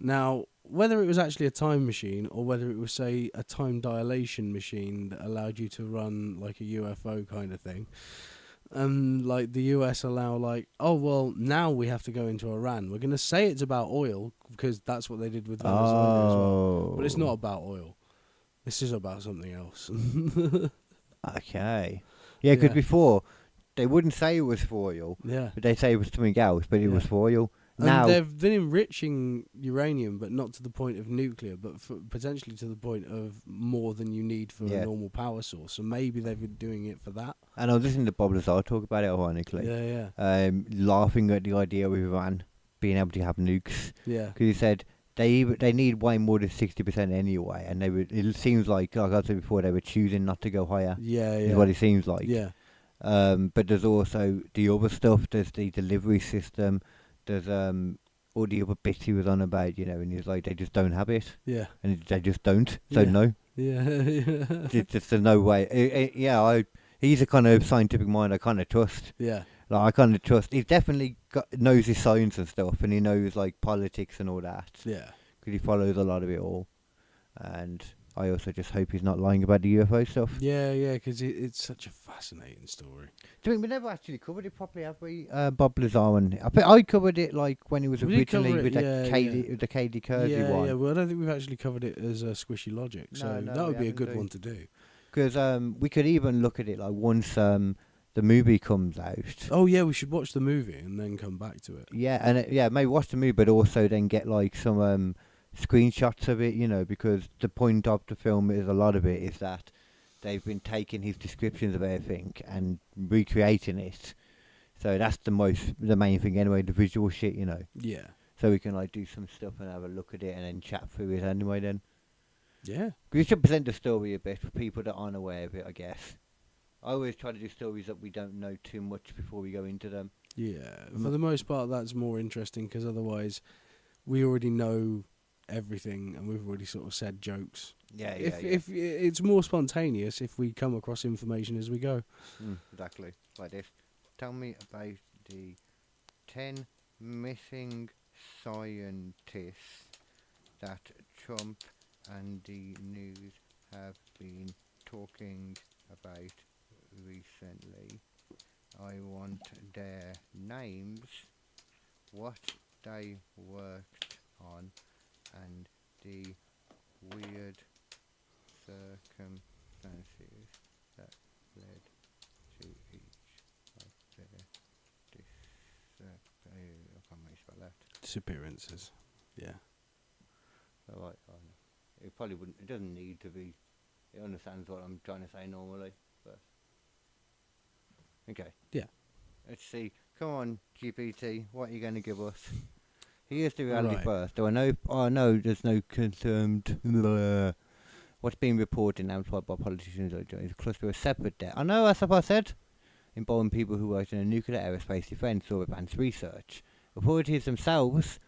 Now, whether it was actually a time machine or whether it was, say, a time dilation machine that allowed you to run like a UFO kind of thing, like the US allow like, oh well, now we have to go into Iran. We're going to say it's about oil because that's what they did with Venezuela as well. But it's not about oil. This is about something else. Okay. Yeah, because Yeah. before they wouldn't say it was for oil, Yeah. but they say it was something else, but it was Yeah. for oil. And Now, they've been enriching uranium, but not to the point of nuclear, but potentially to the point of more than you need for Yeah. a normal power source. So maybe they've been doing it for that. and I was listening to Bob Lazar talk about it, ironically, Yeah, laughing at the idea of Iran being able to have nukes, yeah. because he said they need way more than 60% anyway, and it seems like I said before, they were choosing not to go higher. Yeah, Is yeah. what it seems like. Yeah. But there's also the other stuff. There's the delivery system. There's all the other bits he was on about, and he's like, they just don't have it, Yeah. and they just don't. So Yeah. no, Yeah. there's no way. He's a kind of scientific mind I kind of trust. Yeah. Like I kind of trust. He definitely knows his science and stuff, and he knows like politics and all that. Yeah. Because he follows a lot of it all. And I also just hope he's not lying about the UFO stuff. Yeah, because it's such a fascinating story. Do you think we never actually covered it properly, have we? Bob Lazar and I think I covered it like when he was We did cover originally it, with yeah. the Katie Kersey Yeah, one. yeah. Well, I don't think we've actually covered it as a Squishy Logic, so No, that we would be a haven't good done. one to do. Because we could even look at it like once the movie comes out. Oh yeah, we should watch the movie and then come back to it. Yeah, and maybe watch the movie, but also then get like some screenshots of it, because the point of the film is a lot of it is that they've been taking his descriptions of everything and recreating it. So that's the main thing anyway, the visual shit, Yeah. So we can like do some stuff and have a look at it and then chat through it anyway then. Yeah. We should present the story a bit for people that aren't aware of it, I guess. I always try to do stories that we don't know too much before we go into them. Yeah. For the most part, that's more interesting because otherwise, we already know everything and we've already sort of said jokes. Yeah, If it's more spontaneous if we come across information as we go. Exactly. Like this. Tell me about the 10 missing scientists that Trump and the news have been talking about recently. I want their names, what they worked on, and the weird circumstances that led to each of their I can't make spell that. Disappearances. Yeah. Alright, it probably wouldn't. It doesn't need to be. It understands what I'm trying to say normally, but okay. Yeah. Let's see. Come on, GPT. What are you going to give us? Here's the reality Right. first. There are no. Oh no, there's no confirmed. What's being reported now by politicians is a cluster of separate debt. I know, that's what I said. Involving people who work in a nuclear aerospace defence or advanced research. Authorities themselves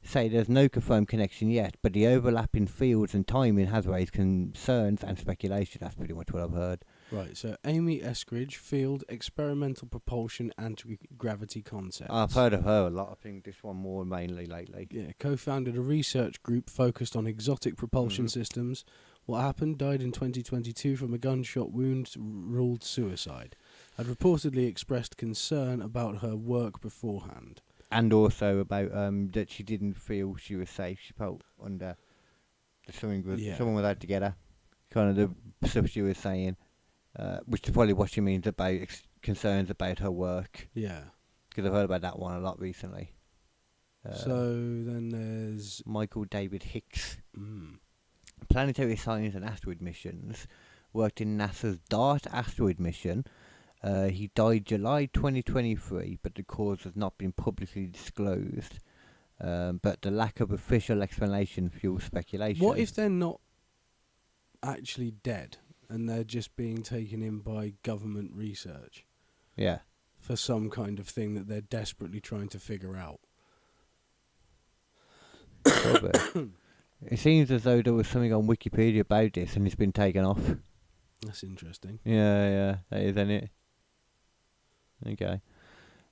say there's no confirmed connection yet, but the overlap in fields and timing has raised concerns and speculation. That's pretty much what I've heard. Right, so Amy Eskridge, Field, Experimental Propulsion, Anti-Gravity Concepts. I've heard of her a lot. I think this one more mainly lately. Yeah, co-founded a research group focused on exotic propulsion systems. What happened? Died in 2022 from a gunshot wound, ruled suicide. Had reportedly expressed concern about her work beforehand. And also about that she didn't feel she was safe. She felt under someone was out to get her. Kind of the stuff she was saying, which is probably what she means about concerns about her work. Yeah. Because I've heard about that one a lot recently. So then there's Michael David Hicks. Planetary Science and Asteroid Missions. Worked in NASA's DART asteroid mission. He died July 2023, but the cause has not been publicly disclosed. But the lack of official explanation fuels speculation. What if they're not actually dead and they're just being taken in by government research Yeah. for some kind of thing that they're desperately trying to figure out? It seems as though there was something on Wikipedia about this and it's been taken off. That's interesting. Yeah, that is, isn't it? Okay.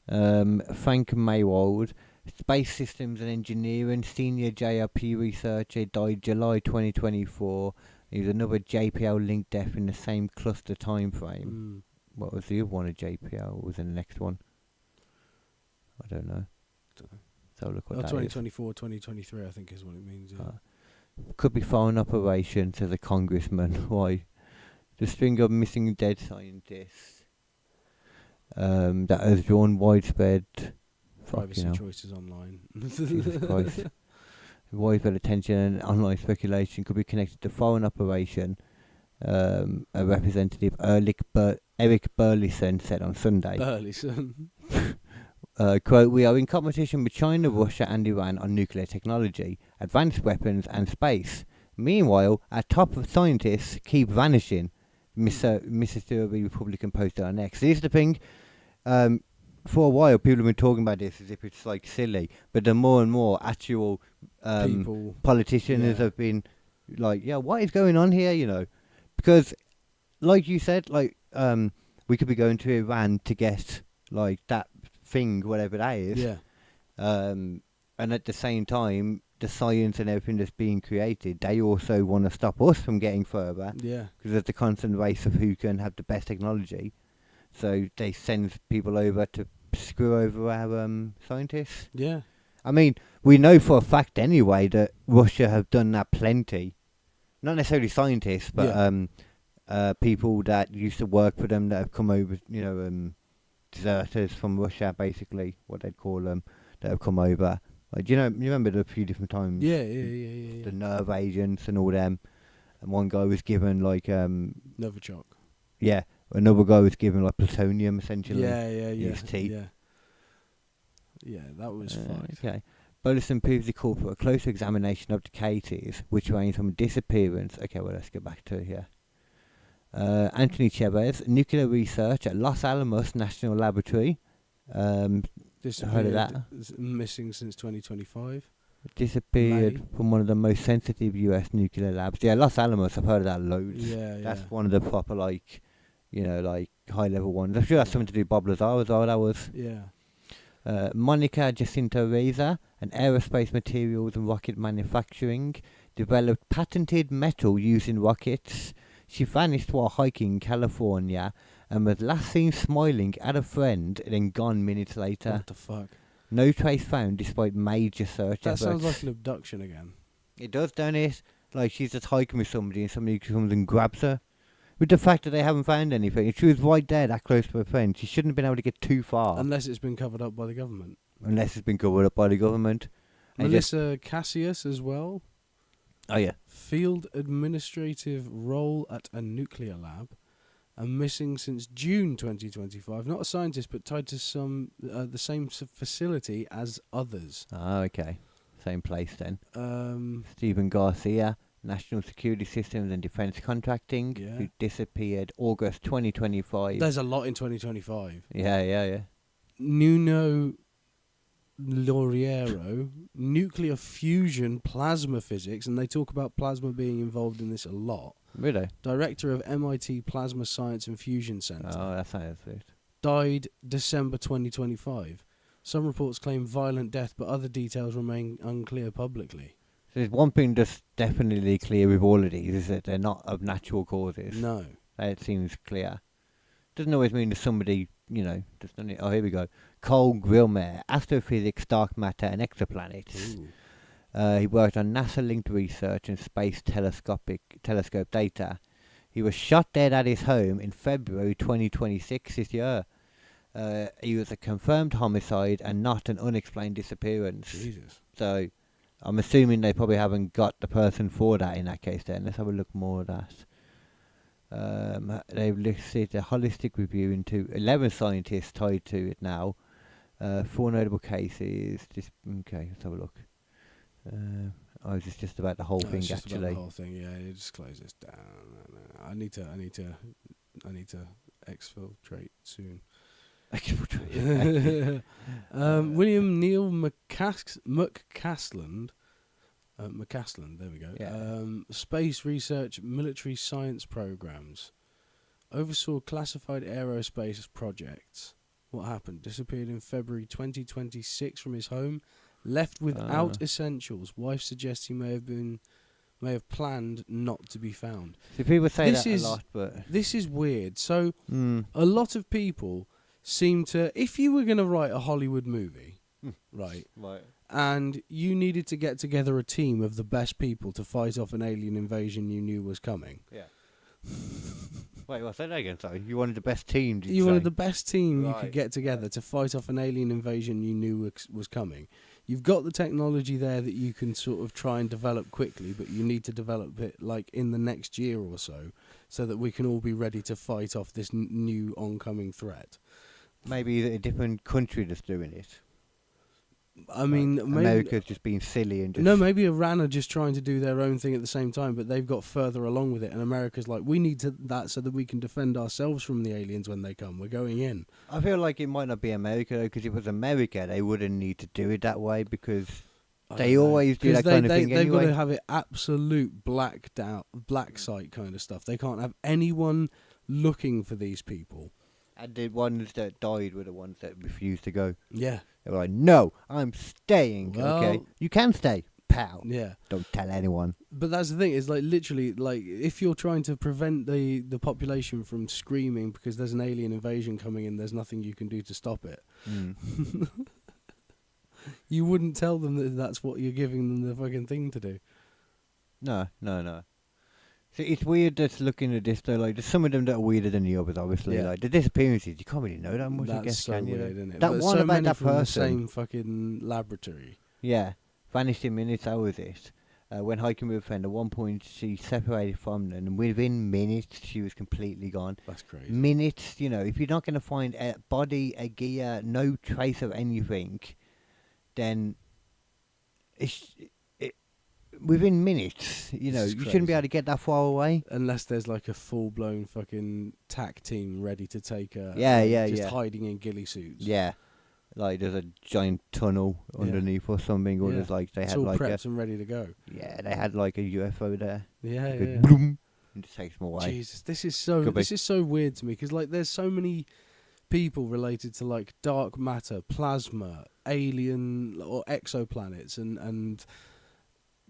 Frank Maywald, Space Systems and Engineering, Senior JRP Researcher, died July 2024. He was another JPL linked death in the same cluster time frame. What was the other one of JPL? What was the next one? I don't know. So look what that 2024, 2023, I think is what it means. Yeah. Could be foreign operation, says a congressman. Why? The string of missing dead scientists that has drawn widespread Privacy choices online. Jesus Christ. Widespread attention and online speculation could be connected to foreign operation. A representative Eric Burleson said on Sunday. Burleson. Quote, we are in competition with China, Russia and Iran on nuclear technology, advanced weapons and space. Meanwhile, our top scientists keep vanishing. Mississippi Republican posted on X. Here's the thing. For a while, people have been talking about this as if it's like silly, but the more and more actual People, politicians have been like, yeah, what is going on here? You know, because like you said, like we could be going to Iran to get like that thing, whatever that is. Yeah. And at the same time, the science and everything that's being created, they also want to stop us from getting further. Yeah. Because there's the constant race of who can have the best technology. So they send people over to screw over our scientists. Yeah. I mean, we know for a fact anyway that Russia have done that plenty. Not necessarily scientists, but people that used to work for them that have come over, you know, deserters from Russia, basically, what they'd call them, that have come over. Like, you remember the few different times? Yeah. The nerve agents and all them. And one guy was given, like... Novichok. Yeah. Another guy was given, like, plutonium, essentially. Yeah. His teeth. Yeah, that was fucked. Okay. Bolton previously called for a closer examination of the cases, which range from disappearance... Okay, well, let's get back to it here. Anthony Chavez, nuclear research at Los Alamos National Laboratory. Heard of that? Missing since 2025. Disappeared May. from one of the most sensitive US nuclear labs. Yeah, Los Alamos, I've heard of that loads. Yeah. That's one of the proper, like, you know, like, high-level ones. I'm sure that's something to do with Bob Lazar as well, that was. Yeah. Monica Jacinto Reza, an aerospace materials and rocket manufacturing, developed patented metal used in rockets. She vanished while hiking in California and was last seen smiling at a friend, then gone minutes later. What the fuck? No trace found despite major search That efforts. sounds like an abduction again. It does, don't it? Like she's just hiking with somebody and somebody comes and grabs her. With the fact that they haven't found anything, if she was right there that close to her friend, she shouldn't have been able to get too far. Unless it's been covered up by the government. Unless it's been covered up by the government. And Melissa Cassius as well. Oh yeah. Field administrative role at a nuclear lab. And missing since June 2025. Not a scientist, but tied to the same facility as others. Oh, okay. Same place then. Stephen Garcia, National Security Systems and Defence Contracting, who disappeared August 2025. There's a lot in 2025. Yeah. Nuno Lauriero, nuclear fusion plasma physics, and they talk about plasma being involved in this a lot. Really? Director of MIT Plasma Science and Fusion Center. Oh, that sounds good. Died December 2025. Some reports claim violent death, but other details remain unclear publicly. So there's one thing that's definitely clear with all of these is that they're not of natural causes. No. That seems clear. Doesn't always mean that somebody, you know, just done it. Oh, here we go. Cole Grillmare, astrophysics, dark matter, and exoplanets. He worked on NASA-linked research and space telescope data. He was shot dead at his home in February 2026 this year. He was a confirmed homicide and not an unexplained disappearance. Jesus. So I'm assuming they probably haven't got the person for that in that case then. Let's have a look more at that. They've listed a holistic review into 11 scientists tied to it now. 4 notable cases. Okay, let's have a look. I was just about the whole thing it's just actually. about the whole thing, yeah. You just close this down. No. I need to exfiltrate soon. William Neil McCasland. There we go. Yeah. Space research, military science programs. Oversaw classified aerospace projects. What happened? Disappeared in February 2026 from his home. Left without essentials. Wife suggests he may have planned not to be found. So people say that a lot, but this is weird. So a lot of people seem to, if you were going to write a Hollywood movie, right, and you needed to get together a team of the best people to fight off an alien invasion you knew was coming. Yeah. Wait, what's that again? Sorry, you wanted the best team. You wanted the best team you could get together to fight off an alien invasion you knew was coming. You've got the technology there that you can sort of try and develop quickly, but you need to develop it like in the next year or so that we can all be ready to fight off this new oncoming threat. Maybe a different country that's doing it. I mean, maybe, America's just being silly and just... No, maybe Iran are just trying to do their own thing at the same time, but they've got further along with it, and America's like, we need that so that we can defend ourselves from the aliens when they come. We're going in. I feel like it might not be America, though, because if it was America, they wouldn't need to do it that way, because they always do that kind of thing they've anyway. got to have it absolute black site kind of stuff. They can't have anyone looking for these people. And the ones that died were the ones that refused to go. Yeah. They were like, no, I'm staying. Well, okay, you can stay, pal. Yeah. Don't tell anyone. But that's the thing, is like literally, like if you're trying to prevent the population from screaming because there's an alien invasion coming in, there's nothing you can do to stop it. You wouldn't tell them that that's what you're giving them the fucking thing to do. No. See, it's weird just looking at this though. Like, there's some of them that are weirder than the others, obviously. Yeah. Like the disappearances, you can't really know that much. That's I guess, so can you? weird, isn't it? That But one so about many that from the person. same fucking laboratory. Yeah, vanished in minutes. How was it? When hiking with a friend, at one point she separated from them, and within minutes she was completely gone. That's crazy. Minutes, if you're not going to find a body, a gear, no trace of anything, then within minutes, you shouldn't be able to get that far away. Unless there's like a full-blown fucking TAC team ready to take her. Just hiding in ghillie suits. Yeah, like there's a giant tunnel underneath or something, or there's like they it's had all like prepped and ready to go. Yeah, they had like a UFO there. Yeah. Boom, and just takes them away. Jesus, this is so weird to me, because like there's so many people related to like dark matter, plasma, alien or exoplanets, and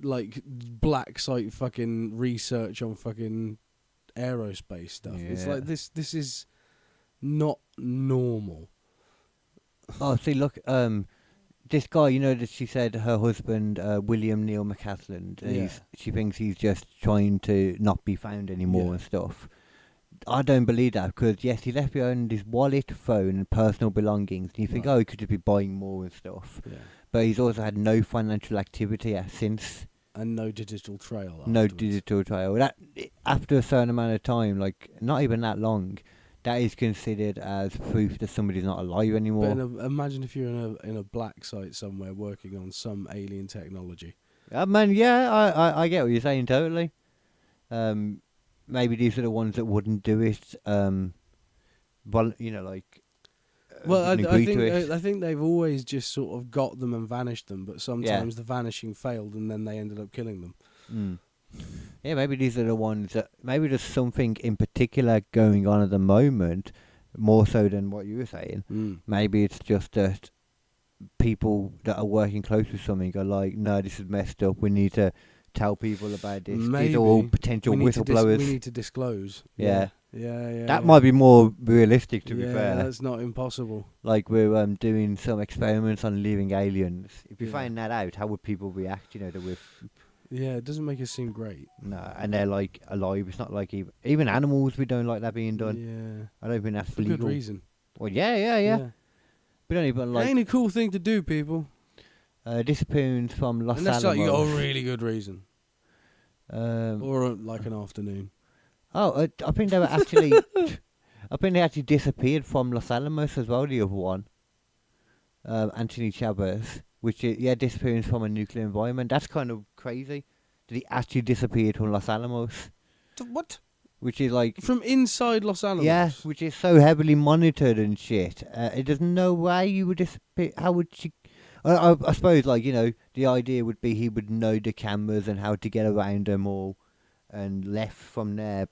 like black site fucking research on fucking aerospace stuff. It's like this is not normal. Oh, see, look, this guy, that she said her husband, William Neil McCaslin, she thinks he's just trying to not be found anymore and stuff. I don't believe that, because yes, he left behind his wallet, phone, and personal belongings. And you think, he could just be buying more and stuff. Yeah. But he's also had no financial activity since. And no digital trail afterwards. No digital trail. That after a certain amount of time, like not even that long, that is considered as proof that somebody's not alive anymore. But imagine if you're in a black site somewhere working on some alien technology. Man, yeah, I get what you're saying totally. Maybe these are the ones that wouldn't do it. Well, I think they've always just sort of got them and vanished them, but sometimes the vanishing failed and then they ended up killing them. Yeah, maybe these are the ones that maybe there's something in particular going on at the moment, more so than what you were saying. Maybe it's just that people that are working close with something are like, no, this is messed up. We need to tell people about this. Maybe. These are all potential whistleblowers. We need to disclose. Yeah. Yeah. That might be more realistic, to be fair. Yeah, that's not impossible. Like we're doing some experiments on living aliens. If we find that out, how would people react? That we're... Yeah, it doesn't make it seem great. No, and they're like alive. It's not like even animals. We don't like that being done. Yeah, I don't think that's for legal. good reason. Well, yeah. We don't even like. It ain't a cool thing to do, people. Disappearance from Los Alamos. Unless like you got a really good reason. Or like an afternoon. Oh, I think they were actually. I think they actually disappeared from Los Alamos as well. The other one, Anthony Chavez, which is disappearance from a nuclear environment. That's kind of crazy. That he actually disappeared from Los Alamos. What? Which is like from inside Los Alamos. Yeah, which is so heavily monitored and shit. There's no way you would disappear. How would she? I suppose, like, the idea would be he would know the cameras and how to get around them all, and left from there.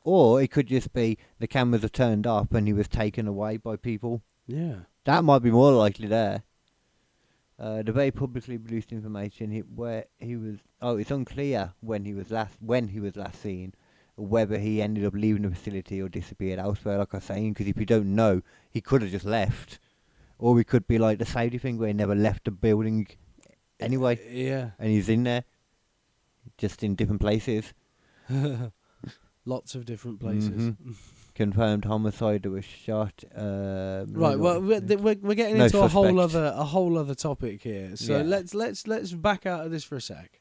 Or it could just be the cameras are turned off and he was taken away by people. Yeah, that might be more likely there. The very publicly released information where he was. Oh, it's unclear when he was last seen, whether he ended up leaving the facility or disappeared elsewhere. Like I was saying, because if you don't know, he could have just left. Or we could be like the Saudi thing where he never left the building anyway. Yeah. And he's in there, just in different places. Lots of different places. Mm-hmm. Confirmed homicide that was shot. Right. Well, we're getting into a whole other topic here. So let's back out of this for a sec.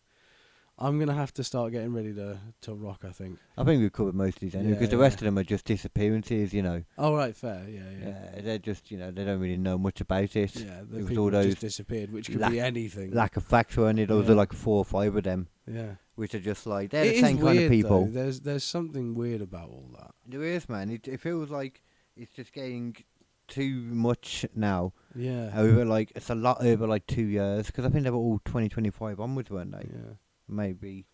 I'm going to have to start getting ready to rock, I think. I think we've covered most of these anyway, because the rest of them are just disappearances, you know. Oh, right, fair, yeah. Yeah, they're just, you know, they don't really know much about it. Yeah, the It was people all those just disappeared, which could be anything. lack of facts were in it. Those are like 4 or 5 of them, Yeah. which are just like, they're It the is same kind of weird, people. though. There's something weird about all that. There is, man. It feels like it's just getting too much now. Yeah. It's a lot over like 2 years, because I think they were all 2025 onwards, weren't they? Yeah. Maybe.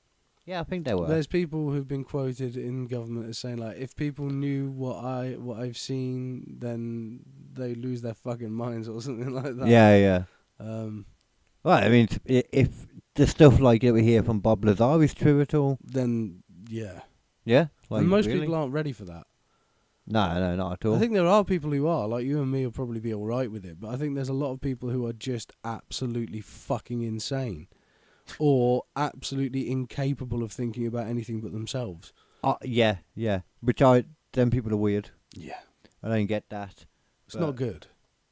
Yeah, I think they were. There's people who've been quoted in government as saying, like, if people knew what I've seen, then they lose their fucking minds or something like that. Yeah. Um, Well, I mean, if the stuff like that we hear from Bob Lazar is true at all, then yeah. yeah, like And most really? people aren't ready for that. No, not at all. I think there are people who are, like you and me will probably be all right with it, but I think there's a lot of people who are just absolutely fucking insane. Or absolutely incapable of thinking about anything but themselves. Yeah. Them people are weird. Yeah. I don't get that. It's not good.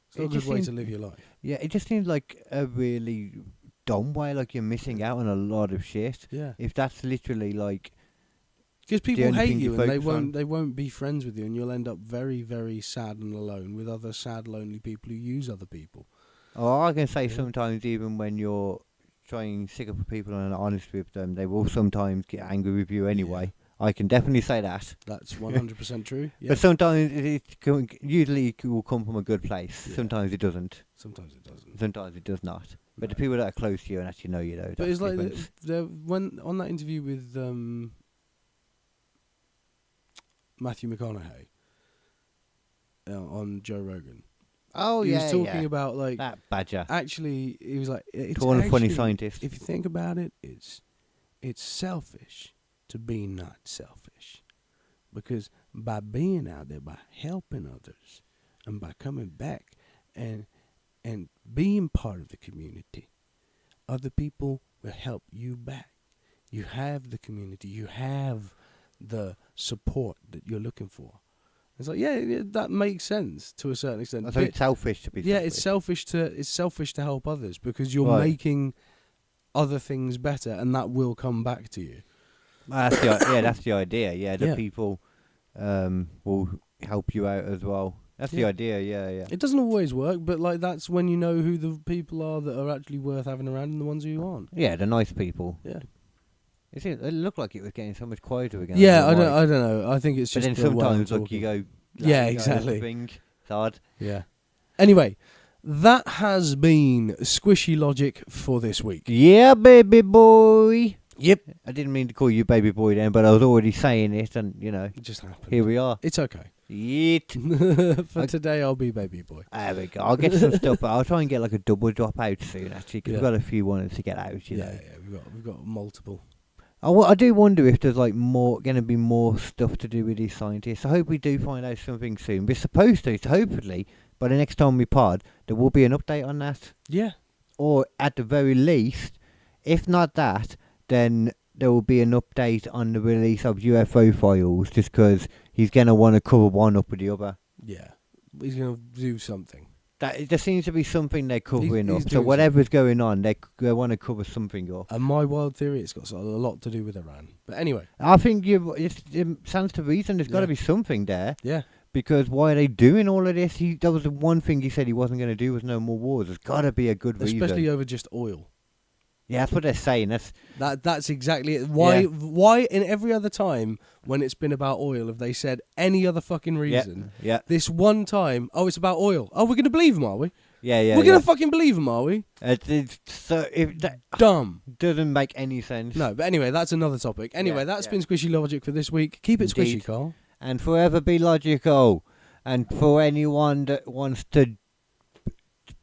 It's not a good way to live your life. Yeah, it just seems like a really dumb way, like you're missing out on a lot of shit. Yeah. If that's literally like... Because people only hate thing you you and focus on. they won't be friends with you, and you'll end up very, very sad and alone with other sad, lonely people who use other people. Oh, I can say sometimes even when you're trying to stick up for people and honest with them, they will sometimes get angry with you anyway. I can definitely say that. That's 100% true. Yeah. But sometimes usually it will come from a good place. Yeah. Sometimes it doesn't. Sometimes it doesn't. Sometimes it does not. But the No. people that are close to you and actually know you, though. But it's like difference. when on that interview with Matthew McConaughey on Joe Rogan. Oh, he yeah, was talking about like that badger. actually he was like it's Tall and funny actually, scientist. if you think about it, it's selfish to be not selfish, because by being out there, by helping others, and by coming back and being part of the community, other people will help you back. You have the community, you have the support that you're looking for. It's like, yeah, that makes sense to a certain extent. So it's selfish to be Yeah, selfish. it's selfish to help others, because you're Right. making other things better, and that will come back to you. That's the idea. Yeah, the Yeah. people will help you out as well. That's the Yeah. idea. Yeah. It doesn't always work, but like that's when you know who the people are that are actually worth having around and the ones who aren't. Yeah, the nice people. Yeah. It looked like it was getting so much quieter again. Yeah, on the mic. I don't know. I think it's But just then the way I'm sometimes look, you talking. go. Yeah, you go exactly. thing. It's odd. Yeah. Anyway, that has been Squishy Logic for this week. Yeah, baby boy. Yep. I didn't mean to call you baby boy then, but I was already saying it, and It just happened. here we are. It's okay. Yeet. For today, I'll be baby boy. There we go. I'll get some stuff, but I'll try and get like a double drop out soon, actually, because Yeah. we've got a few ones to get out. You Yeah, know. yeah, we've got multiple. I do wonder if there's like going to be more stuff to do with these scientists. I hope we do find out something soon. We're supposed to, so hopefully by the next time we pod, there will be an update on that. Yeah. Or at the very least, if not that, then there will be an update on the release of UFO files, just because he's going to want to cover one up with the other. Yeah. He's going to do something. There seems to be something they're covering he's up. So doing whatever's going on, they want to cover something up. And my wild theory, it's got a lot to do with Iran. But anyway. I think it stands to reason. There's got to Yeah. be something there. Yeah. Because why are they doing all of this? That was the one thing he said he wasn't going to do was no more wars. There's got to be a good reason. Especially over just oil. Yeah, that's what they're saying. That's exactly it. Why in every other time when it's been about oil have they said any other fucking reason? Yeah. This one time, it's about oil. Oh, we're going to believe him, are we? Yeah. We're going to fucking believe him, are we? So if that Dumb. doesn't make any sense. No, but anyway, that's another topic. Anyway, that's been Squishy Logic for this week. Keep it Indeed. squishy, Carl. And forever be logical. And for anyone that wants to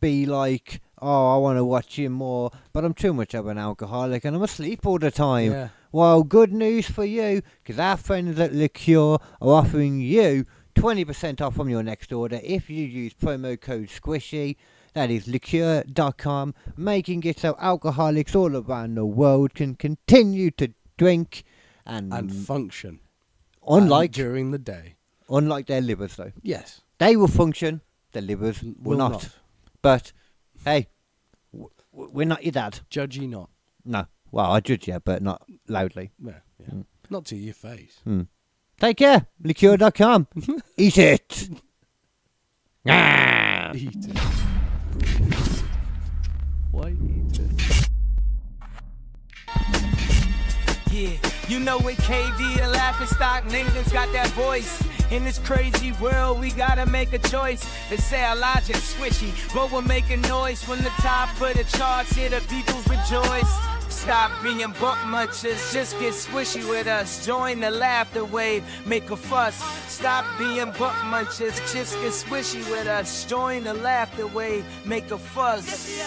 be like, I want to watch you more, but I'm too much of an alcoholic and I'm asleep all the time. Yeah. Well, good news for you, because our friends at Liqueur are offering you 20% off from your next order if you use promo code SQUISHY. That is liqueur.com, making it so alcoholics all around the world can continue to drink and function. Unlike during the day. Unlike their livers, though. Yes. They will function, their livers will not. But, hey, we're not your dad. Judge ye not. No. Well, I judge you, but not loudly. Yeah. Not to your face. Take care. Liqueur.com. Eat it. Ah. Eat it. Why eat it? Yeah, you know what KD and Laughing Stock niggas got that voice. In this crazy world, we gotta make a choice. They say our logic's swishy, but we're making noise from the top of the charts. Here the people rejoice. Stop being buck munchers, just get swishy with us. Join the laughter wave, make a fuss. Stop being buck munchers, just get swishy with us. Join the laughter wave, make a fuss.